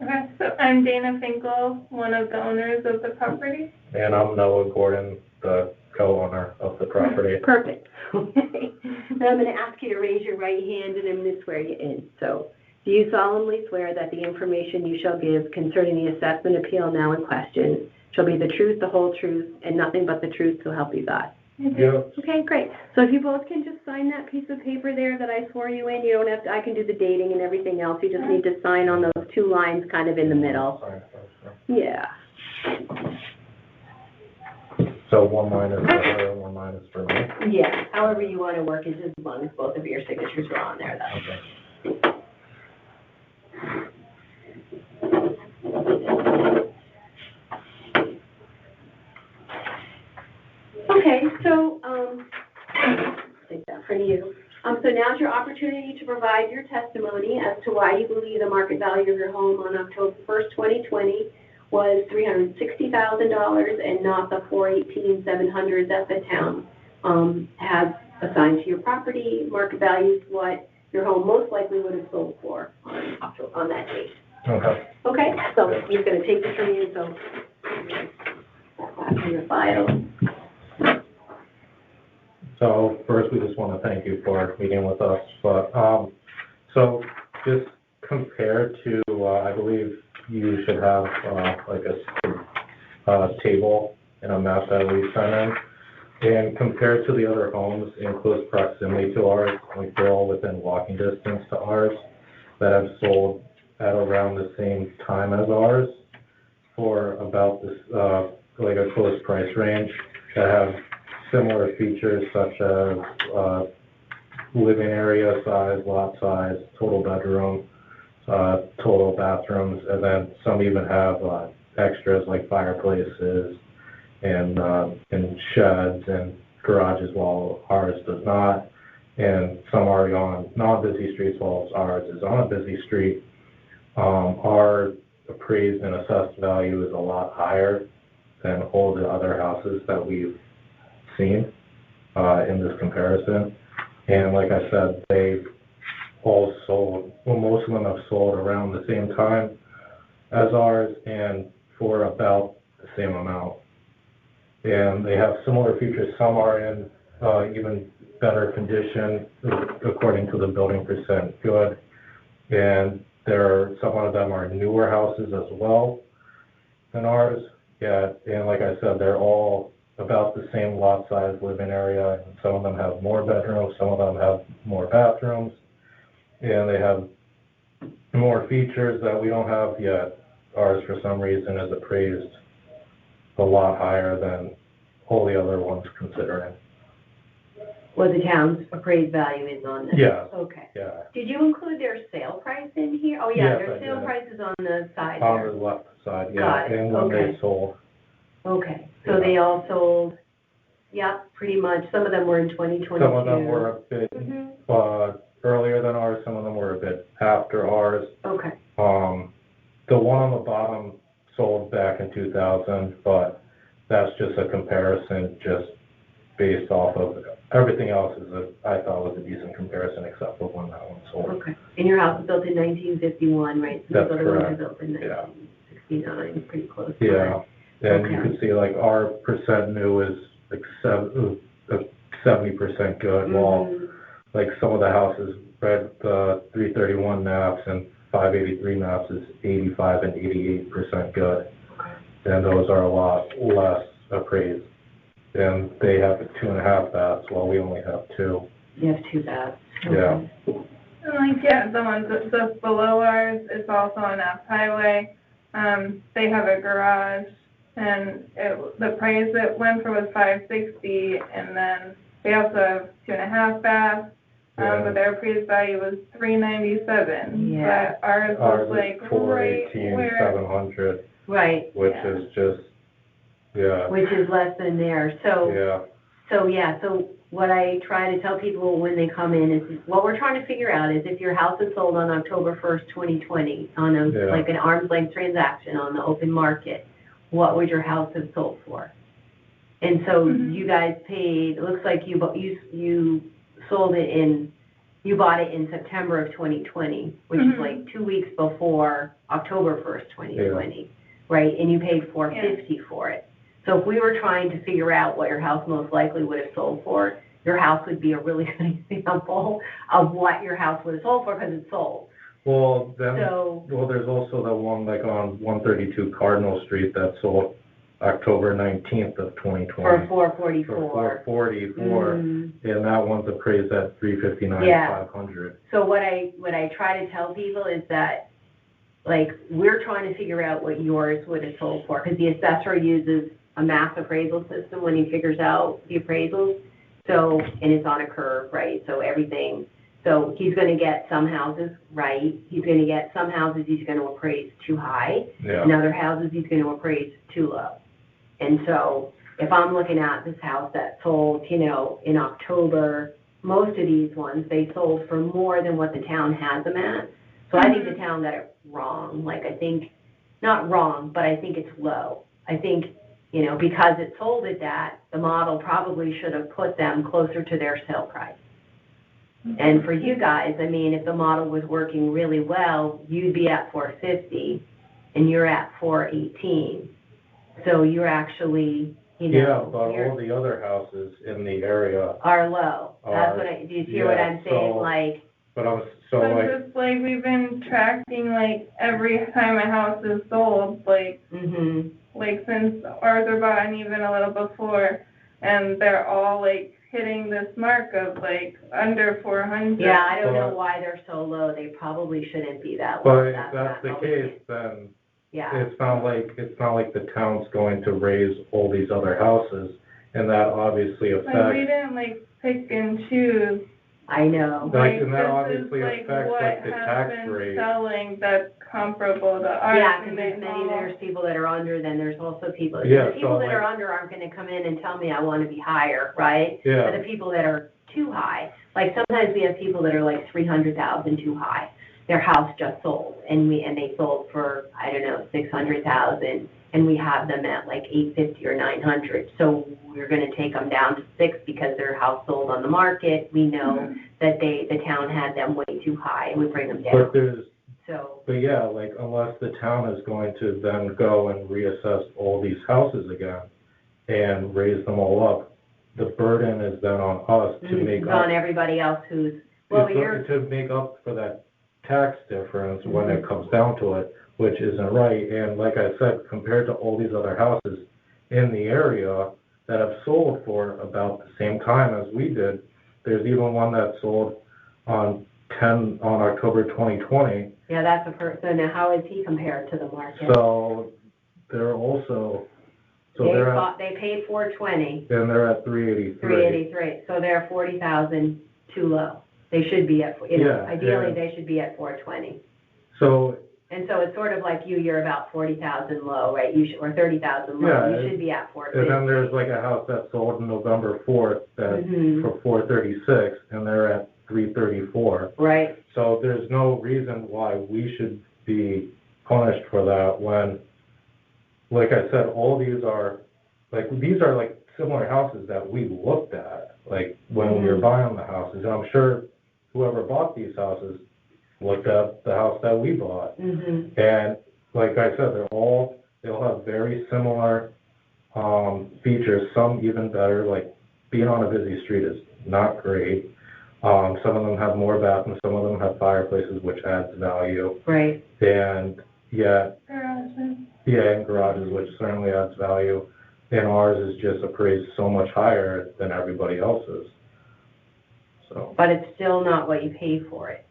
Okay, so I'm Dana Finkel, one of the owners of the property.
And I'm Noah Gordon, the co-owner of the property.
Perfect. Okay. Now I'm going to ask you to raise your right hand and I'm going to swear you in. So, do you solemnly swear that the information you shall give concerning the assessment appeal now in question shall be the truth, the whole truth, and nothing but the truth, so help you God?
Yeah.
Okay, great. So if you both can just sign that piece of paper there that I swore you in, you don't have to, I can do the dating and everything else. You just need to sign on those two lines kind of in the middle. Yeah.
So one line is for her and one line is for me?
Yeah, however you want to work it, just as long as both of your signatures are on there, though.
Okay.
Okay, so, take that for you. So now's your opportunity to provide your testimony as to why you believe the market value of your home on October 1st, 2020 was $360,000 and not the $418,700 that the town has assigned to your property. Market value is what your home most likely would have sold for on that date.
Okay.
Okay, so I'm just going to take this from you, so that's in your file.
So first, we just want to thank you for meeting with us. But so just compared to, I believe you should have like a table and a map that we sent in. And compared to the other homes in close proximity to ours, like they're all within walking distance to ours, that have sold at around the same time as ours for about this, like a close price range, that have similar features such as living area size, lot size, total bedroom, total bathrooms, and then some even have extras like fireplaces and sheds and garages, while ours does not. And some are on non-busy streets, while ours is on a busy street. Our appraised and assessed value is a lot higher than all the other houses that we've seen in this comparison. And like I said, they've all sold, well, most of them have sold around the same time as ours and for about the same amount. And they have similar features. Some are in even better condition according to the building percent good. And some of them are newer houses as well than ours. Yeah, and like I said, they're all about the same lot size, living area. And some of them have more bedrooms, some of them have more bathrooms, and they have more features that we don't have yet. Ours, for some reason, is appraised a lot higher than all the other ones considering.
What the town's appraised value is on this?
Yeah.
Okay.
Yeah.
Did you include their sale price in here? Oh, yeah,
Yes,
their
I
sale
did.
price is on the side
On
here.
the left side, yeah.
Got it,
And when
okay.
they sold.
Okay, so
Yeah.
they all sold, yeah, pretty much. Some of them were in 2022.
Some of them were a bit
Mhm.
earlier than ours, some of them were a bit after ours.
Okay.
The one on the bottom sold back in 2000, but that's just a comparison just based off of everything else I thought was a decent comparison except for when that one sold.
Okay. And your house was built in 1951, right? So
That's
those other ones
correct.
are built in
Yeah.
1969, pretty close.
Yeah, and
Okay.
you can see like our percent new is like 70% good, while
Mhm.
like some of the houses, red 331 maps and 583 maps is 85 and 88% good.
Okay.
And those are a lot less appraised. And they have 2.5 baths, while we only have 2.
You have 2 baths.
Yeah.
And like, yeah, the ones just below ours is also on F Highway. They have a garage, and the price it went for was $560, and then they also have 2.5 baths, but their appraised value was $397.
Yeah.
But ours was like right where,
418,700,
Right,
which is just, yeah,
which is less than theirs,
yeah.
So what I try to tell people when they come in is, what we're trying to figure out is if your house is sold on October 1st, 2020, on like an arm's length transaction on the open market, what would your house have sold for? And so you guys paid, it looks like you sold it you bought it in September of 2020, which is like 2 weeks before October 1st, 2020, right? And you paid $450 for it. So if we were trying to figure out what your house most likely would have sold for, your house would be a really good example of what your house would have sold for, because it's sold.
Well, there's also the one like on 132 Cardinal Street that sold October 19th of 2020.
For $444.
For $444, and that one's appraised at $359,500.
So what I try to tell people is that, like, we're trying to figure out what yours would have sold for, because the assessor uses a mass appraisal system when he figures out the appraisals. So, and it's on a curve, right? So he's going to get some houses right. He's going to get some houses he's going to appraise too high.
Yeah.
And other houses he's going to appraise too low. And so if I'm looking at this house that sold, in October, most of these ones, they sold for more than what the town has them at. So I think the town got it wrong. Like, I think, not wrong, but I think it's low. I think, because it sold at that, the model probably should have put them closer to their sale price. And for you guys, I mean, if the model was working really well, you'd be at $450 and you're at $418. So you're actually,
Yeah, but all the other houses in the area
are low. That's do you see what I'm saying?
Just like we've been tracking, like, every time a house is sold, like, like since Arthur bought and even a little before, and they're all, like, hitting this mark of, like, under 400.
Yeah, I don't know why they're so low. They probably shouldn't be that low.
But if that's the case, then
yeah,
it's not like the town's going to raise all these other houses, and that obviously affects.
Like, we didn't, like, pick and choose.
I know.
Like, and that obviously affects, like, the tax rate.
What has been selling that's comparable to ours.
Yeah, because there's people that are under, then there's also people.
Yeah,
the people that are under aren't going to come in and tell me I want to be higher, right?
Yeah.
But the people that are too high, like sometimes we have people that are like 300,000 too high. Their house just sold, and they sold for, I don't know, 600,000, and we have them at like 850 or 900. So we're going to take them down to 6 because their house sold on the market. We know that the town had them way too high, and we bring them down. But
yeah, like, unless the town is going to then go and reassess all these houses again and raise them all up, the burden is then on us to make up.
On everybody else who's,
to make up for that tax difference when it comes down to it, which isn't right. And like I said, compared to all these other houses in the area that have sold for about the same time as we did, there's even one that sold on October 2020.
Yeah, that's a person. Now, how is he compared to the market?
So they're also,
they paid $420.
And they're at $383.
$383. So they're $40,000 too low. They should be at, ideally they should be at $420.
So.
And so it's sort of like you're about 40,000 low, right? Or 30,000 low.
Yeah,
you should be at $450.
And then there's like a house that sold on November 4th for $436, and they're at $334.
Right.
So there's no reason why we should be punished for that when, like I said, all these are like similar houses that we looked at, like when we were buying the houses. And I'm sure whoever bought these houses looked at the house that we bought. And like I said, they'll have very similar features, some even better. Like, being on a busy street is not great. Some of them have more bathrooms, some of them have fireplaces, which adds value.
Right.
And
garages.
Yeah, and garages, which certainly adds value. And ours is just appraised so much higher than everybody else's. So.
But it's still not what you pay for it.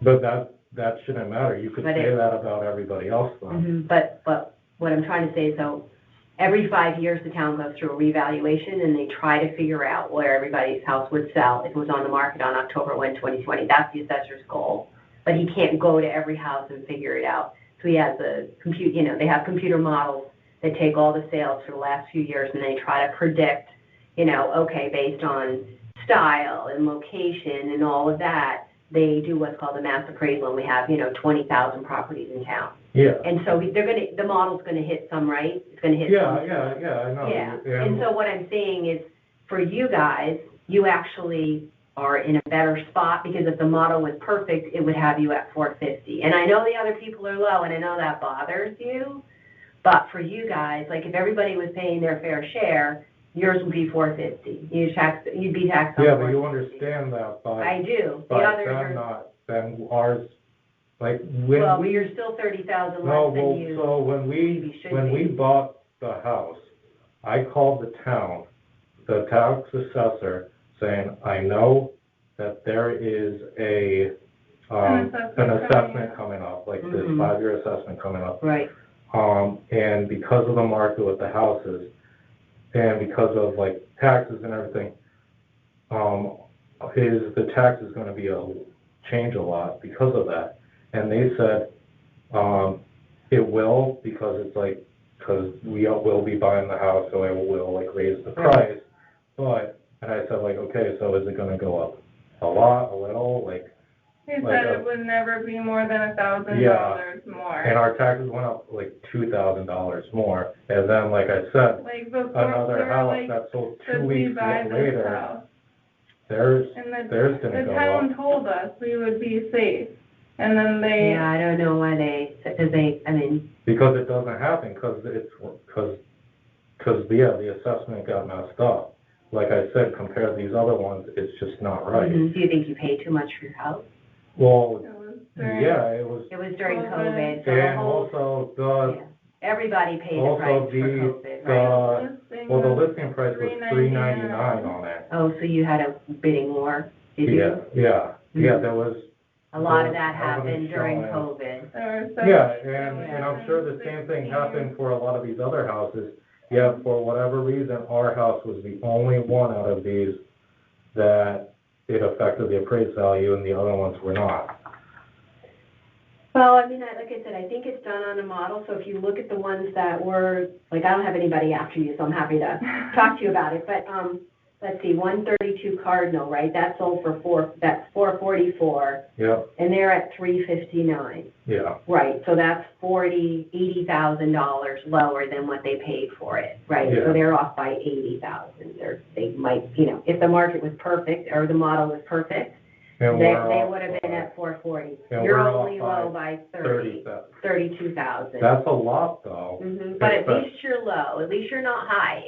But that shouldn't matter. You could say that about everybody else, though.
But what I'm trying to say is, so every 5 years, the town goes through a revaluation, and they try to figure out where everybody's house would sell if it was on the market on October 1, 2020. That's the assessor's goal. But he can't go to every house and figure it out. So he has they have computer models that take all the sales for the last few years, and they try to predict, okay, based on style and location and all of that, they do what's called a mass appraisal, and we have, 20,000 properties in town.
Yeah.
And so the model's gonna hit some, right? It's gonna hit some.
Yeah, I know.
Yeah, and so what I'm saying is, for you guys, you actually are in a better spot, because if the model was perfect, it would have you at 450. And I know the other people are low, and I know that bothers you, but for you guys, like, if everybody was paying their fair share, yours would be 450. You'd be taxed on 450.
Yeah, but you understand that, but.
I do.
But then ours, like,
well, you're still 30,000 less than you.
So when we bought the house, I called the town, the tax assessor, saying, I know that there is an assessment coming up, like this 5-year assessment coming up.
Right.
And because of the market with the houses, and because of like taxes and everything, the tax is going to change a lot because of that. And they said it will, because we will be buying the house, so it will like raise the price. And I said, like, okay, so is it going to go up a lot, a little, like?
He said it would never be more than $1,000 more.
And our taxes went up like $2,000 more. And then, like I said, another house that sold 2 weeks later, theirs didn't go up.
The town told us we would be safe, and then they.
Yeah, I don't know why
because it doesn't happen, because the assessment got messed up. Like I said, compared to these other ones, it's just not right.
Mm-hmm. Do you think you paid too much for your house?
Well,
it was during COVID. So everybody paid the price for COVID, right?
The listing price was $399 on it.
Oh, so you had a bidding war? Did you?
Yeah, there was.
A lot of that happened during COVID.
And I'm sure the same thing happened for a lot of these other houses. Yeah, for whatever reason, our house was the only one out of these that it affected the appraised value, and the other ones were not.
Well, I mean, like I said, I think it's done on a model. So if you look at the ones that were, like, I don't have anybody after you, so I'm happy to talk to you about it. But let's see, 132 Cardinal, right? That sold for that's $444.
Yeah.
And they're at $359.
Yeah.
Right. So that's $80,000 lower than what they paid for it, right?
Yeah.
So they're off by $80,000. They might, if the market was perfect or the model was perfect, they would have been at $440. You're only low by $32,000.
That's a lot, though.
Mm-hmm. But at least you're low. At least you're not high.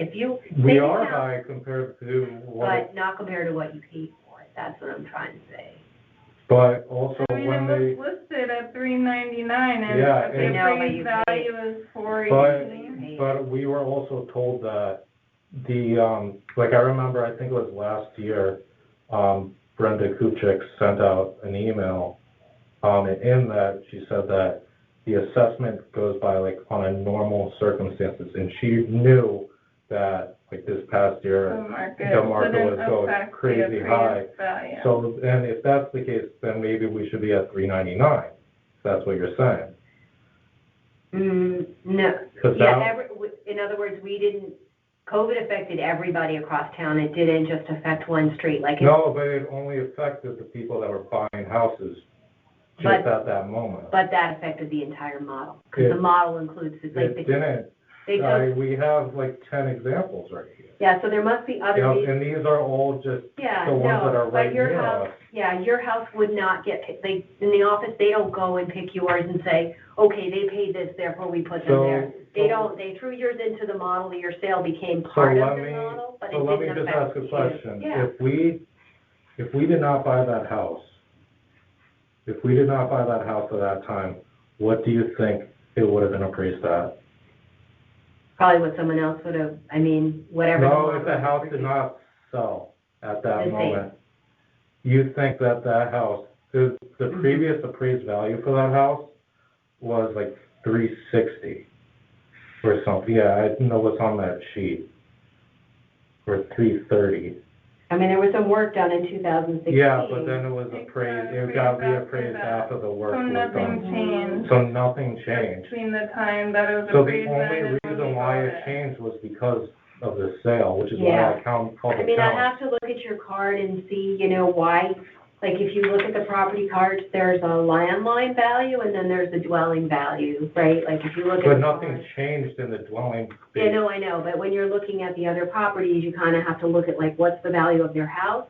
We are high compared to what.
But not compared to what you paid for it. That's what I'm trying to say.
But also
it was listed at $399, and the appraised value is $480.
But we were also told that I remember, I think it was last year, Brenda Kupchik sent out an email, and in that she said that the assessment goes by on a normal circumstances, and she knew that this past year the market was going crazy high.
Value.
So, and if that's the case, then maybe we should be at $399. If that's what you're saying.
No. In other words, COVID affected everybody across town. It didn't just affect one street.
No, but it only affected the people that were buying houses at that moment.
But that affected the entire model, because the model includes
it didn't. We have 10 examples right here.
Yeah, so there must be other.
And these are all just the ones that are right near us.
Yeah, your house would not get picked. In the office, they don't go and pick yours and say, okay, they paid this, therefore we put them there. They don't. They threw yours into the model. Your sale became part of the model, but it didn't affect you.
So let me just ask a question.
Yeah.
If we did not buy that house, at that time, what do you think it would have been appraised at?
Probably what someone else would have, whatever.
No, if the house did not sell at that moment, you think that house, the previous appraised value for that house was $360.
or something, yeah, I know what's on that sheet, for 330.
I mean, there was some work done in 2016.
Yeah, but then it was appraised, it got reappraised after the work
So
was
nothing
done.
changed
So nothing changed.
between the time that it was
So the
appraised
only
and when
reason
we
why
got
it changed was because of the sale, which is why
Yeah.
I called
I
the
mean, I
town.
have to look at your card and see, you know, why, like, if you look at the property cards, there's a landline value and then there's a dwelling value, right? Like, if you look at
But
the
nothing
card-
changed in the dwelling.
Yeah, no, I know, but when you're looking at the other properties, you kind of have to look at, like, what's the value of their house?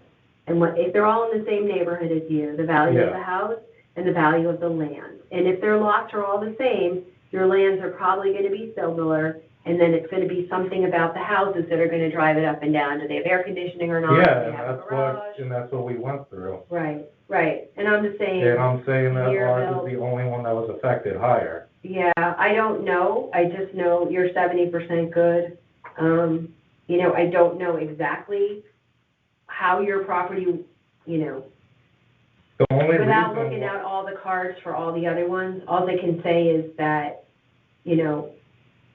And what, if they're all in the same neighborhood as you, the value of
Yeah.
the house and the value of the land. And if their lots are all the same, your lands are probably gonna be similar, and then it's gonna be something about the houses that are gonna drive it up and down. Do they have air conditioning or not? Do
Yeah,
they
and
have a
that's
garage?
what we went through.
Right, right, and I'm just saying.
And I'm saying that
Year
ours
bill.
is the only one that was affected higher.
Yeah, I don't know, I just know you're 70% good. You know, I don't know exactly how your property, you know,
The only
without
reason
looking
why-
at all the cards for all the other ones, all I can say is that, you know,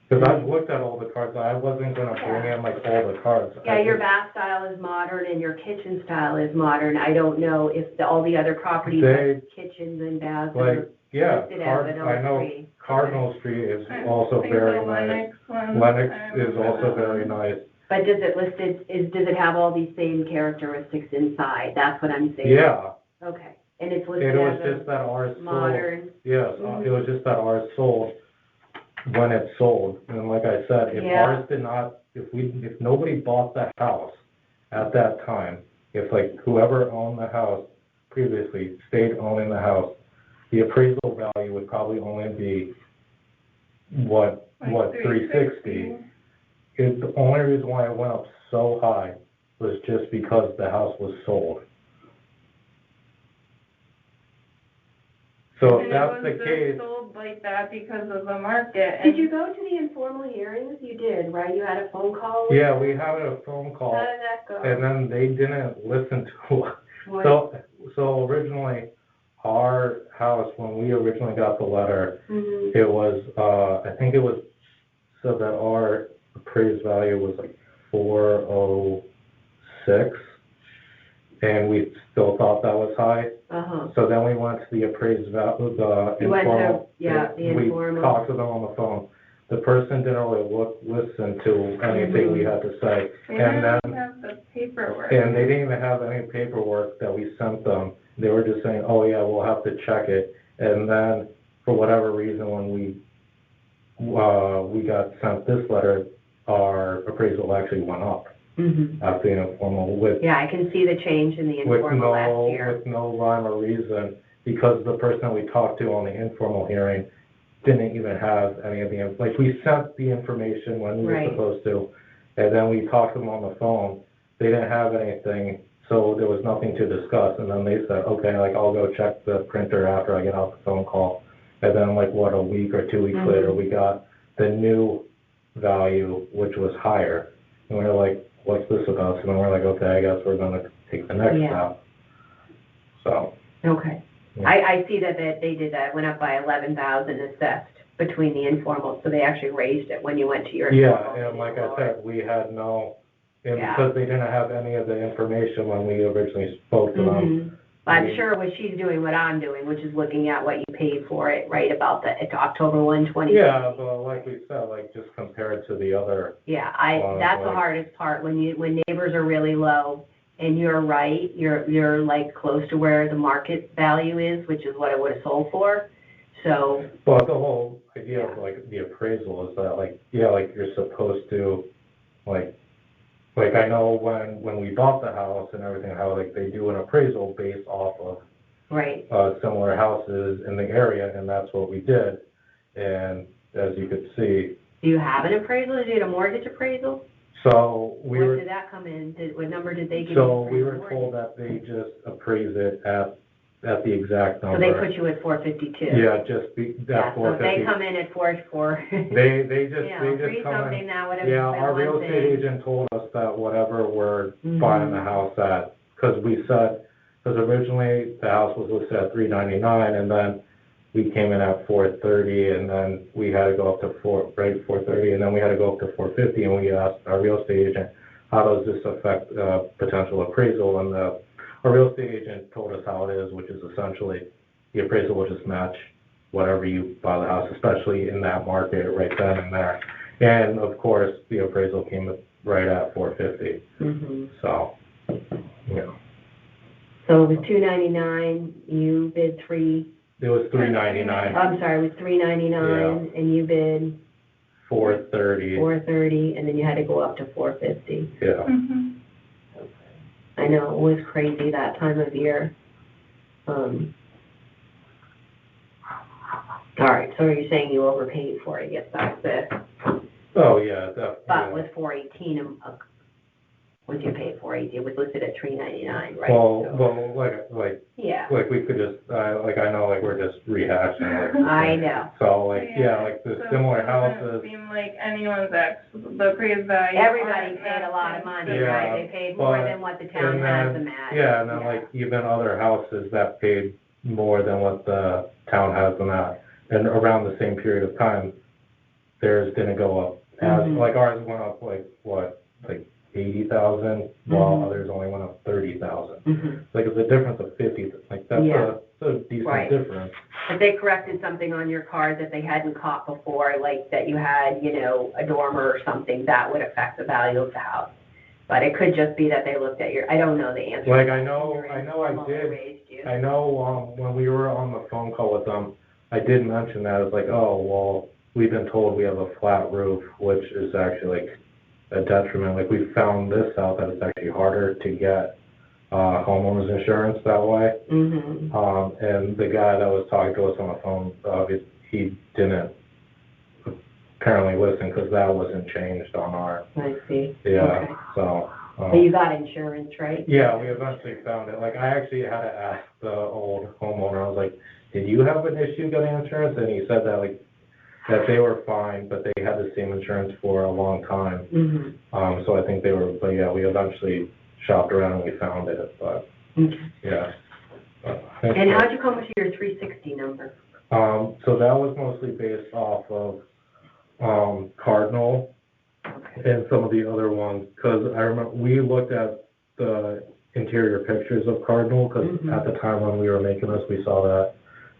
Because I've looked at all the cards, I wasn't gonna bring in like all the cards.
yeah,
I
your
just-
bath style is modern and your kitchen style is modern. I don't know if all the other properties
They-
have kitchens and baths
Like,
are
yeah,
listed as an
I know
L3.
Cardinal Street is
I
also
think
very
the
nice.
Lennox one,
Lennox
I
is
remember
also
that
very
one.
nice.
But does it have all these same characteristics inside? That's what I'm saying.
Yeah,
Okay, and it's
it
listed
was
as
just
a
that ours sold.
modern,
Yes, it was just that ours sold when it sold. And like I said, if
Yeah.
ours did not, if nobody bought that house at that time, if like whoever owned the house previously stayed owning the house, the appraisal value would probably only be
Like
360. The only reason why it went up so high was just because the house was sold. So if
And
that's
it
the
was
case,
just sold like that because of the market.
Did you go to the informal hearings? You did, right? You had a phone call with
yeah,
them?
we had a phone call,
How did that go?
and then they didn't listen to us.
What?
So originally, our house, when we originally got the letter,
Mhm.
it was, I think it was, said that our appraised value was like 406, and we still thought that was high.
Uh-huh.
So then we went to the appraised value, the
You went to,
informal.
yeah, the informal.
We talked to them on the phone. The person didn't really listen to anything we had to say.
They
And
didn't
then,
have the paperwork.
and they didn't even have any paperwork that we sent them. They were just saying, oh yeah, we'll have to check it. And then, for whatever reason, when we got sent this letter, our appraisal actually went up
Mhm.
after the informal with
Yeah, I can see the change in the informal last year.
with no rhyme or reason, because the person we talked to on the informal hearing didn't even have any of the, like, we sent the information when we were
Right.
supposed to, and then we talked to them on the phone, they didn't have anything, so there was nothing to discuss, and then they said, okay, like, I'll go check the printer after I get off the phone call, and then like, what, a week or 2 weeks later, we got the new value, which was higher, and we were like, what's this about? So then we're like, okay, I guess we're gonna take the next
Yeah.
step. So,
Okay.
Yeah.
I see that they did that, went up by 11,000 assessed between the informal, so they actually raised it when you went to your informal.
yeah, and like I said, we had no, and
Yeah.
because they didn't have any of the information when we originally spoke to them.
Mhm. I'm sure what she's doing, what I'm doing, which is looking at what you paid for it, right, about it's October 1, 2020.
Yeah, but like we said, like, just compared to the other,
Yeah,
Well,
that's the
like-
hardest part, when neighbors are really low, and you're right, you're like close to where the market value is, which is what it would have sold for, so.
but the whole idea of like the appraisal is that like, yeah, like you're supposed to, like I know when we bought the house and everything, how like they do an appraisal based off of
Right.
similar houses in the area, and that's what we did. And as you could see,
Do you have an appraisal? Did you get a mortgage appraisal?
so
What did that come in? What number did they give you?
So
for
we
your
were
mortgage?
told that they just appraise it at the exact
So
number.
they put you at 452?
Yeah, just
Yeah,
that
so if they
450.
come in at 44.
They just
three
come
something,
in.
that would have
Yeah,
been
our
one
real
thing.
estate agent told us that whatever we're
Mhm.
buying the house at, because originally the house was listed at $399, and then we came in at 430, and then we had to go up to 430, and then we had to go up to 450, and we asked our real estate agent, how does this affect potential appraisal? And our real estate agent told us how it is, which is essentially the appraisal will just match whatever you buy the house, especially in that market right then and there. And of course, the appraisal came right at 450. So, you know.
So it was $299, you bid
It was $399.
I'm sorry, it was $399, and you bid
$430,
and then you had to go up to $450.
Yeah.
I know, it was crazy that time of year. All right, so are you saying you overpaid for it? Yes, that's it.
Oh, yeah, definitely.
But with $418, what did you pay for it? It was listed at $399, right?
Well, like
yeah.
Like we could just, I know, like we're just rehashing.
I know.
So like, like the similar houses.
It seems like anyone's the appraised value.
Everybody paid a lot of money, right? They paid more than what the town has them at.
Yeah, and then like even other houses that paid more than what the town has them at, and around the same period of time, theirs didn't go up. Like ours went up like 80,000, while others only went up 30,000. Like it's a difference of 50. Like that's a decent difference.
If they corrected something on your card that they hadn't caught before, like that you had, a dormer or something, that would affect the value of the house. But it could just be that they looked at I don't know the answer.
Like I know when we were on the phone call with them, I did mention that. It's like, oh, well, we've been told we have a flat roof, which is actually like a detriment. Like we found this out that it's actually harder to get homeowners insurance that way. And the guy that was talking to us on the phone, he didn't apparently listen because that wasn't changed on our.
I see.
Yeah.
Okay.
So.
But you got insurance, right?
Yeah, we eventually found it. Like I actually had to ask the old homeowner. I was like, "Did you have an issue getting insurance?" And he said that that they were fine, but they had the same insurance for a long time. So I think they were, but yeah, we eventually shopped around and we found it, but yeah.
And how'd you come to your 360 number?
So that was mostly based off of Cardinal and some of the other ones, because I remember we looked at the interior pictures of Cardinal, because at the time when we were making this, we saw that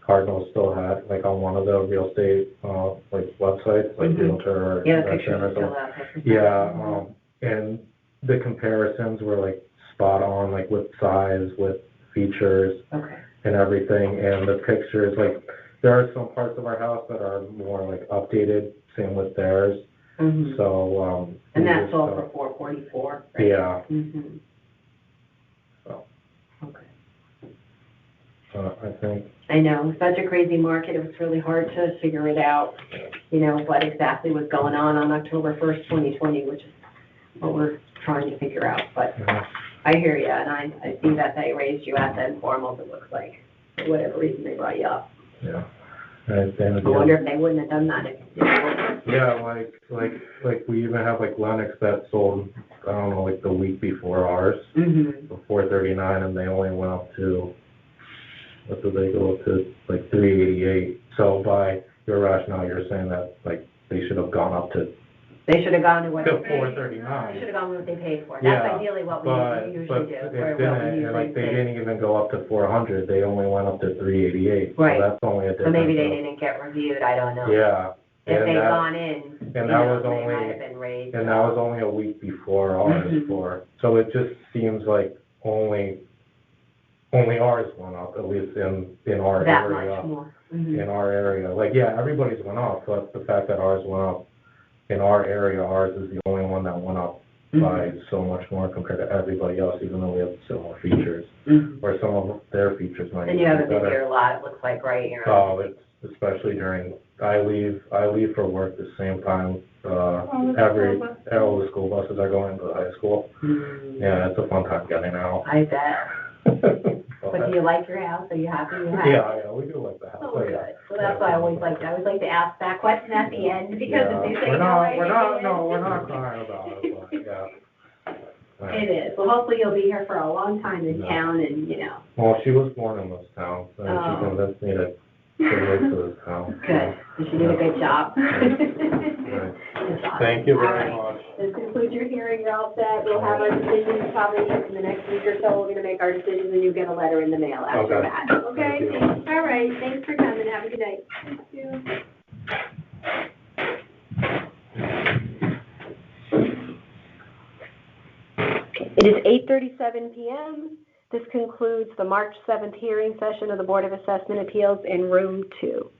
Cardinal still had, like on one of the real estate websites, like Realtor or
pictures still out there.
And the comparisons were like spot on, like with size, with features, and everything. And the pictures, like there are some parts of our house that are more like updated, same with theirs. So
and that's all for $444. Right?
Yeah. So. I think.
I know, such a crazy market, it was really hard to figure it out, what exactly was going on October 1st, 2020, which is what we're trying to figure out. But I hear you, and I see that they raised you at the informals, it looks like, for whatever reason they brought you up.
Yeah.
I wonder if they wouldn't have done that if you didn't.
Yeah, like we even have like Lennox that sold, I don't know, like the week before ours, for $439, and they only went up to, what did they go up to, like $388. So by your rationale, you're saying that like they should have gone up to.
They should have gone to what
to
they paid.
$439.
They should have gone with what they paid for. That's ideally what we usually do.
But it didn't, and like they didn't even go up to $400. They only went up to $388.
Right.
So that's only a difference.
So maybe they didn't get reviewed. I don't know.
Yeah.
If they'd gone in,
and that was
they
only,
might have been raised.
And that was only a week before ours. So it just seems like only ours went up, at least in our
that
area.
That much more.
In our area. Like, yeah, everybody's went up, but the fact that ours went up in our area, ours is the only one that went up by so much more compared to everybody else, even though we have similar features. Or some of their features might be better.
And you haven't been here a lot, it looks like, right?
Oh, it's especially during, I leave for work the same time, all the school buses are going to the high school. Yeah, it's a fun time getting out.
I bet. But do you like your house? Are you happy you have it?
Yeah, we do like the house.
Oh, good. So that's why I always like to ask that question at the end, because if you say
we're not crying about it, but yeah.
It is. Well, hopefully you'll be here for a long time in town, and
Well, she was born in this town, so she convinced me to work for this town.
Good, you did a good job.
Right.
That's awesome.
Thank you very
All right.
much.
This concludes your hearing, you're all set, we'll have our decisions probably in the next week or so, we're gonna make our decisions, and you get a letter in the mail after
Okay.
that, okay?
Thank you.
All right, thanks for coming, have a good day. Thank you. It is 8:37 PM. This concludes the March 7th hearing session of the Board of Assessment Appeals in Room 2.